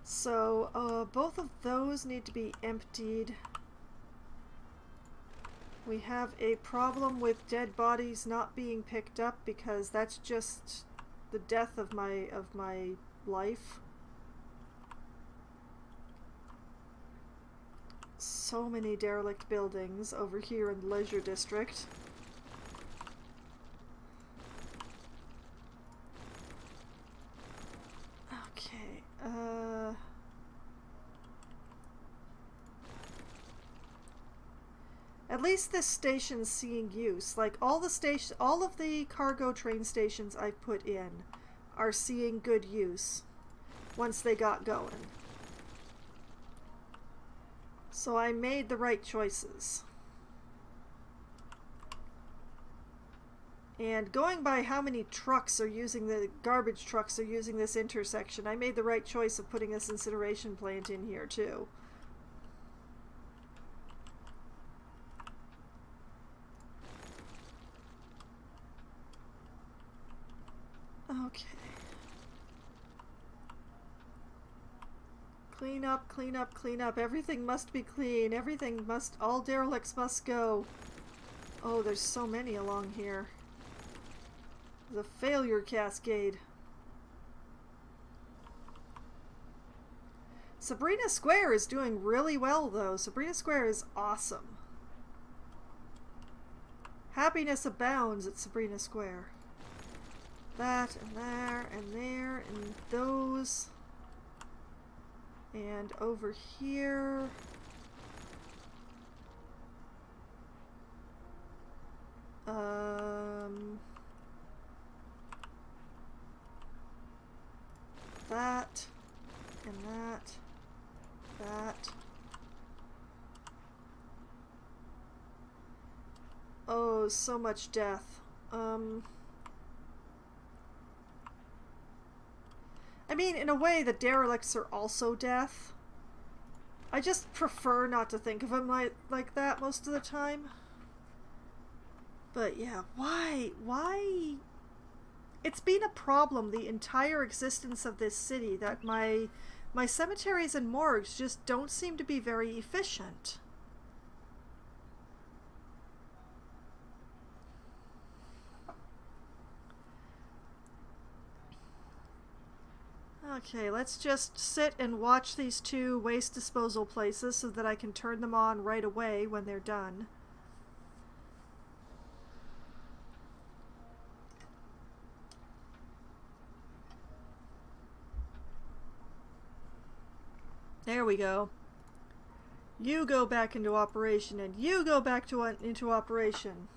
So, both of those need to be emptied. We have a problem with dead bodies not being picked up because that's just the death of my life. So many derelict buildings over here in the Leisure District. Okay, at least this station's seeing use. Like, all of the cargo train stations I've put in are seeing good use once they got going. So I made the right choices. And going by how many garbage trucks are using this intersection, I made the right choice of putting this incineration plant in here too. Okay. Clean up, clean up, clean up. Everything must be clean. All derelicts must go. Oh, there's so many along here. The failure cascade. Sabrina Square is doing really well though. Sabrina Square is awesome. Happiness abounds at Sabrina Square. That and there and those. And over here. That and that. Oh, so much death. I mean, in a way, the derelicts are also death. I just prefer not to think of them like that most of the time. But yeah, why? It's been a problem the entire existence of this city that my cemeteries and morgues just don't seem to be very efficient. Okay, let's just sit and watch these two waste disposal places so that I can turn them on right away when they're done. There we go. You go back into operation, and you go back into operation.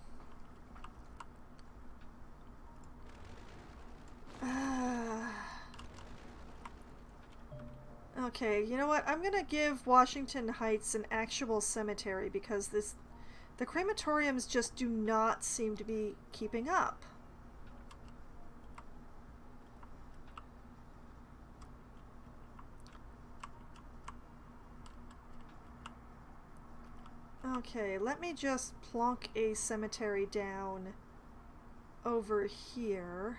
Okay, you know what? I'm gonna give Washington Heights an actual cemetery because the crematoriums just do not seem to be keeping up. Okay, let me just plonk a cemetery down over here.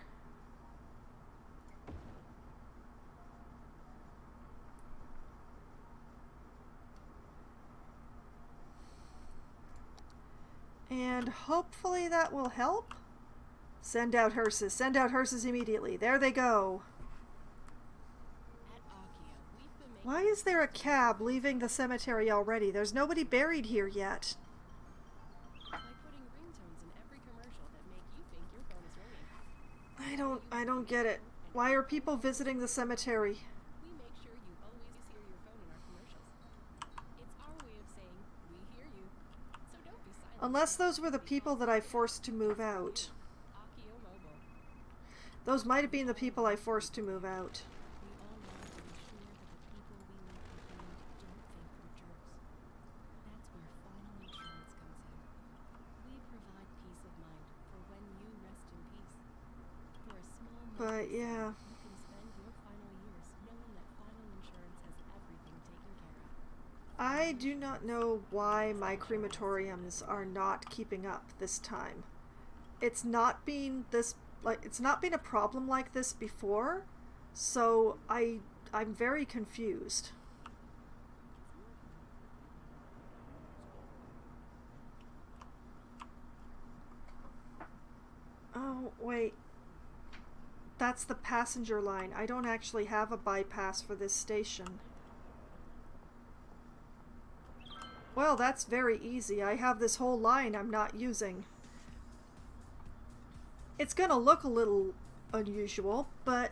And hopefully that will help. Send out hearses. Send out hearses immediately. There they go. Why is there a cab leaving the cemetery already? There's nobody buried here yet. I don't get it. Why are people visiting the cemetery? Unless those were the people that I forced to move out. Those might have been the people I forced to move out. But yeah. I do not know why my crematoriums are not keeping up this time. It's not been a problem like this before, so I'm very confused. Oh, wait. That's the passenger line. I don't actually have a bypass for this station. Well, that's very easy. I have this whole line I'm not using. It's gonna look a little unusual, but...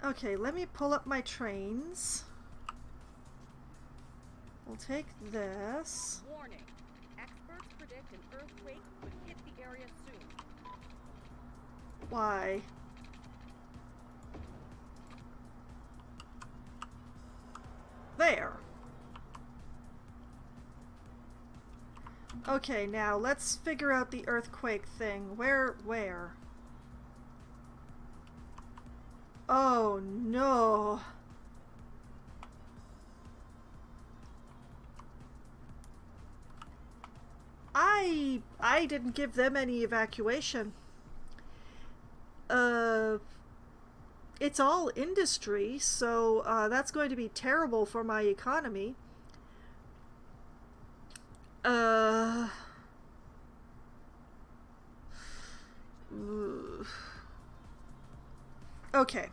Okay, let me pull up my trains. We'll take this. Warning. Experts predict an earthquake could hit the area soon. Why? There. Okay, now let's figure out the earthquake thing. Where? Oh no. I didn't give them any evacuation. It's all industry, so that's going to be terrible for my economy. Okay.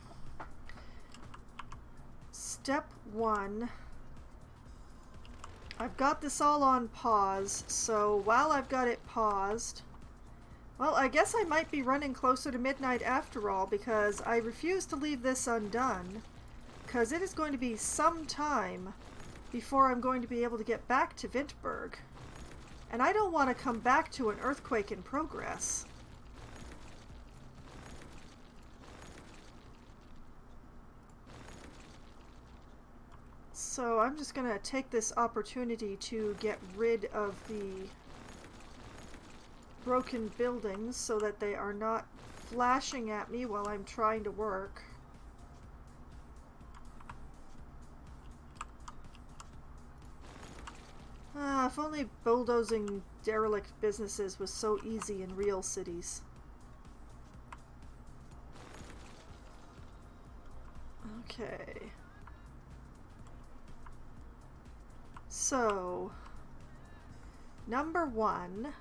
Step 1. I've got this all on pause, so while I've got it paused, well, I guess I might be running closer to midnight after all, because I refuse to leave this undone, because it is going to be some time before I'm going to be able to get back to Vintburg. And I don't want to come back to an earthquake in progress. So I'm just going to take this opportunity to get rid of the broken buildings so that they are not flashing at me while I'm trying to work. If only bulldozing derelict businesses was so easy in real cities. Okay. So, number 1.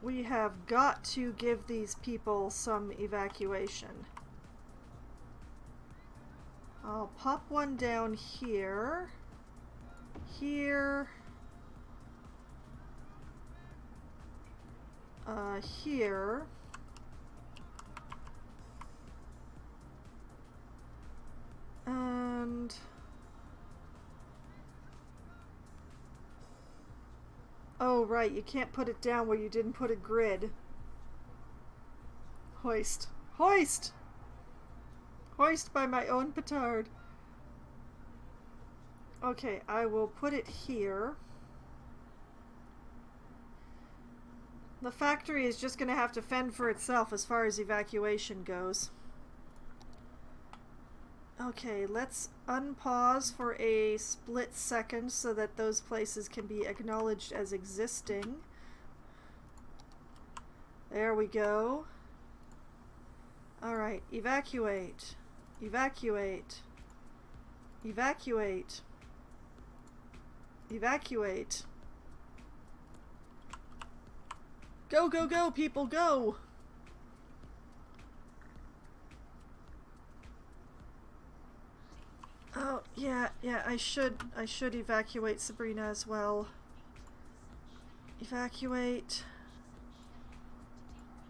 we have got to give these people some evacuation. I'll pop one down here. Here. Here. And oh, right, you can't put it down where you didn't put a grid. Hoist. Hoist! Hoist by my own petard. Okay, I will put it here. The factory is just going to have to fend for itself as far as evacuation goes. Okay, let's unpause for a split second so that those places can be acknowledged as existing. There we go. Alright, evacuate. Evacuate. Evacuate. Evacuate. Go, go, go, people, go! Oh, yeah, I should evacuate Sabrina as well. Evacuate.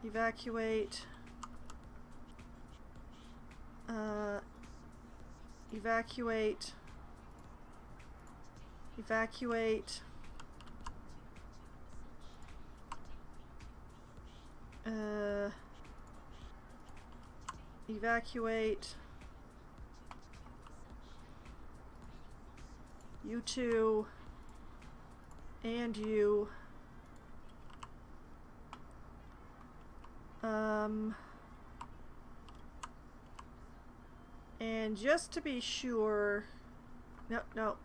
Evacuate. Evacuate. Evacuate. Evacuate. You two. And you. And just to be sure... No.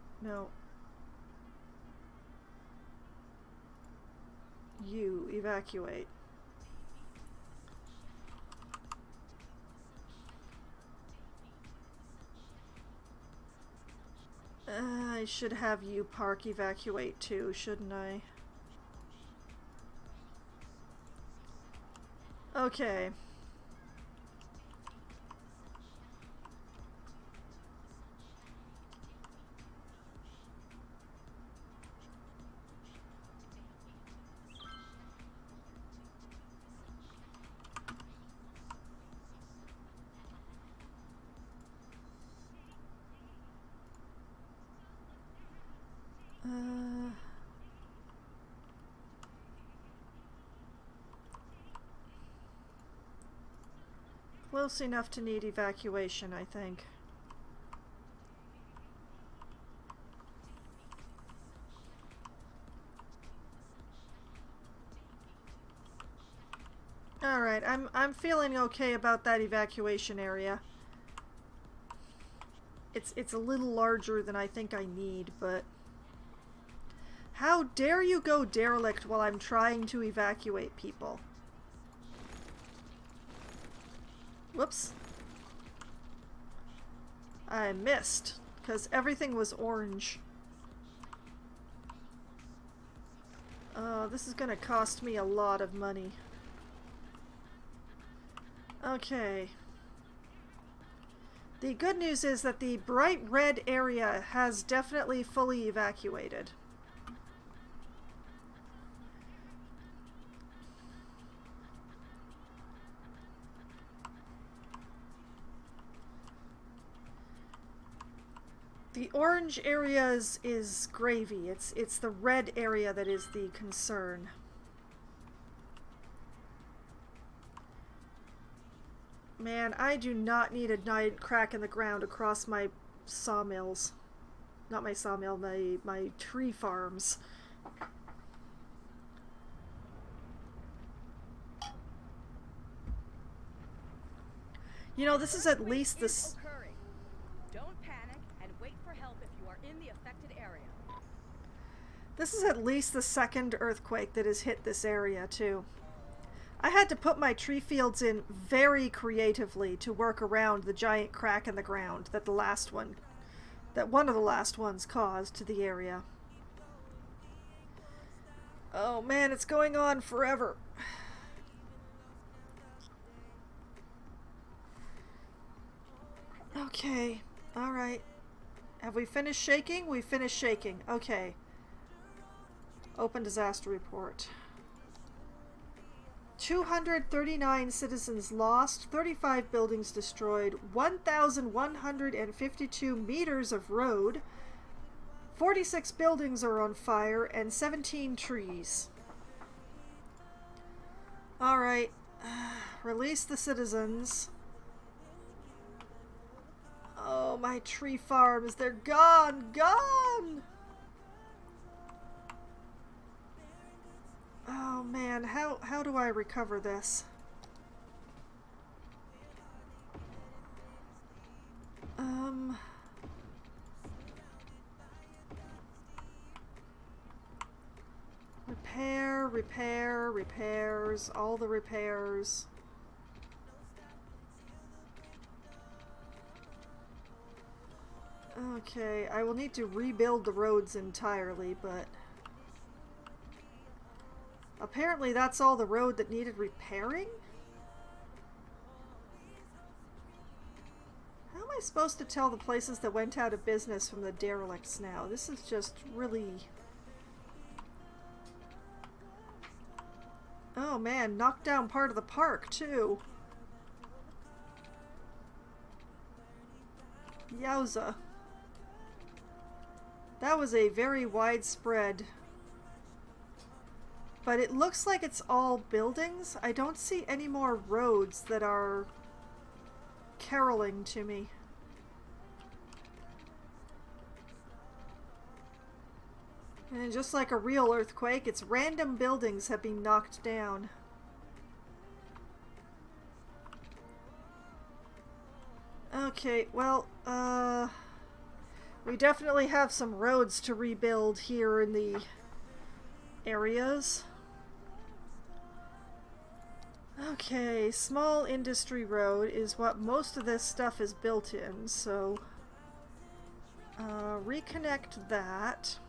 You evacuate. I should have you park evacuate too, shouldn't I? Okay. Close enough to need evacuation, I think. Alright, I'm feeling okay about that evacuation area. It's a little larger than I think I need, but... How dare you go derelict while I'm trying to evacuate people? Whoops. I missed, because everything was orange. Oh, this is gonna cost me a lot of money. Okay. The good news is that the bright red area has definitely fully evacuated. The orange area is gravy. It's the red area that is the concern. Man, I do not need a giant crack in the ground across my sawmills. Not my sawmill, my tree farms. You know, this is at least this... Don't panic and wait for help if you are in the affected area. This is at least the second earthquake that has hit this area, too. I had to put my tree fields in very creatively to work around the giant crack in the ground that one of the last ones caused to the area. Oh man, it's going on forever. Okay, alright. Have we finished shaking? We finished shaking. Okay. Open disaster report. 239 citizens lost, 35 buildings destroyed, 1,152 meters of road, 46 buildings are on fire, and 17 trees. Alright. Release the citizens. Oh, my tree farms. They're gone. Gone! Oh, man. How do I recover this? Repairs, all the repairs. Okay, I will need to rebuild the roads entirely, but apparently that's all the road that needed repairing? How am I supposed to tell the places that went out of business from the derelicts now? This is just really... Oh man, knocked down part of the park too. Yowza. That was a very widespread... But it looks like it's all buildings. I don't see any more roads that are caroling to me. And just like a real earthquake, its random buildings have been knocked down. Okay, well, we definitely have some roads to rebuild here in the areas. Okay, small industry road is what most of this stuff is built in, so reconnect that.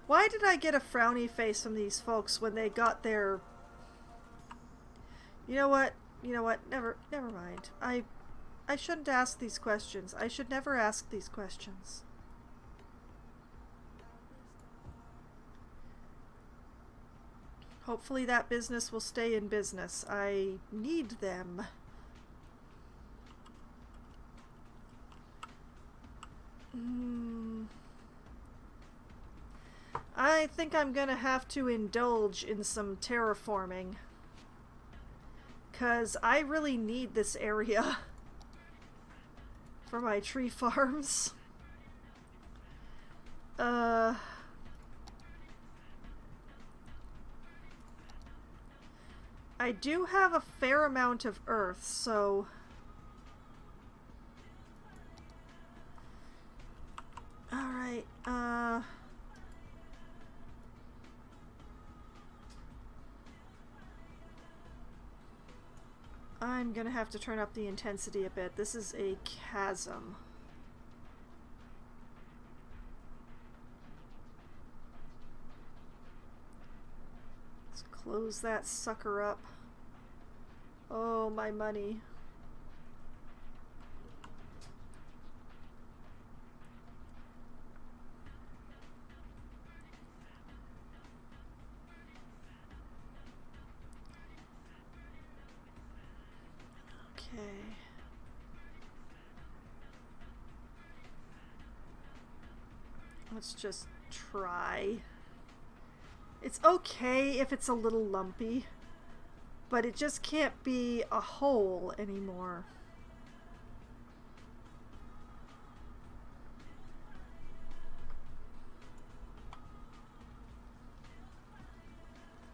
Why did I get a frowny face from these folks when they got their... You know what? You know what? Never mind. I shouldn't ask these questions. I should never ask these questions. Hopefully that business will stay in business. I need them. I think I'm gonna have to indulge in some terraforming. 'Cause I really need this area for my tree farms. I do have a fair amount of earth, so... Alright, I'm gonna have to turn up the intensity a bit. This is a chasm. Let's close that sucker up. Oh, my money. Okay. Let's just try. It's okay if it's a little lumpy, but it just can't be a hole anymore.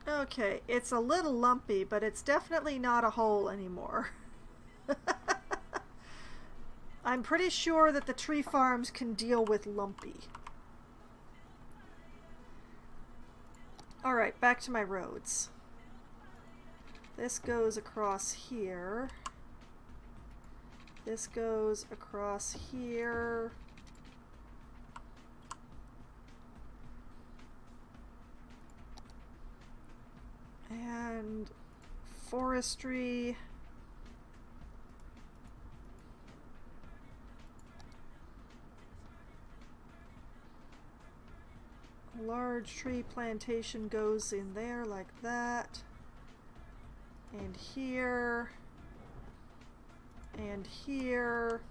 Okay, it's a little lumpy, but it's definitely not a hole anymore. I'm pretty sure that the tree farms can deal with lumpy. Alright, back to my roads. This goes across here. This goes across here. And forestry. Large tree plantation goes in there like that. And here. And here.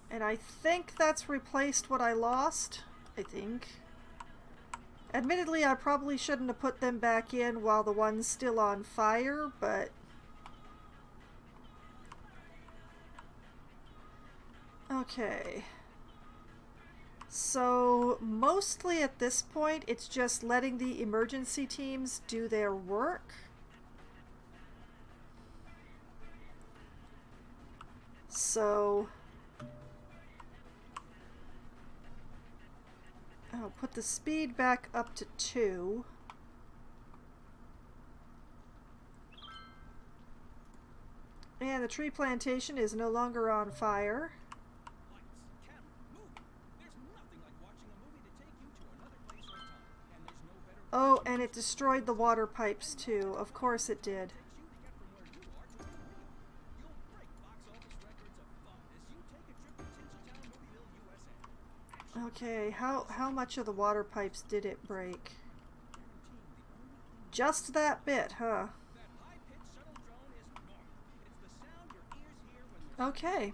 And I think that's replaced what I lost. I think. Admittedly, I probably shouldn't have put them back in while the one's still on fire, but... Okay. So, mostly at this point, it's just letting the emergency teams do their work. So... I'll put the speed back up to 2. And the tree plantation is no longer on fire. Oh, and it destroyed the water pipes too. Of course it did. Okay, how much of the water pipes did it break? Just that bit, huh? Okay.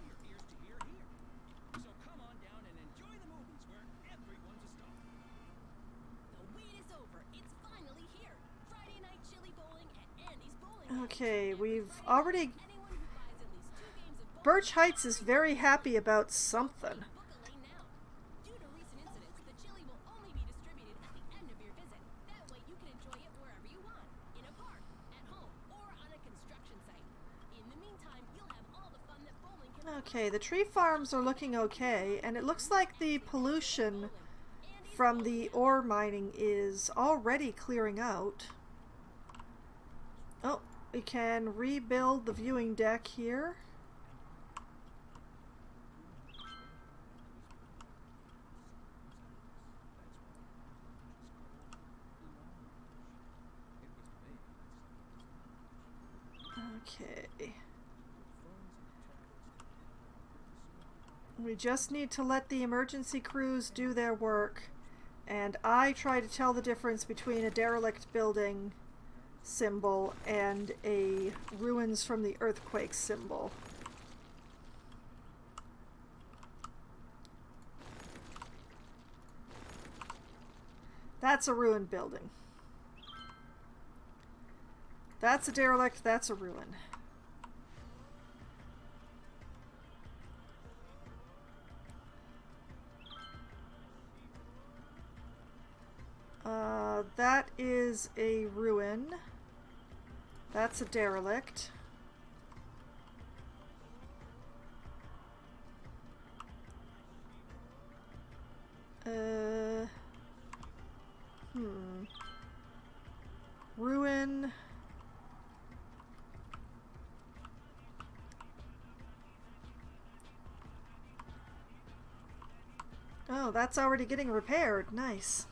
Okay, we've already... Birch Heights is very happy about something. Okay, the tree farms are looking okay, and it looks like the pollution from the ore mining is already clearing out. Oh, we can rebuild the viewing deck here. Okay. We just need to let the emergency crews do their work, and I try to tell the difference between a derelict building symbol and a ruins from the earthquake symbol. That's a ruined building. That's a derelict, that's a ruin. That is a ruin. That's a derelict. Ruin. Oh, that's already getting repaired. Nice.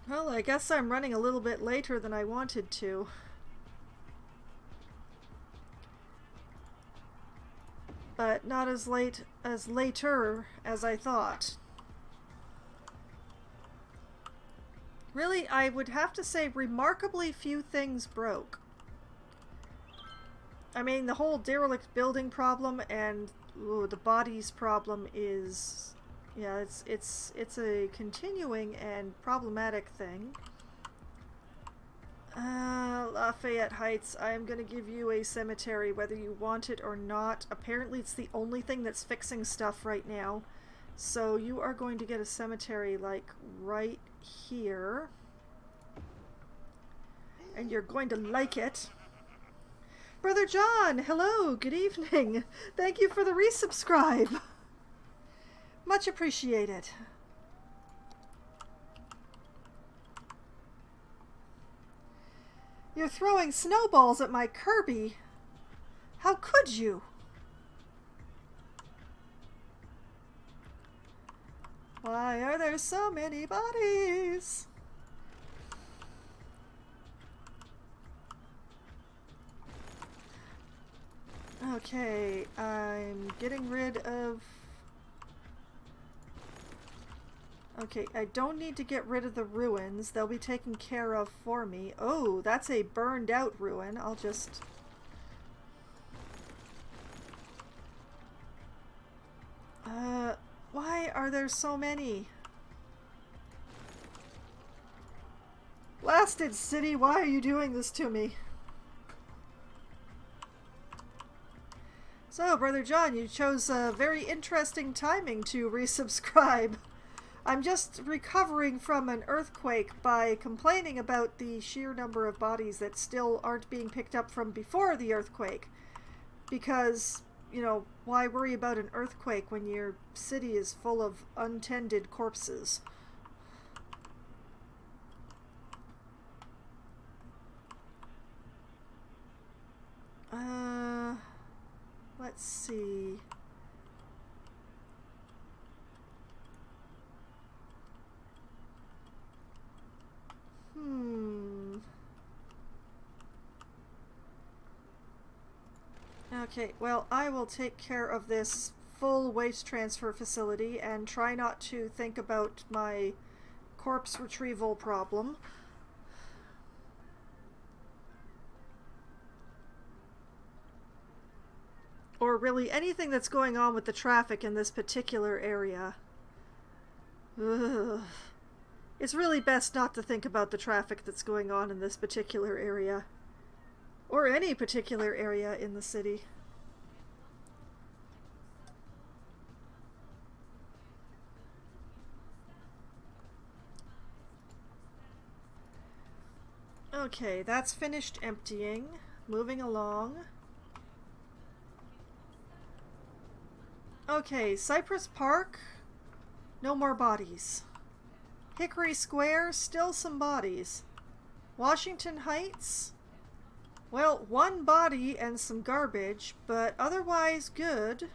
Well, I guess I'm running a little bit later than I wanted to. But not as late as later as I thought. Really, I would have to say remarkably few things broke. I mean, the whole derelict building problem and the bodies problem is... Yeah, it's a continuing and problematic thing. Lafayette Heights, I am going to give you a cemetery whether you want it or not. Apparently it's the only thing that's fixing stuff right now. So you are going to get a cemetery like right here. And you're going to like it. Brother John, hello, good evening. Thank you for the resubscribe. Much appreciated. You're throwing snowballs at my Kirby. How could you? Why are there so many bodies? Okay, I'm getting rid of... Okay, I don't need to get rid of the ruins. They'll be taken care of for me. Oh, that's a burned out ruin. I'll just... why are there so many? Blasted city, why are you doing this to me? So, Brother John, you chose a very interesting timing to resubscribe. I'm just recovering from an earthquake by complaining about the sheer number of bodies that still aren't being picked up from before the earthquake. Because, you know, why worry about an earthquake when your city is full of untended corpses? Let's see. Okay, well, I will take care of this full waste transfer facility and try not to think about my corpse retrieval problem. Or really anything that's going on with the traffic in this particular area. Ugh. It's really best not to think about the traffic that's going on in this particular area. Or any particular area in the city. Okay, that's finished emptying. Moving along. Okay, Cypress Park, no more bodies. Hickory Square, still some bodies. Washington Heights, well, one body and some garbage, but otherwise good.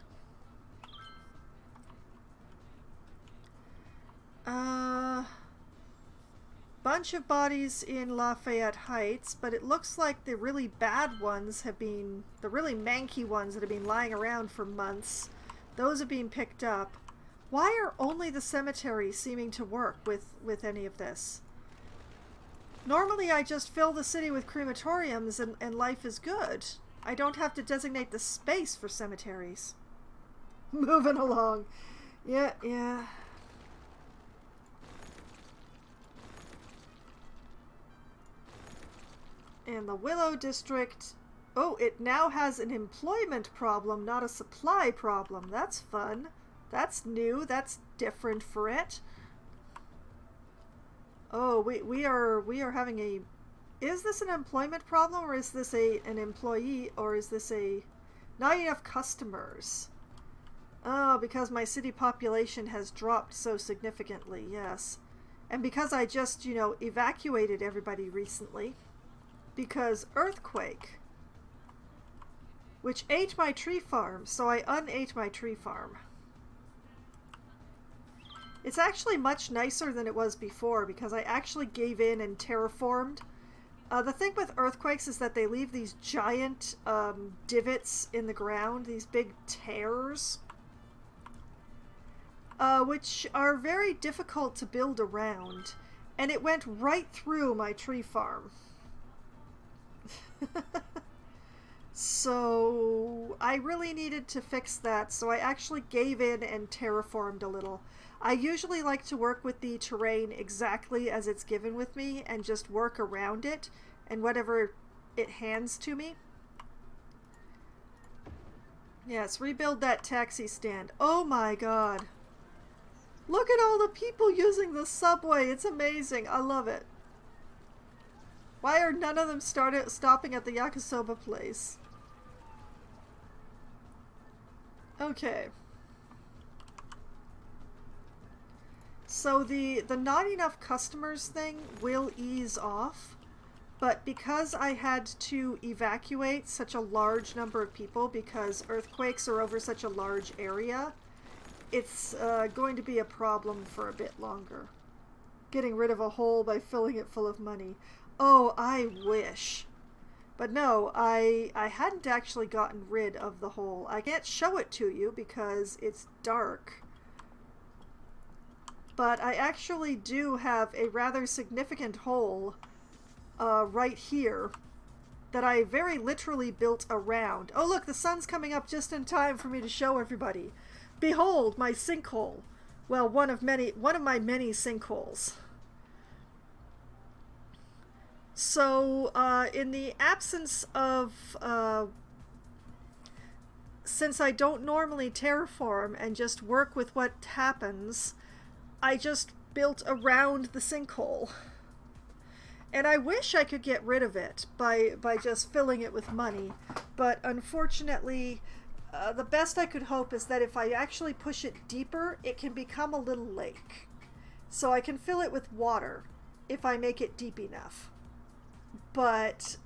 Bunch of bodies in Lafayette Heights, but it looks like the really bad ones have been, the really manky ones that have been lying around for months, those are being picked up. Why are only the cemeteries seeming to work with any of this? Normally I just fill the city with crematoriums and life is good. I don't have to designate the space for cemeteries. Moving along. Yeah. And the Willow District, oh, it now has an employment problem, not a supply problem. That's fun. That's new. That's different for it. Oh, we are having a... Is this an employment problem, or is this an employee, or is this a... Not enough customers. Oh, because my city population has dropped so significantly, yes. And because I just, you know, evacuated everybody recently. Because earthquake, which ate my tree farm, so I unate my tree farm. It's actually much nicer than it was before because I actually gave in and terraformed. The thing with earthquakes is that they leave these giant divots in the ground, these big tears, which are very difficult to build around, and it went right through my tree farm. So I really needed to fix that, so I actually gave in and terraformed a little. I usually like to work with the terrain exactly as it's given with me and just work around it and whatever it hands to me. Yes, rebuild that taxi stand. Oh my god. Look at all the people using the subway. It's amazing. I love it. Why are none of them stopping at the yakisoba place? Okay. So the not enough customers thing will ease off, but because I had to evacuate such a large number of people because earthquakes are over such a large area, it's going to be a problem for a bit longer. Getting rid of a hole by filling it full of money. Oh, I wish. But no, I hadn't actually gotten rid of the hole. I can't show it to you because it's dark. But I actually do have a rather significant hole right here that I very literally built around. Oh look, the sun's coming up just in time for me to show everybody. Behold my sinkhole. Well, one of my many sinkholes. So, in the absence of, since I don't normally terraform and just work with what happens, I just built around the sinkhole. And I wish I could get rid of it by just filling it with money, but unfortunately, the best I could hope is that if I actually push it deeper, it can become a little lake. So I can fill it with water if I make it deep enough. But,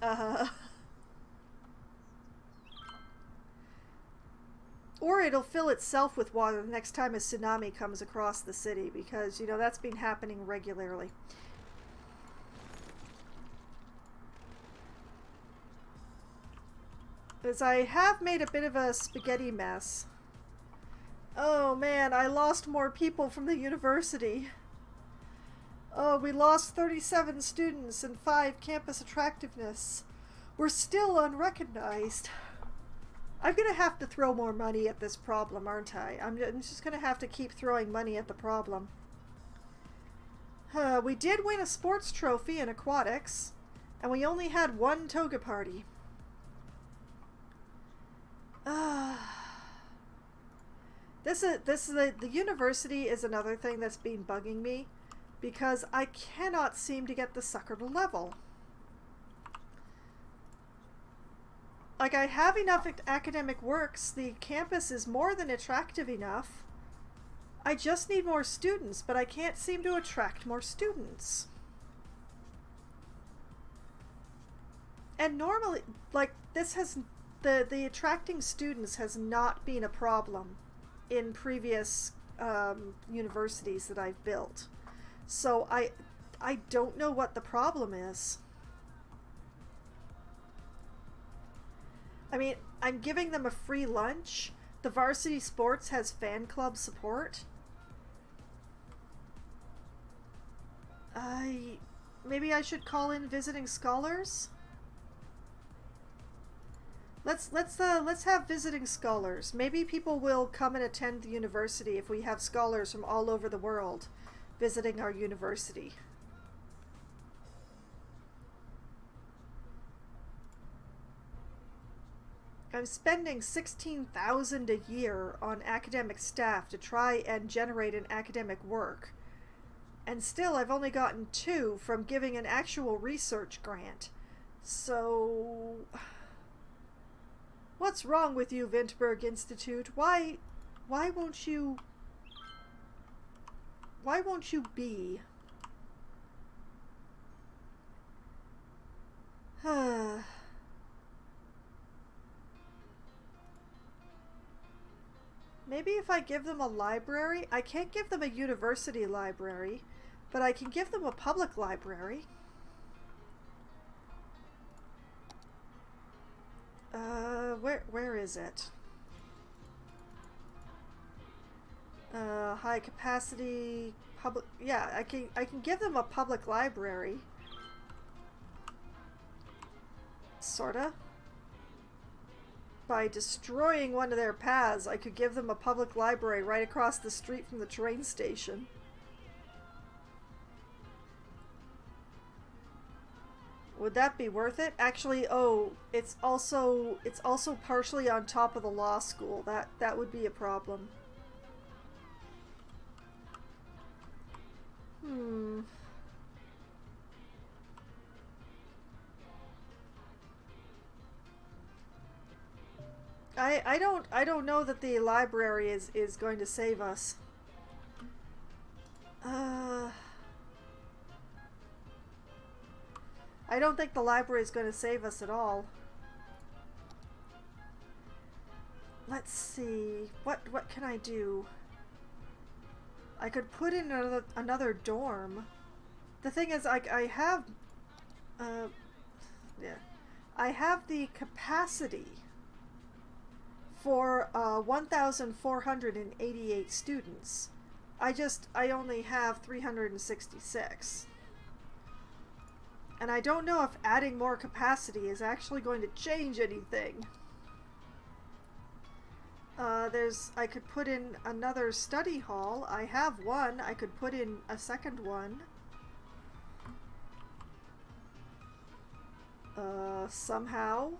or it'll fill itself with water the next time a tsunami comes across the city, because, you know, that's been happening regularly. As I have made a bit of a spaghetti mess. Oh man, I lost more people from the university. Oh, we lost 37 students and 5 campus attractiveness. We're still unrecognized. I'm gonna have to throw more money at this problem, aren't I? I'm just gonna have to keep throwing money at the problem. We did win a sports trophy in aquatics, and we only had 1 toga party. The university is another thing that's been bugging me, because I cannot seem to get the sucker to level. Like, I have enough academic works, the campus is more than attractive enough. I just need more students, but I can't seem to attract more students. And normally, like, this has, the attracting students has not been a problem in previous universities that I've built. So I don't know what the problem is. I mean, I'm giving them a free lunch. The varsity sports has fan club support. Maybe I should call in visiting scholars? Let's have visiting scholars. Maybe people will come and attend the university if we have scholars from all over the world visiting our university. I'm spending $16,000 a year on academic staff to try and generate an academic work. And still I've only gotten 2 from giving an actual research grant. So what's wrong with you, Vintburg Institute? Why won't you be? Maybe if I give them a library, I can't give them a university library, but I can give them a public library. Where is it? High capacity public. Yeah, I can give them a public library. Sorta. By destroying one of their paths, I could give them a public library right across the street from the train station. Would that be worth it? Actually, oh, it's also partially on top of the law school. That would be a problem. I don't know that the library is going to save us. I don't think the library is going to save us at all. Let's see. What can I do? I could put in another dorm. The thing is, I have, yeah, I have the capacity for 1,488 students. I only have 366. And I don't know if adding more capacity is actually going to change anything. I could put in another study hall. I have one. I could put in a second one. Somehow.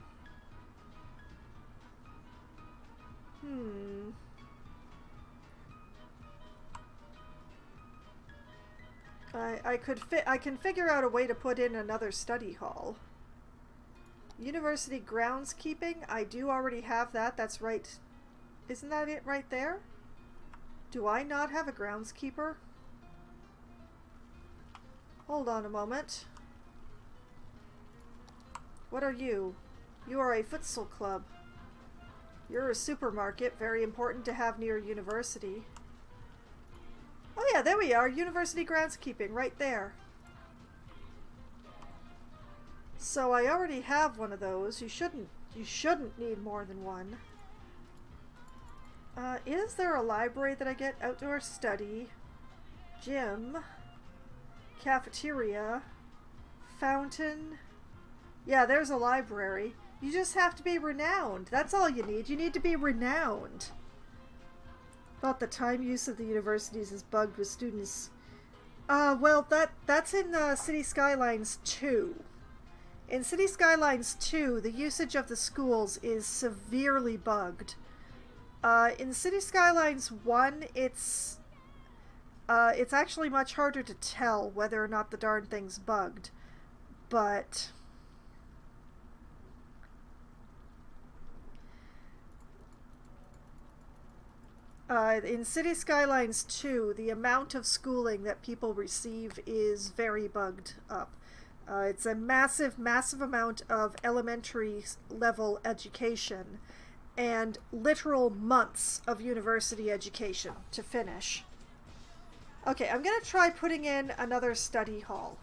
I can figure out a way to put in another study hall. University groundskeeping, I do already have that. That's right. Isn't that it right there? Do I not have a groundskeeper? Hold on a moment. What are you? You are a futsal club. You're a supermarket, very important to have near university. Oh yeah, there we are. University groundskeeping, right there. So I already have one of those. You shouldn't need more than one. Is there a library that I get? Outdoor study, gym, cafeteria, fountain. Yeah, there's a library. You just have to be renowned. That's all you need. You need to be renowned. Thought the time use of the universities is bugged with students. Well, that's in City Skylines 2. In City Skylines 2, the usage of the schools is severely bugged. In City Skylines 1, it's actually much harder to tell whether or not the darn thing's bugged. But in City Skylines 2, the amount of schooling that people receive is very bugged up. It's a massive, massive amount of elementary level education and literal months of university education to finish. Okay, I'm going to try putting in another study hall.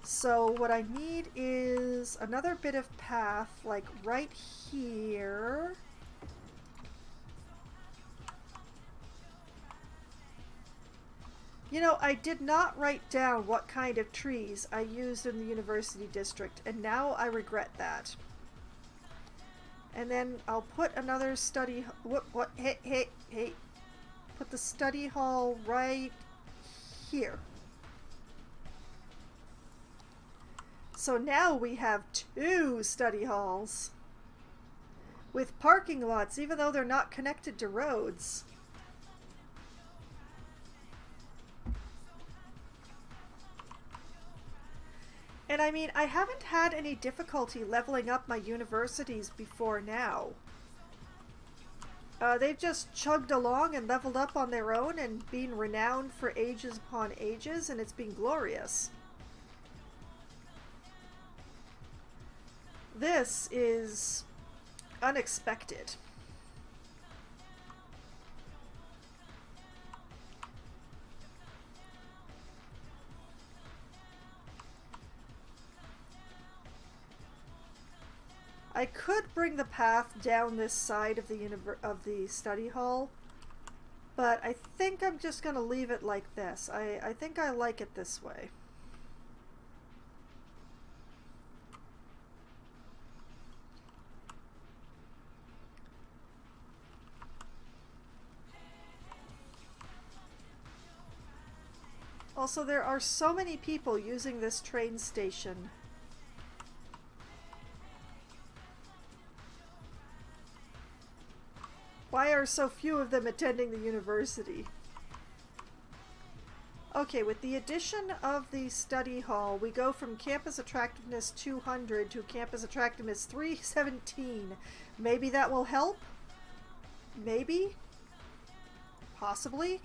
So what I need is another bit of path, like right here. You know, I did not write down what kind of trees I used in the university district, and now I regret that. And then I'll put another study... Hey. Put the study hall right here. So now we have 2 study halls with parking lots, even though they're not connected to roads. And I mean, I haven't had any difficulty leveling up my universities before now. They've just chugged along and leveled up on their own and been renowned for ages upon ages, and it's been glorious. This is unexpected. I could bring the path down this side of the study hall, but I think I'm just going to leave it like this. I think I like it this way. Also, there are so many people using this train station. Why are so few of them attending the university? Okay, with the addition of the study hall, we go from campus attractiveness 200 to campus attractiveness 317. Maybe that will help? Maybe? Possibly?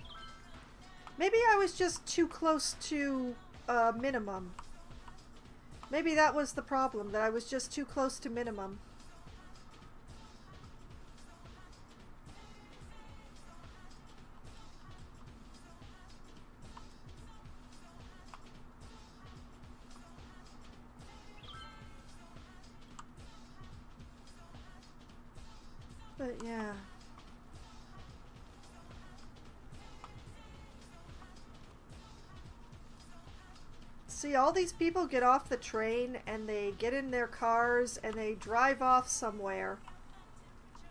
Maybe I was just too close to minimum. Maybe that was the problem, that I was just too close to minimum. Yeah. See, all these people get off the train and they get in their cars and they drive off somewhere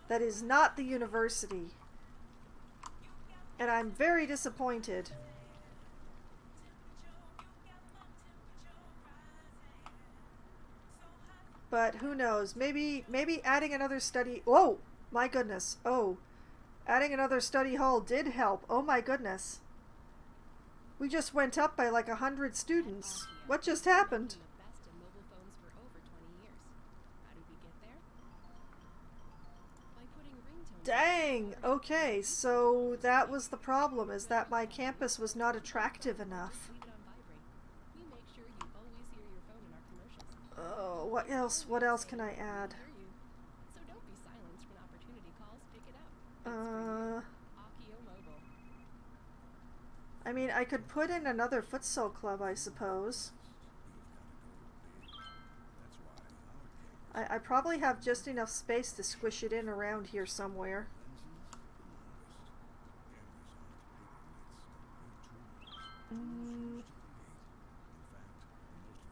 that is not the university. And I'm very disappointed. But who knows? Maybe adding another study. Oh, my goodness. Oh, adding another study hall did help. Oh my goodness. We just went up by like 100 students. What just happened? Dang. Okay, so that was the problem, is that my campus was not attractive enough. Oh, what else? What else can I add? I mean, I could put in another futsal club, I suppose. I probably have just enough space to squish it in around here somewhere.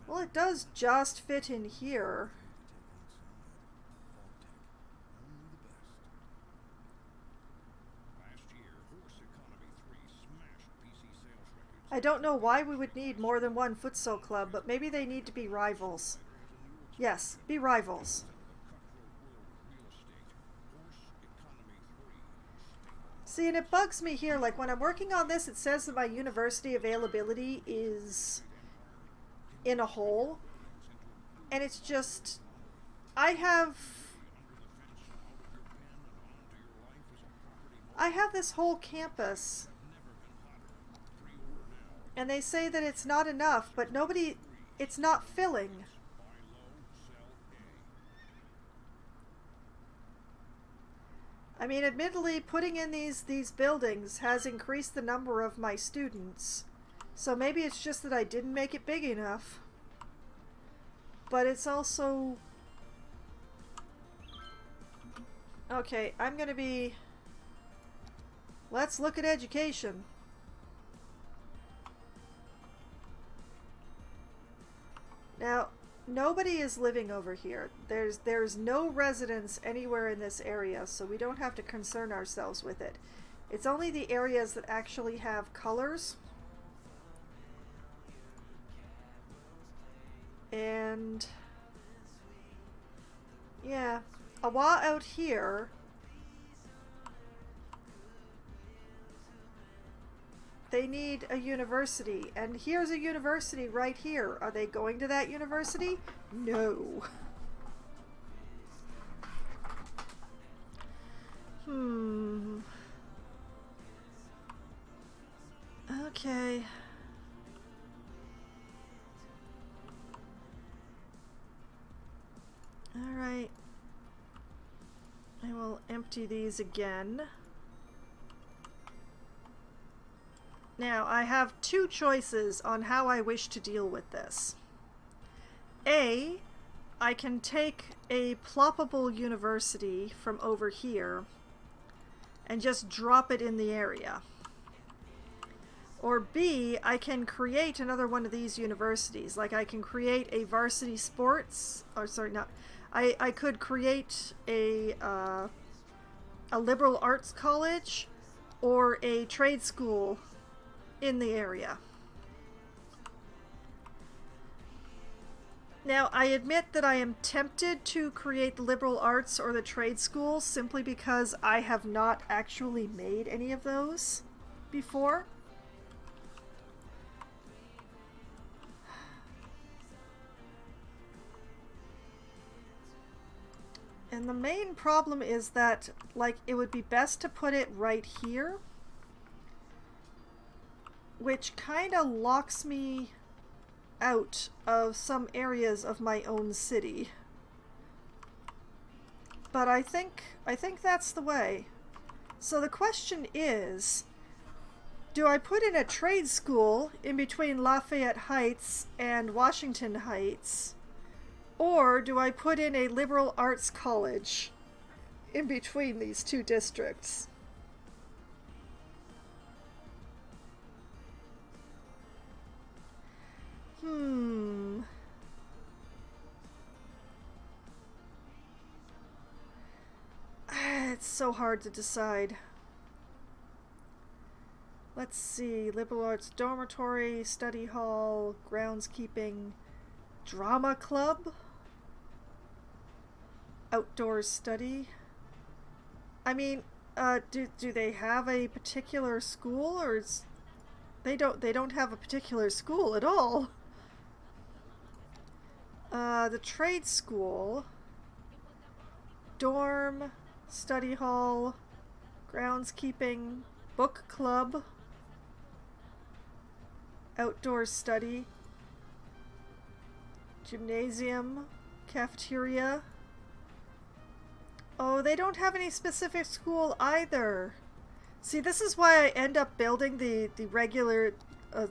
Well, it does just fit in here. I don't know why we would need more than one futsal club, but maybe they need to be rivals. Yes, be rivals. See, and it bugs me here, like when I'm working on this, it says that my university availability is in a hole. And it's just, I have this whole campus. And they say that it's not enough, but it's not filling. I mean, admittedly, putting in these buildings has increased the number of my students. So maybe it's just that I didn't make it big enough. But it's also... Okay, I'm gonna be... Let's look at education. Now, nobody is living over here. There's no residents anywhere in this area, so we don't have to concern ourselves with it. It's only the areas that actually have colors. And yeah, a while out here, they need a university, and here's a university right here. Are they going to that university? No. Okay. Alright. I will empty these again. Now, I have two choices on how I wish to deal with this. A, I can take a ploppable university from over here and just drop it in the area. Or B, I can create another one of these universities. Like I can create a varsity sports, or sorry, not, I could create a liberal arts college or a trade school in the area. Now, I admit that I am tempted to create the liberal arts or the trade school simply because I have not actually made any of those before. And the main problem is that, like, it would be best to put it right here, which kind of locks me out of some areas of my own city. But I think that's the way. So the question is, do I put in a trade school in between Lafayette Heights and Washington Heights? Or do I put in a liberal arts college in between these two districts. It's so hard to decide. Let's see. Liberal arts dormitory, study hall, groundskeeping, drama club, outdoor study. I mean, do they have a particular school, or they don't have a particular school at all? The trade school, dorm, study hall, groundskeeping, book club, outdoor study, gymnasium, cafeteria. Oh, they don't have any specific school either. See, this is why I end up building the regular,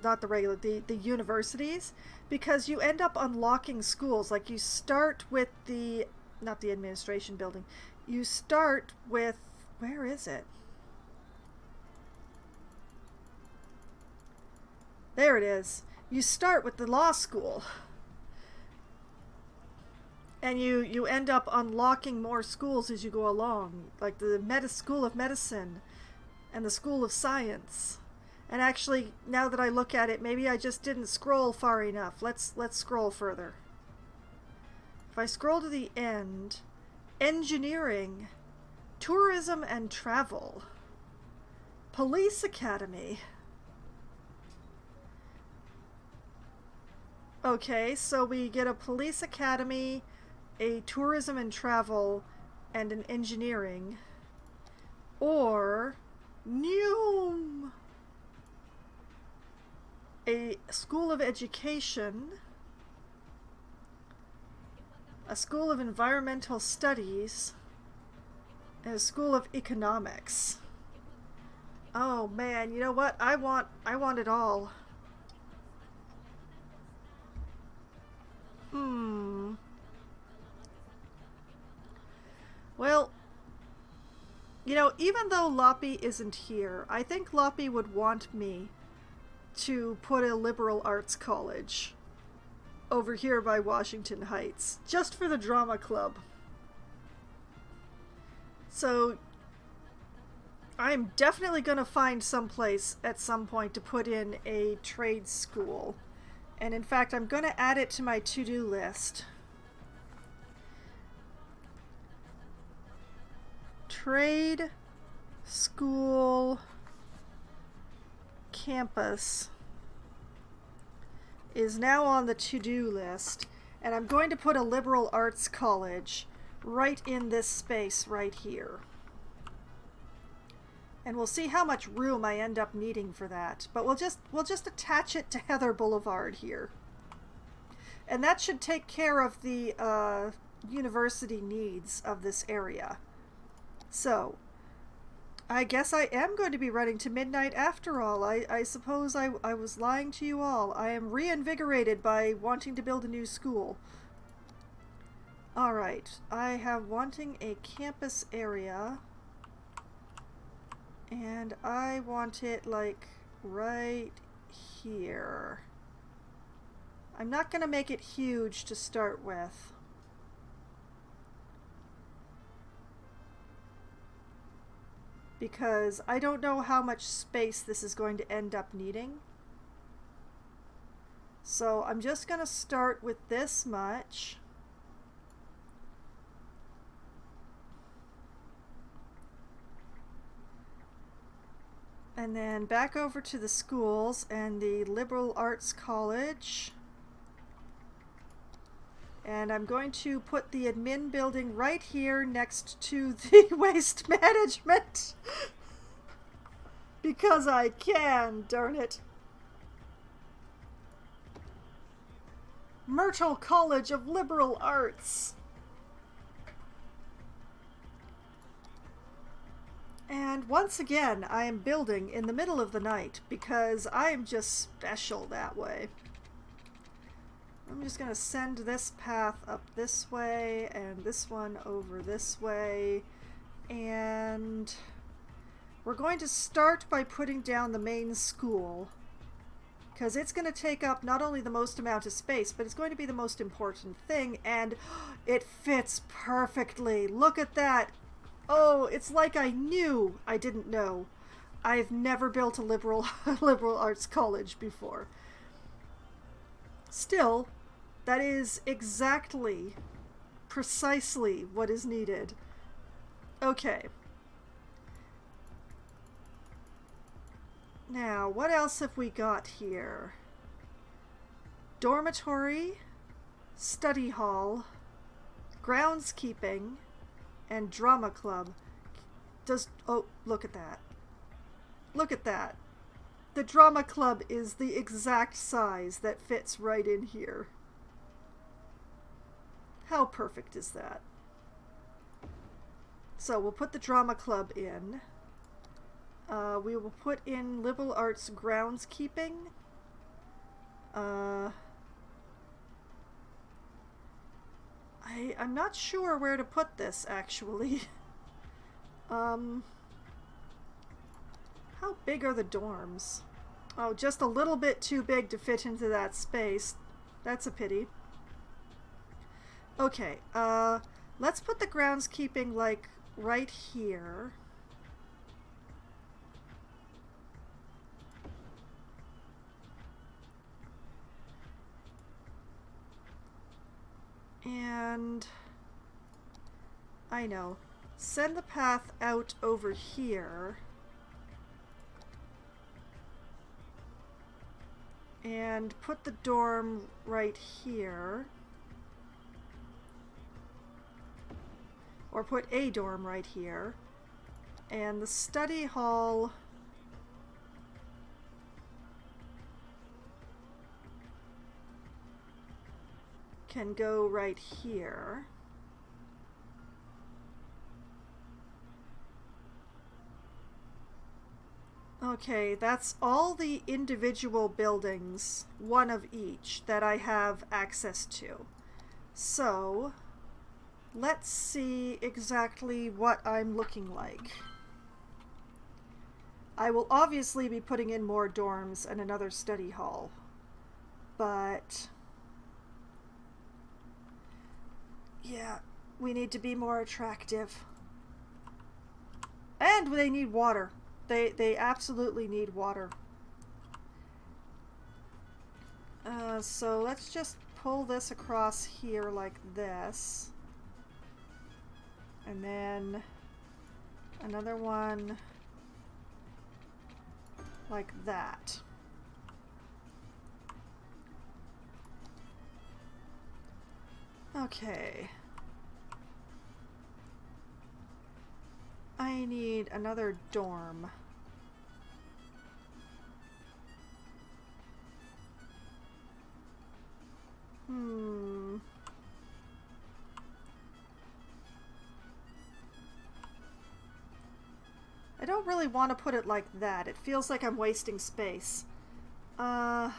not the regular, the universities, because you end up unlocking schools. Like, you start with the, not the administration building, you start with, where is it? There it is. You start with the law school. And you end up unlocking more schools as you go along, like the School of Medicine and the School of Science. And actually, now that I look at it, maybe I just didn't scroll far enough. Let's scroll further. If I scroll to the end, engineering, tourism and travel, police academy. Okay, so we get a police academy, a tourism and travel, and an engineering. Or Noom, a school of education, a school of environmental studies, and a school of economics. Oh man, you know what? I want it all. Well, you know, even though Loppy isn't here, I think Loppy would want me to put a liberal arts college over here by Washington Heights, just for the drama club. So I'm definitely going to find some place at some point to put in a trade school. And in fact, I'm going to add it to my to-do list. Trade school campus is now on the to-do list, and I'm going to put a liberal arts college right in this space right here. And we'll see how much room I end up needing for that. But we'll just attach it to Heather Boulevard here. And that should take care of the university needs of this area. So, I guess I am going to be running to midnight after all. I suppose I was lying to you all. I am reinvigorated by wanting to build a new school. Alright, I have wanting a campus area. And I want it like right here. I'm not going to make it huge to start with. Because I don't know how much space this is going to end up needing. So I'm just going to start with this much. And then back over to the schools and the Liberal Arts College. And I'm going to put the admin building right here next to the waste management. Because I can, darn it. Myrtle College of Liberal Arts. And once again, I am building in the middle of the night because I am just special that way. I'm just going to send this path up this way and this one over this way. And we're going to start by putting down the main school, because it's going to take up not only the most amount of space, but it's going to be the most important thing, and it fits perfectly. Look at that. Oh, it's like I knew I didn't know. I've never built a liberal arts college before. Still, that is exactly, precisely what is needed. Okay. Now, what else have we got here? Dormitory, study hall, groundskeeping, and drama club. Oh, look at that. Look at that. The drama club is the exact size that fits right in here. How perfect is that? So we'll put the drama club in. We will put in liberal arts groundskeeping. I'm not sure where to put this, actually. How big are the dorms? Oh, just a little bit too big to fit into that space. That's a pity. Okay, let's put the groundskeeping, like, right here. And I know. Send the path out over here. And put the dorm right here. Or put a dorm right here. And the study hall can go right here. Okay, that's all the individual buildings, one of each, that I have access to. So, let's see exactly what I'm looking like. I will obviously be putting in more dorms and another study hall, but yeah, we need to be more attractive. And they need water. They absolutely need water. So let's just pull this across here like this. And then another one like that. Okay. I need another dorm. I don't really want to put it like that. It feels like I'm wasting space. Well,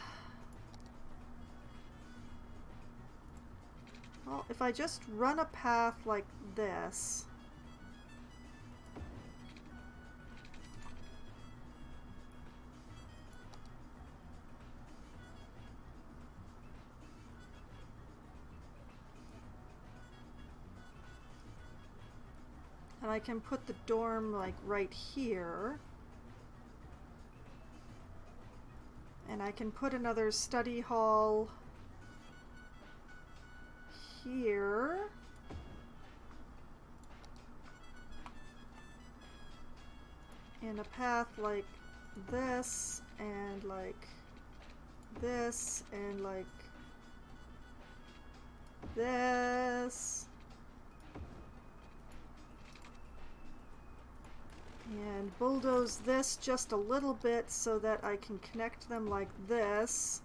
if I just run a path like this. And I can put the dorm like right here. And I can put another study hall here. And a path like this, and like this, and like this. And bulldoze this just a little bit so that I can connect them like this.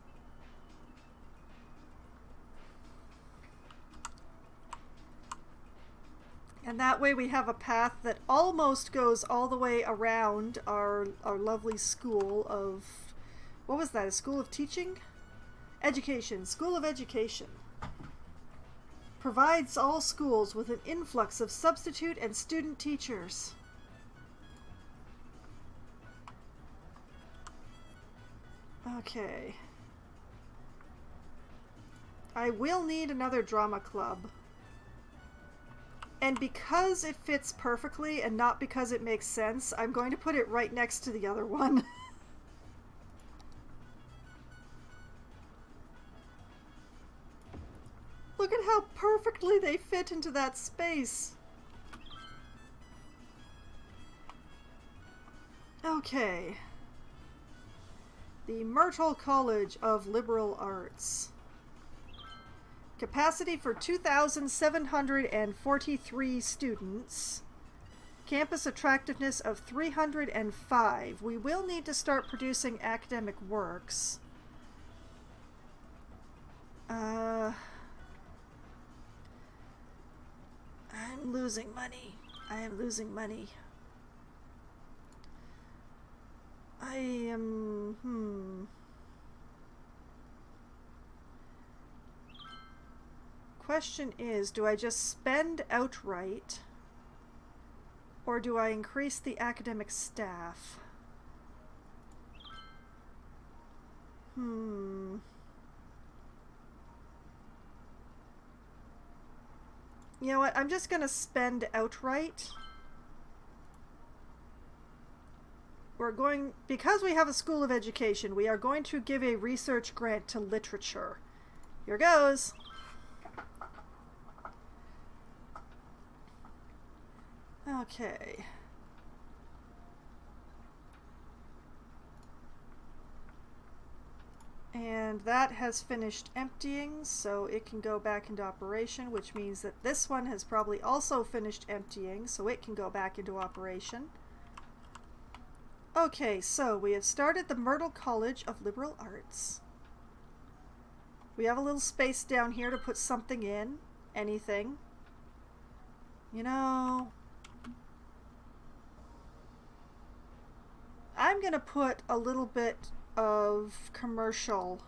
And that way we have a path that almost goes all the way around our lovely school of, what was that, a school of teaching? Education, School of Education. provides all schools with an influx of substitute and student teachers. Okay. I will need another drama club. And because it fits perfectly and not because it makes sense, I'm going to put it right next to the other one. Look at how perfectly they fit into that space. Okay. The Myrtle College of Liberal Arts. Capacity for 2,743 students. Campus attractiveness of 305. We will need to start producing academic works. I'm losing money. I am losing money. I am... Question is, do I just spend outright, or do I increase the academic staff? You know what? I'm just going to spend outright. Because we have a school of education, we are going to give a research grant to literature. Here goes. Okay. And that has finished emptying, so it can go back into operation, which means that this one has probably also finished emptying, so it can go back into operation. Okay, so we have started the Myrtle College of Liberal Arts. We have a little space down here to put something in. Anything. You know... I'm going to put a little bit of commercial,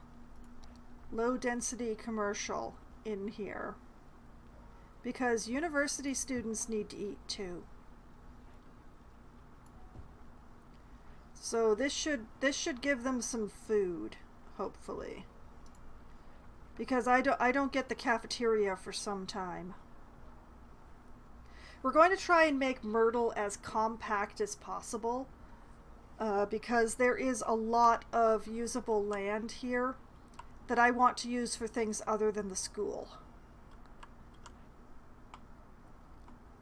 low density commercial in here because university students need to eat too. So this should give them some food, hopefully. Because I don't get the cafeteria for some time. We're going to try and make Myrtle as compact as possible. Because there is a lot of usable land here that I want to use for things other than the school.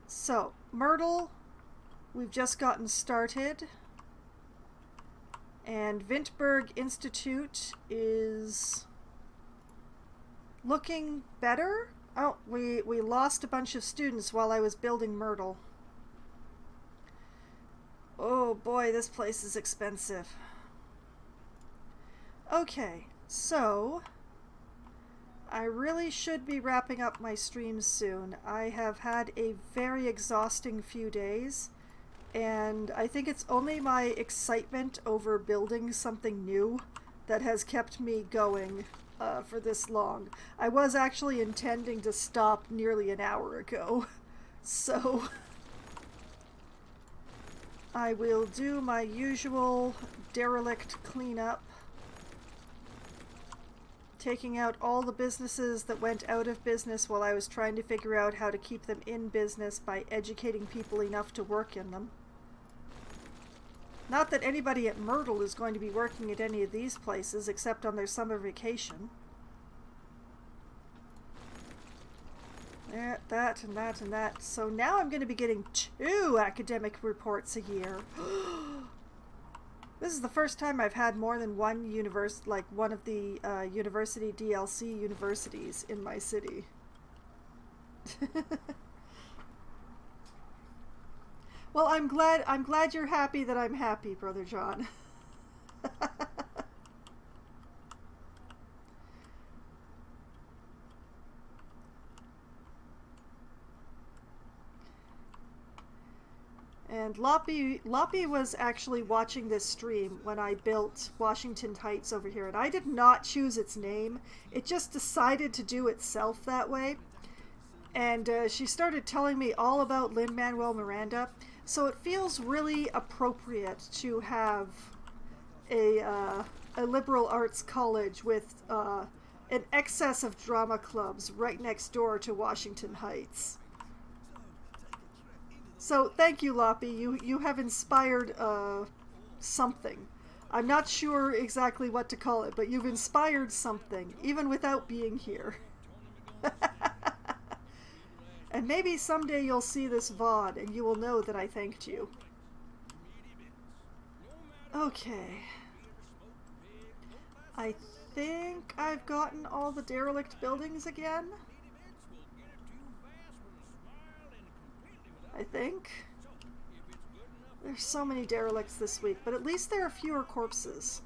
So, Myrtle, we've just gotten started. And Vintburg Institute is looking better. Oh, we lost a bunch of students while I was building Myrtle. Oh boy, this place is expensive. Okay, so I really should be wrapping up my stream soon. I have had a very exhausting few days, and I think it's only my excitement over building something new that has kept me going for this long. I was actually intending to stop nearly an hour ago, so... I will do my usual derelict cleanup, taking out all the businesses that went out of business while I was trying to figure out how to keep them in business by educating people enough to work in them. Not that anybody at Myrtle is going to be working at any of these places except on their summer vacation. That and that and that. So now I'm going to be getting 2 academic reports a year. This is the first time I've had more than one one of the university DLC universities in my city. Well, I'm glad you're happy that I'm happy, Brother John. And Loppy was actually watching this stream when I built Washington Heights over here, and I did not choose its name. It just decided to do itself that way. And she started telling me all about Lin-Manuel Miranda. So it feels really appropriate to have a liberal arts college with an excess of drama clubs right next door to Washington Heights. So thank you, Loppy. You have inspired something. I'm not sure exactly what to call it, but you've inspired something, even without being here. And maybe someday you'll see this VOD and you will know that I thanked you. Okay. I think I've gotten all the derelict buildings again. I think. There's so many derelicts this week, but at least there are fewer corpses.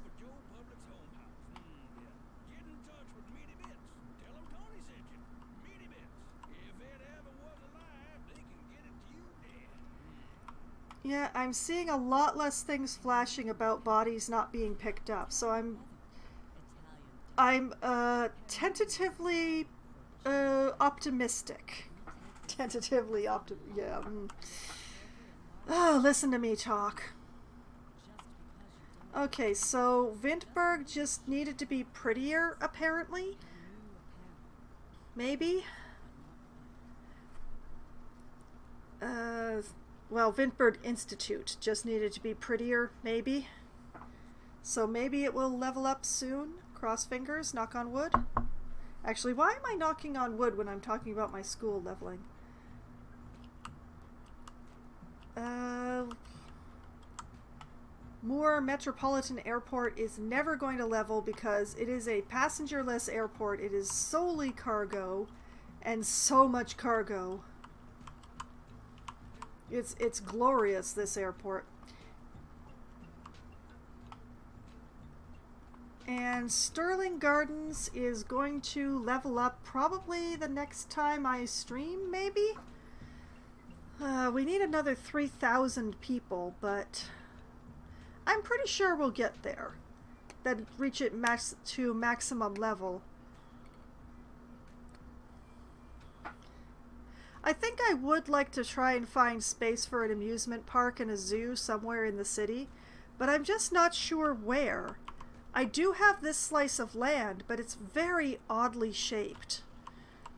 Yeah, I'm seeing a lot less things flashing about bodies not being picked up, so I'm tentatively optimistic. Tentatively yeah. Oh, listen to me talk. Okay, so Vintburg just needed to be prettier, apparently. Maybe? Well, Vintburg Institute just needed to be prettier, maybe. So maybe it will level up soon. Cross fingers, knock on wood. Actually, why am I knocking on wood when I'm talking about my school leveling? Moore Metropolitan Airport is never going to level because it is a passenger-less airport. It is solely cargo, and so much cargo. It's glorious, this airport. And Sterling Gardens is going to level up probably the next time I stream, maybe? We need another 3,000 people, but I'm pretty sure we'll get there. Then reach it to maximum level. I think I would like to try and find space for an amusement park and a zoo somewhere in the city, but I'm just not sure where. I do have this slice of land, but it's very oddly shaped.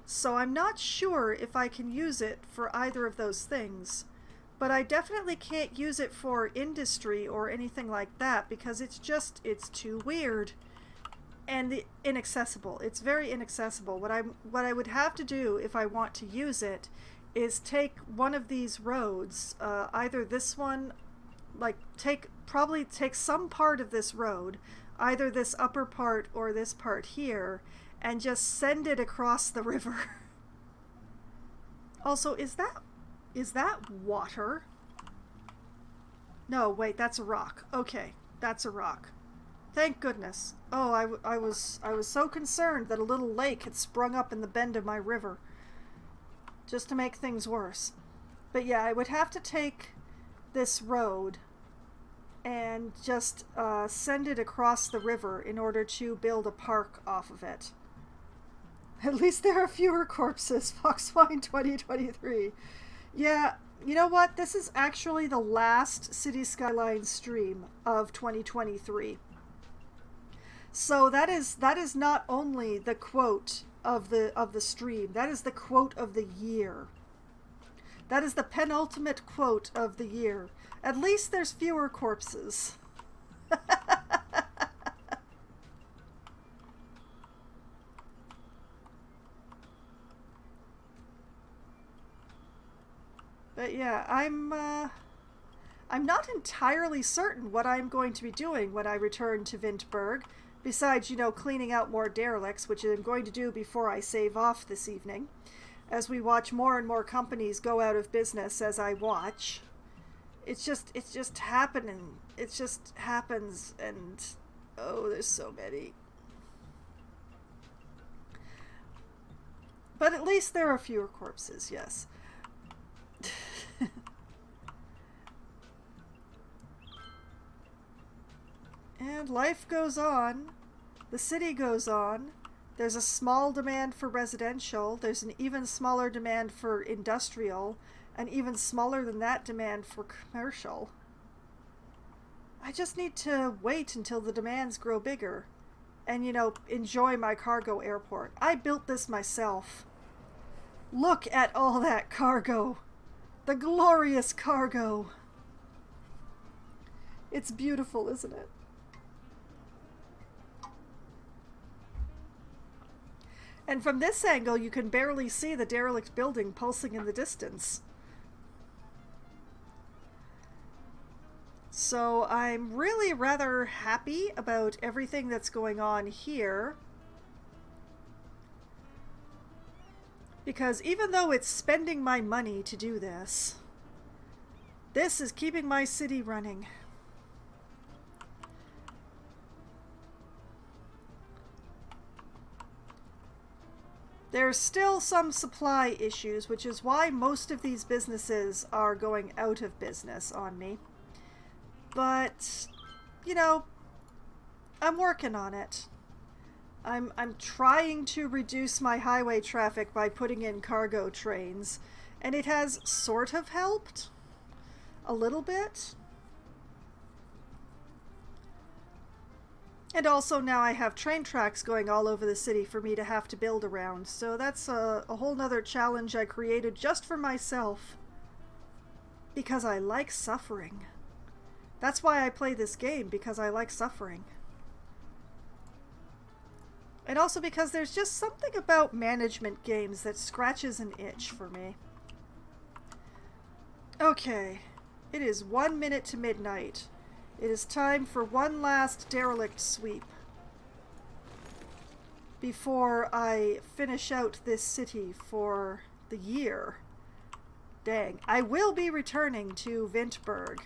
So I'm not sure if I can use it for either of those things. But I definitely can't use it for industry or anything like that because it's too weird and inaccessible. It's very inaccessible. What I would have to do if I want to use it is take one of these roads, either this one, probably take some part of this road, either this upper part or this part here, and just send it across the river. Also, is that water? No, wait, that's a rock. Okay, that's a rock. Thank goodness. Oh, I was so concerned that a little lake had sprung up in the bend of my river, just to make things worse. But yeah, I would have to take this road and just send it across the river in order to build a park off of it. At least there are fewer corpses, Foxwine 2023. Yeah, you know what? This is actually the last City Skylines stream of 2023. So that is not only the quote of the stream, that is the quote of the year. That is the penultimate quote of the year. At least there's fewer corpses. But yeah, I'm not entirely certain what I'm going to be doing when I return to Vintburg, besides, cleaning out more derelicts, which I'm going to do before I save off this evening, as we watch more and more companies go out of business as I watch. It's just happening. It just happens, and oh, there's so many. But at least there are fewer corpses, yes. And life goes on. The city goes on. There's a small demand for residential. There's an even smaller demand for industrial, and even smaller than that demand for commercial. I just need to wait until the demands grow bigger and, enjoy my cargo airport. I built this myself. Look at all that cargo. The glorious cargo. It's beautiful, isn't it? And from this angle, you can barely see the derelict building pulsing in the distance. So I'm really rather happy about everything that's going on here. Because even though it's spending my money to do this, this is keeping my city running. There's still some supply issues, which is why most of these businesses are going out of business on me. But, I'm working on it. I'm trying to reduce my highway traffic by putting in cargo trains, and it has sort of helped a little bit. And also now I have train tracks going all over the city for me to have to build around, so that's a whole nother challenge I created just for myself. Because I like suffering. That's why I play this game, because I like suffering. And also because there's just something about management games that scratches an itch for me. Okay, it is 1 minute to midnight. It is time for one last derelict sweep before I finish out this city for the year. Dang, I will be returning to Vintburg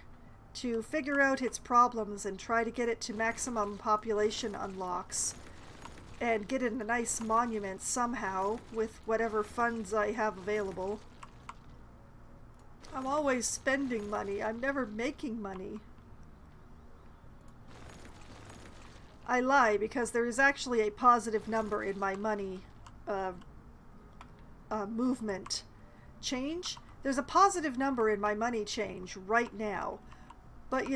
to figure out its problems and try to get it to maximum population unlocks and get it a nice monument somehow with whatever funds I have available. I'm always spending money. I'm never making money. I lie, because there is actually a positive number in my money movement change. There's a positive number in my money change right now. But,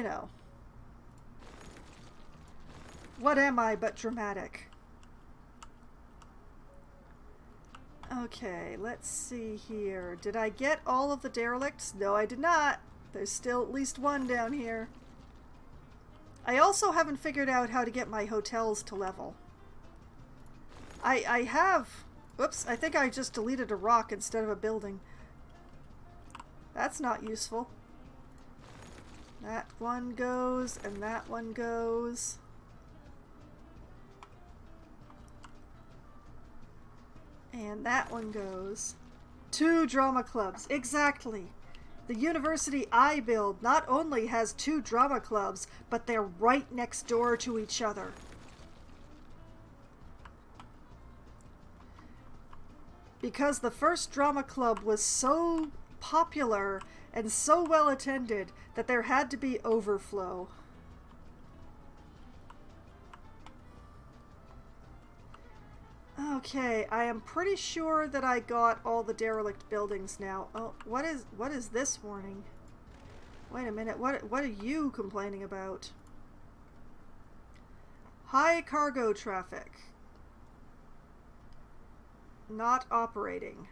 what am I but dramatic? Okay, let's see here. Did I get all of the derelicts? No, I did not. There's still at least one down here. I also haven't figured out how to get my hotels to level. I have... Oops, I think I just deleted a rock instead of a building. That's not useful. That one goes, and that one goes. And that one goes. 2 drama clubs, exactly. The university I build not only has 2 drama clubs, but they're right next door to each other. Because the first drama club was so popular and so well attended that there had to be overflow. Okay, I am pretty sure that I got all the derelict buildings now. Oh, what is this warning? Wait a minute, what are you complaining about? High cargo traffic. Not operating.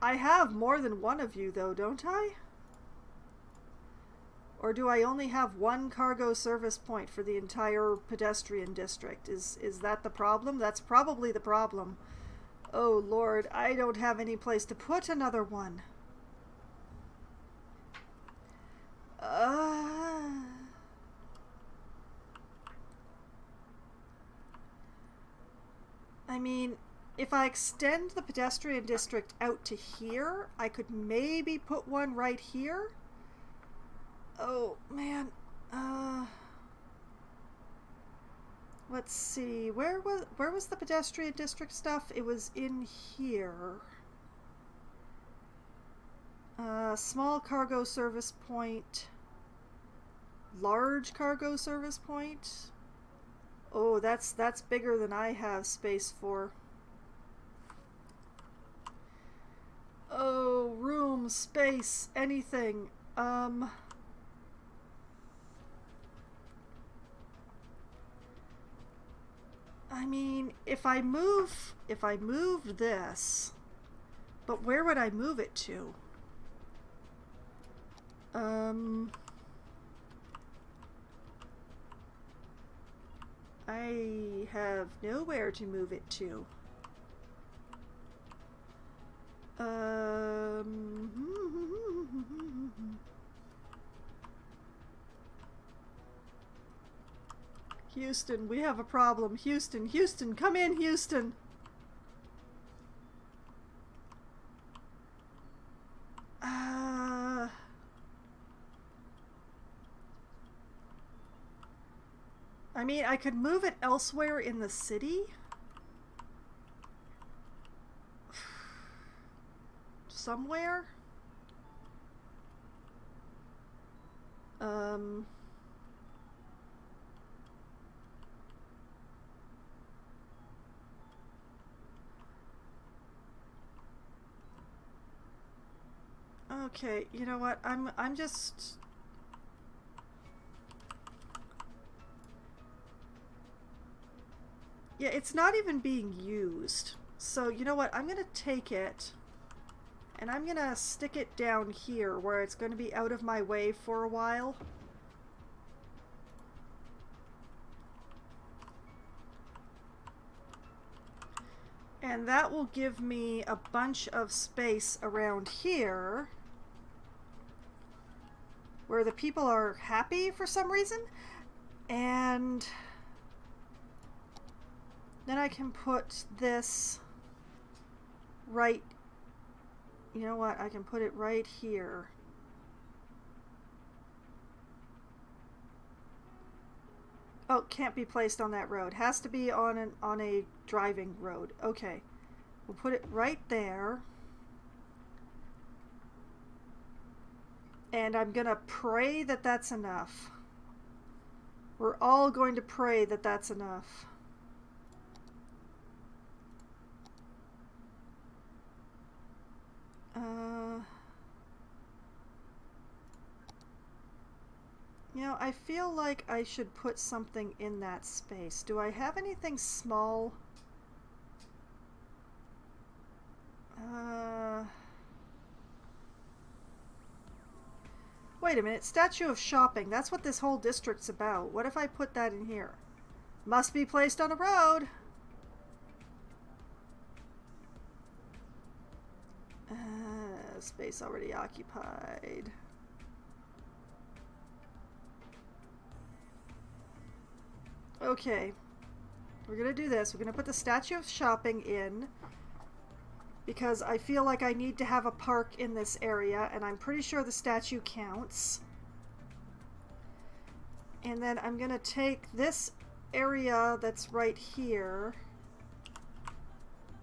I have more than one of you though, don't I? Or do I only have one cargo service point for the entire pedestrian district? Is that the problem? That's probably the problem. Oh Lord, I don't have any place to put another one. I mean, if I extend the pedestrian district out to here, I could maybe put one right here. Oh, man. Let's see. Where was the pedestrian district stuff? It was in here. Small cargo service point. Large cargo service point. Oh, that's bigger than I have space for. Oh, room, space, anything. I mean, if I moved this, but where would I move it to? I have nowhere to move it to. Houston, we have a problem. Houston, Houston, come in, Houston. I mean, I could move it elsewhere in the city. Somewhere. Okay, you know what? I'm just... Yeah, it's not even being used. So, you know what? I'm gonna take it and I'm gonna stick it down here where it's going to be out of my way for a while. And that will give me a bunch of space around here where the people are happy for some reason. And then I can put this right, you know what, I can put it right here. Oh, can't be placed on that road. Has to be on a driving road. Okay. We'll put it right there. And I'm gonna pray that that's enough. We're all going to pray that that's enough. You know, I feel like I should put something in that space. Do I have anything small? Wait a minute, statue of shopping. That's what this whole district's about. What if I put that in here? Must be placed on a road. Space already occupied. Okay, we're gonna do this. We're gonna put the statue of shopping in because I feel like I need to have a park in this area, and I'm pretty sure the statue counts. And then I'm gonna take this area that's right here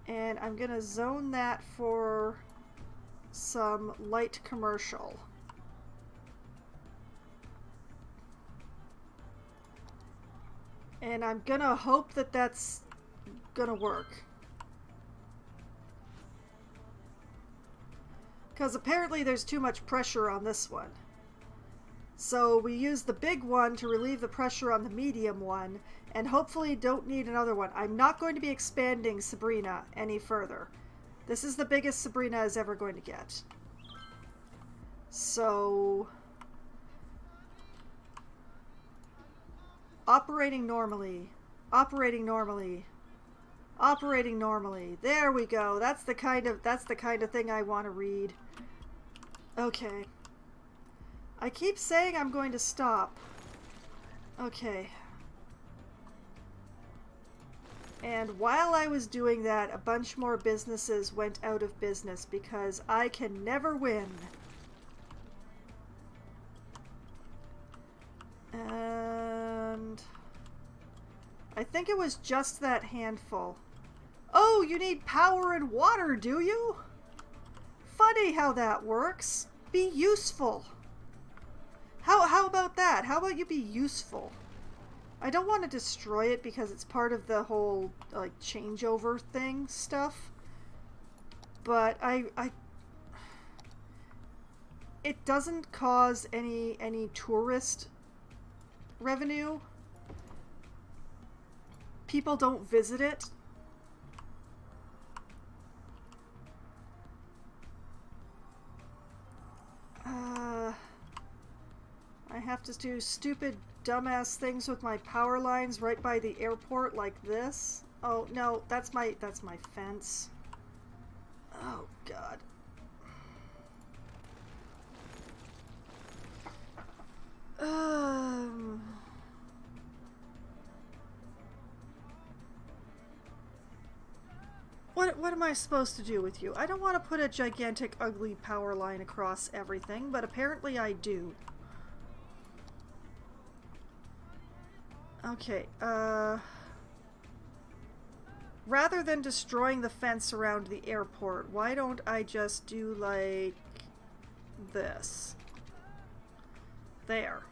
and I'm gonna zone that for some light commercial. And I'm gonna hope that that's gonna work. Because apparently there's too much pressure on this one. So we use the big one to relieve the pressure on the medium one, and hopefully don't need another one. I'm not going to be expanding Sabrina any further. This is the biggest Sabrina is ever going to get. So... operating normally. Operating normally. Operating normally. There we go. That's the kind of thing I want to read. Okay. I keep saying I'm going to stop. Okay. And while I was doing that, a bunch more businesses went out of business because I can never win. And I think it was just that handful. Oh, you need power and water, do you? Funny how that works. Be useful. How about that? How about you be useful? I don't want to destroy it because it's part of the whole like changeover thing stuff. But it doesn't cause any tourist revenue. People don't visit it. I have to do stupid dumbass things with my power lines right by the airport like this. Oh no, that's my fence. Oh god. What am I supposed to do with you? I don't want to put a gigantic ugly power line across everything, but apparently I do. Okay, rather than destroying the fence around the airport, why don't I just do like this? There.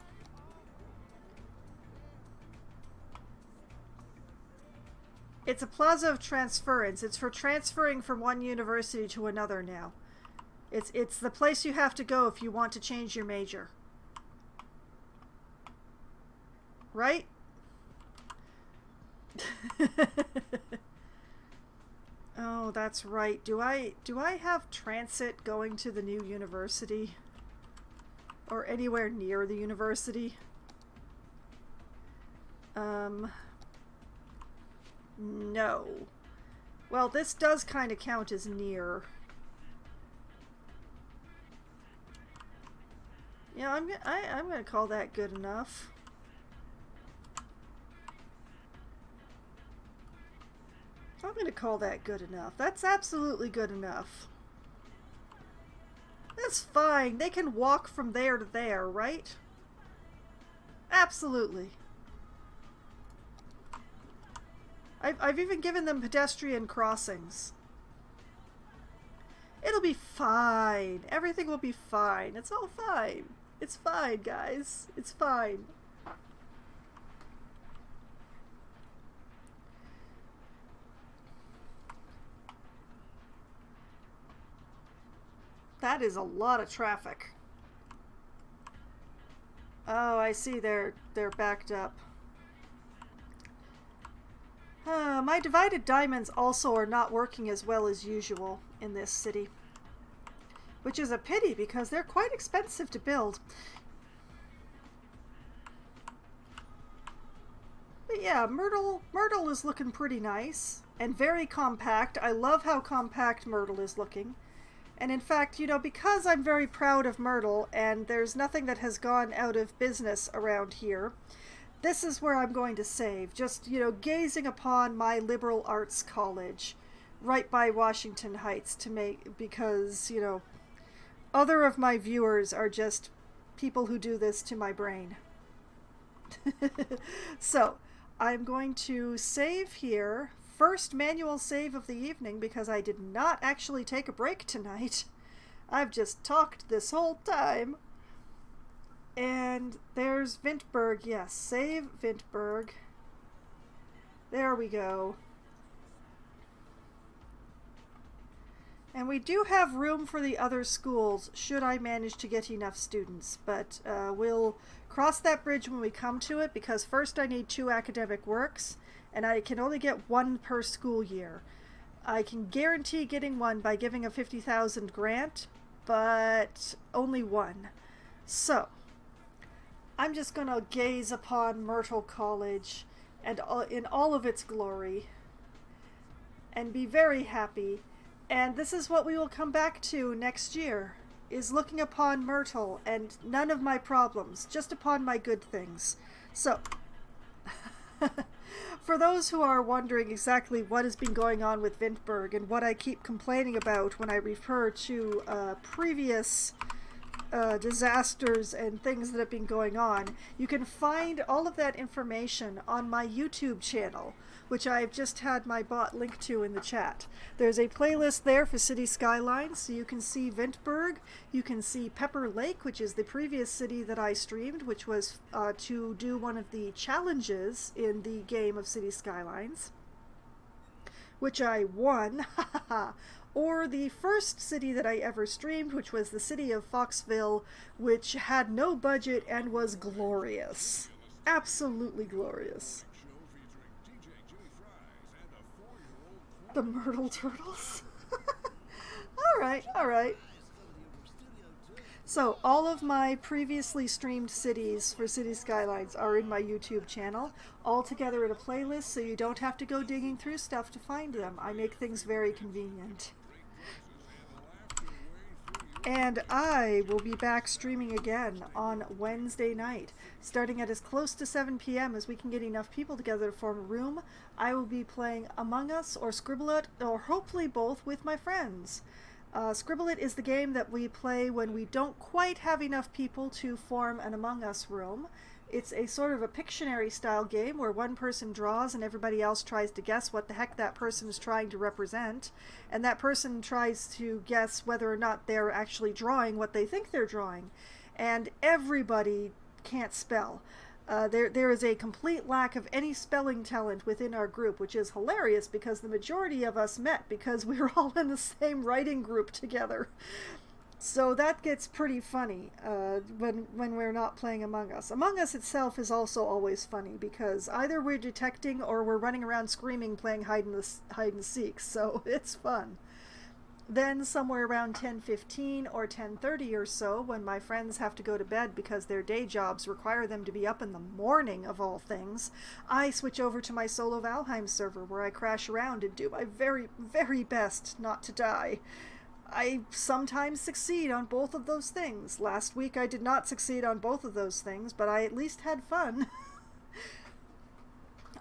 It's a plaza of transference. It's for transferring from one university to another now. It's the place you have to go if you want to change your major. Right? Oh, that's right. Do I have transit going to the new university? Or anywhere near the university? No. Well, this does kind of count as near. Yeah, I'm gonna call that good enough. I'm gonna call that good enough. That's absolutely good enough. That's fine. They can walk from there to there, right? Absolutely. I've even given them pedestrian crossings. It'll be fine. Everything will be fine. It's all fine. It's fine, guys. It's fine. That is a lot of traffic. Oh, I see they're backed up. My divided diamonds also are not working as well as usual in this city. Which is a pity because they're quite expensive to build. But yeah, Myrtle is looking pretty nice and very compact. I love how compact Myrtle is looking. And in fact, you know, because I'm very proud of Myrtle and there's nothing that has gone out of business around here, this is where I'm going to save. Just, you know, gazing upon my liberal arts college right by Washington Heights because, you know, other of my viewers are just people who do this to my brain. So, I'm going to save here. First manual save of the evening because I did not actually take a break tonight. I've just talked this whole time. And there's Vintburg. Yes, save Vintburg. There we go. And we do have room for the other schools should I manage to get enough students, but we'll cross that bridge when we come to it because first I need 2 academic works and I can only get 1 per school year. I can guarantee getting 1 by giving a 50,000 grant, but only 1. So, I'm just going to gaze upon Myrtle College and in all of its glory and be very happy. And this is what we will come back to next year, is looking upon Myrtle and none of my problems, just upon my good things. So, for those who are wondering exactly what has been going on with Vintburg and what I keep complaining about when I refer to previous disasters and things that have been going on. You can find all of that information on my YouTube channel, which I've just had my bot link to in the chat. There's a playlist there for City Skylines, so you can see Vintburg, you can see Pepper Lake, which is the previous city that I streamed, which was to do one of the challenges in the game of City Skylines, which I won, or the first city that I ever streamed, which was the city of Foxville, which had no budget and was glorious. Absolutely glorious. The Myrtle Turtles? Alright, alright. So, all of my previously streamed cities for City Skylines are in my YouTube channel, all together in a playlist, so you don't have to go digging through stuff to find them. I make things very convenient. And I will be back streaming again on Wednesday night, starting at as close to 7 p.m. as we can get enough people together to form a room. I will be playing Among Us or Scribble It, or hopefully both, with my friends. Scribble It is the game that we play when we don't quite have enough people to form an Among Us room. It's a sort of a Pictionary style game where one person draws and everybody else tries to guess what the heck that person is trying to represent, and that person tries to guess whether or not they're actually drawing what they think they're drawing. And everybody can't spell. There is a complete lack of any spelling talent within our group, which is hilarious because the majority of us met because we were all in the same writing group together. So that gets pretty funny when we're not playing Among Us. Among Us itself is also always funny because either we're detecting or we're running around screaming playing hide and seek, so it's fun. Then somewhere around 10:15 or 10:30 or so, when my friends have to go to bed because their day jobs require them to be up in the morning of all things, I switch over to my solo Valheim server where I crash around and do my very, very best not to die. I sometimes succeed on both of those things. Last week I did not succeed on both of those things, but I at least had fun.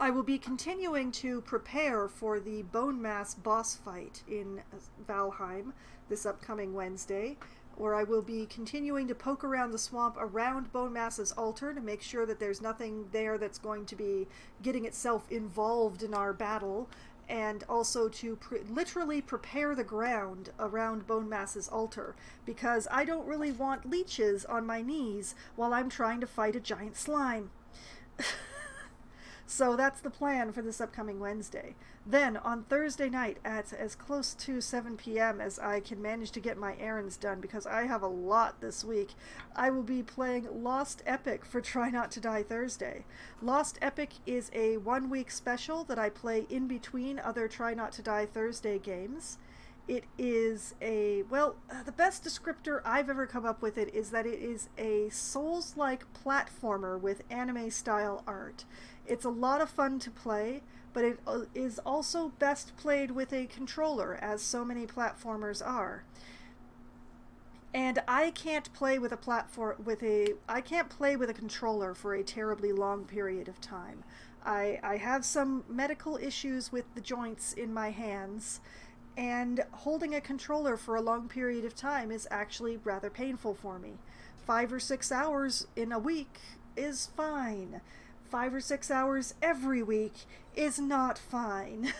I will be continuing to prepare for the Bone Mass boss fight in Valheim this upcoming Wednesday, where I will be continuing to poke around the swamp around Bone Mass's altar to make sure that there's nothing there that's going to be getting itself involved in our battle, and also to literally prepare the ground around Bone Mass's altar, because I don't really want leeches on my knees while I'm trying to fight a giant slime. So that's the plan for this upcoming Wednesday. Then, on Thursday night, at as close to 7 p.m. as I can manage to get my errands done, because I have a lot this week, I will be playing Lost Epic for Try Not to Die Thursday. Lost Epic is a one-week special that I play in between other Try Not to Die Thursday games. It is the best descriptor I've ever come up with it is that it is a Souls-like platformer with anime-style art. It's a lot of fun to play, but it is also best played with a controller, as so many platformers are. And I can't play with a controller for a terribly long period of time. I have some medical issues with the joints in my hands, and holding a controller for a long period of time is actually rather painful for me. 5 or 6 hours in a week is fine. 5 or 6 hours every week is not fine.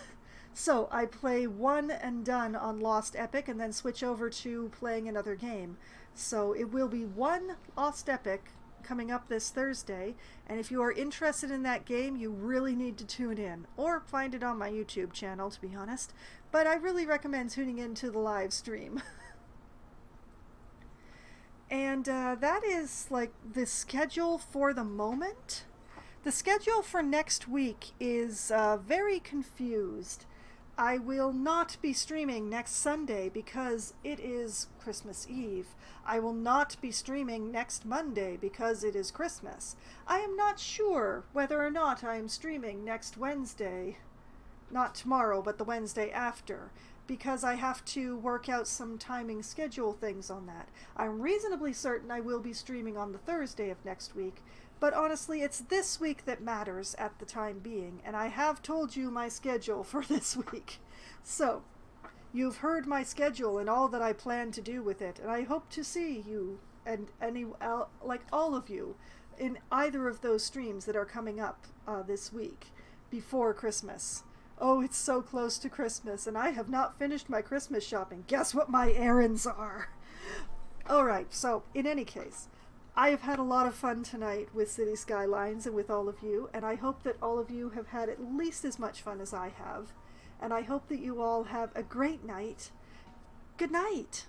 So I play one and done on Lost Epic and then switch over to playing another game. So it will be one Lost Epic coming up this Thursday, and if you are interested in that game, you really need to tune in, or find it on my YouTube channel, to be honest, but I really recommend tuning in to the live stream. And that is like the schedule for the moment. The schedule for next week is very confused. I will not be streaming next Sunday because it is Christmas Eve. I will not be streaming next Monday because it is Christmas. I am not sure whether or not I am streaming next Wednesday. Not tomorrow, but the Wednesday after, because I have to work out some timing schedule things on that. I'm reasonably certain I will be streaming on the Thursday of next week, but honestly, it's this week that matters at the time being, and I have told you my schedule for this week. So, you've heard my schedule and all that I plan to do with it, and I hope to see you and like all of you in either of those streams that are coming up this week before Christmas. Oh, it's so close to Christmas, and I have not finished my Christmas shopping. Guess what my errands are? All right, so in any case, I have had a lot of fun tonight with City Skylines and with all of you, and I hope that all of you have had at least as much fun as I have, and I hope that you all have a great night. Good night.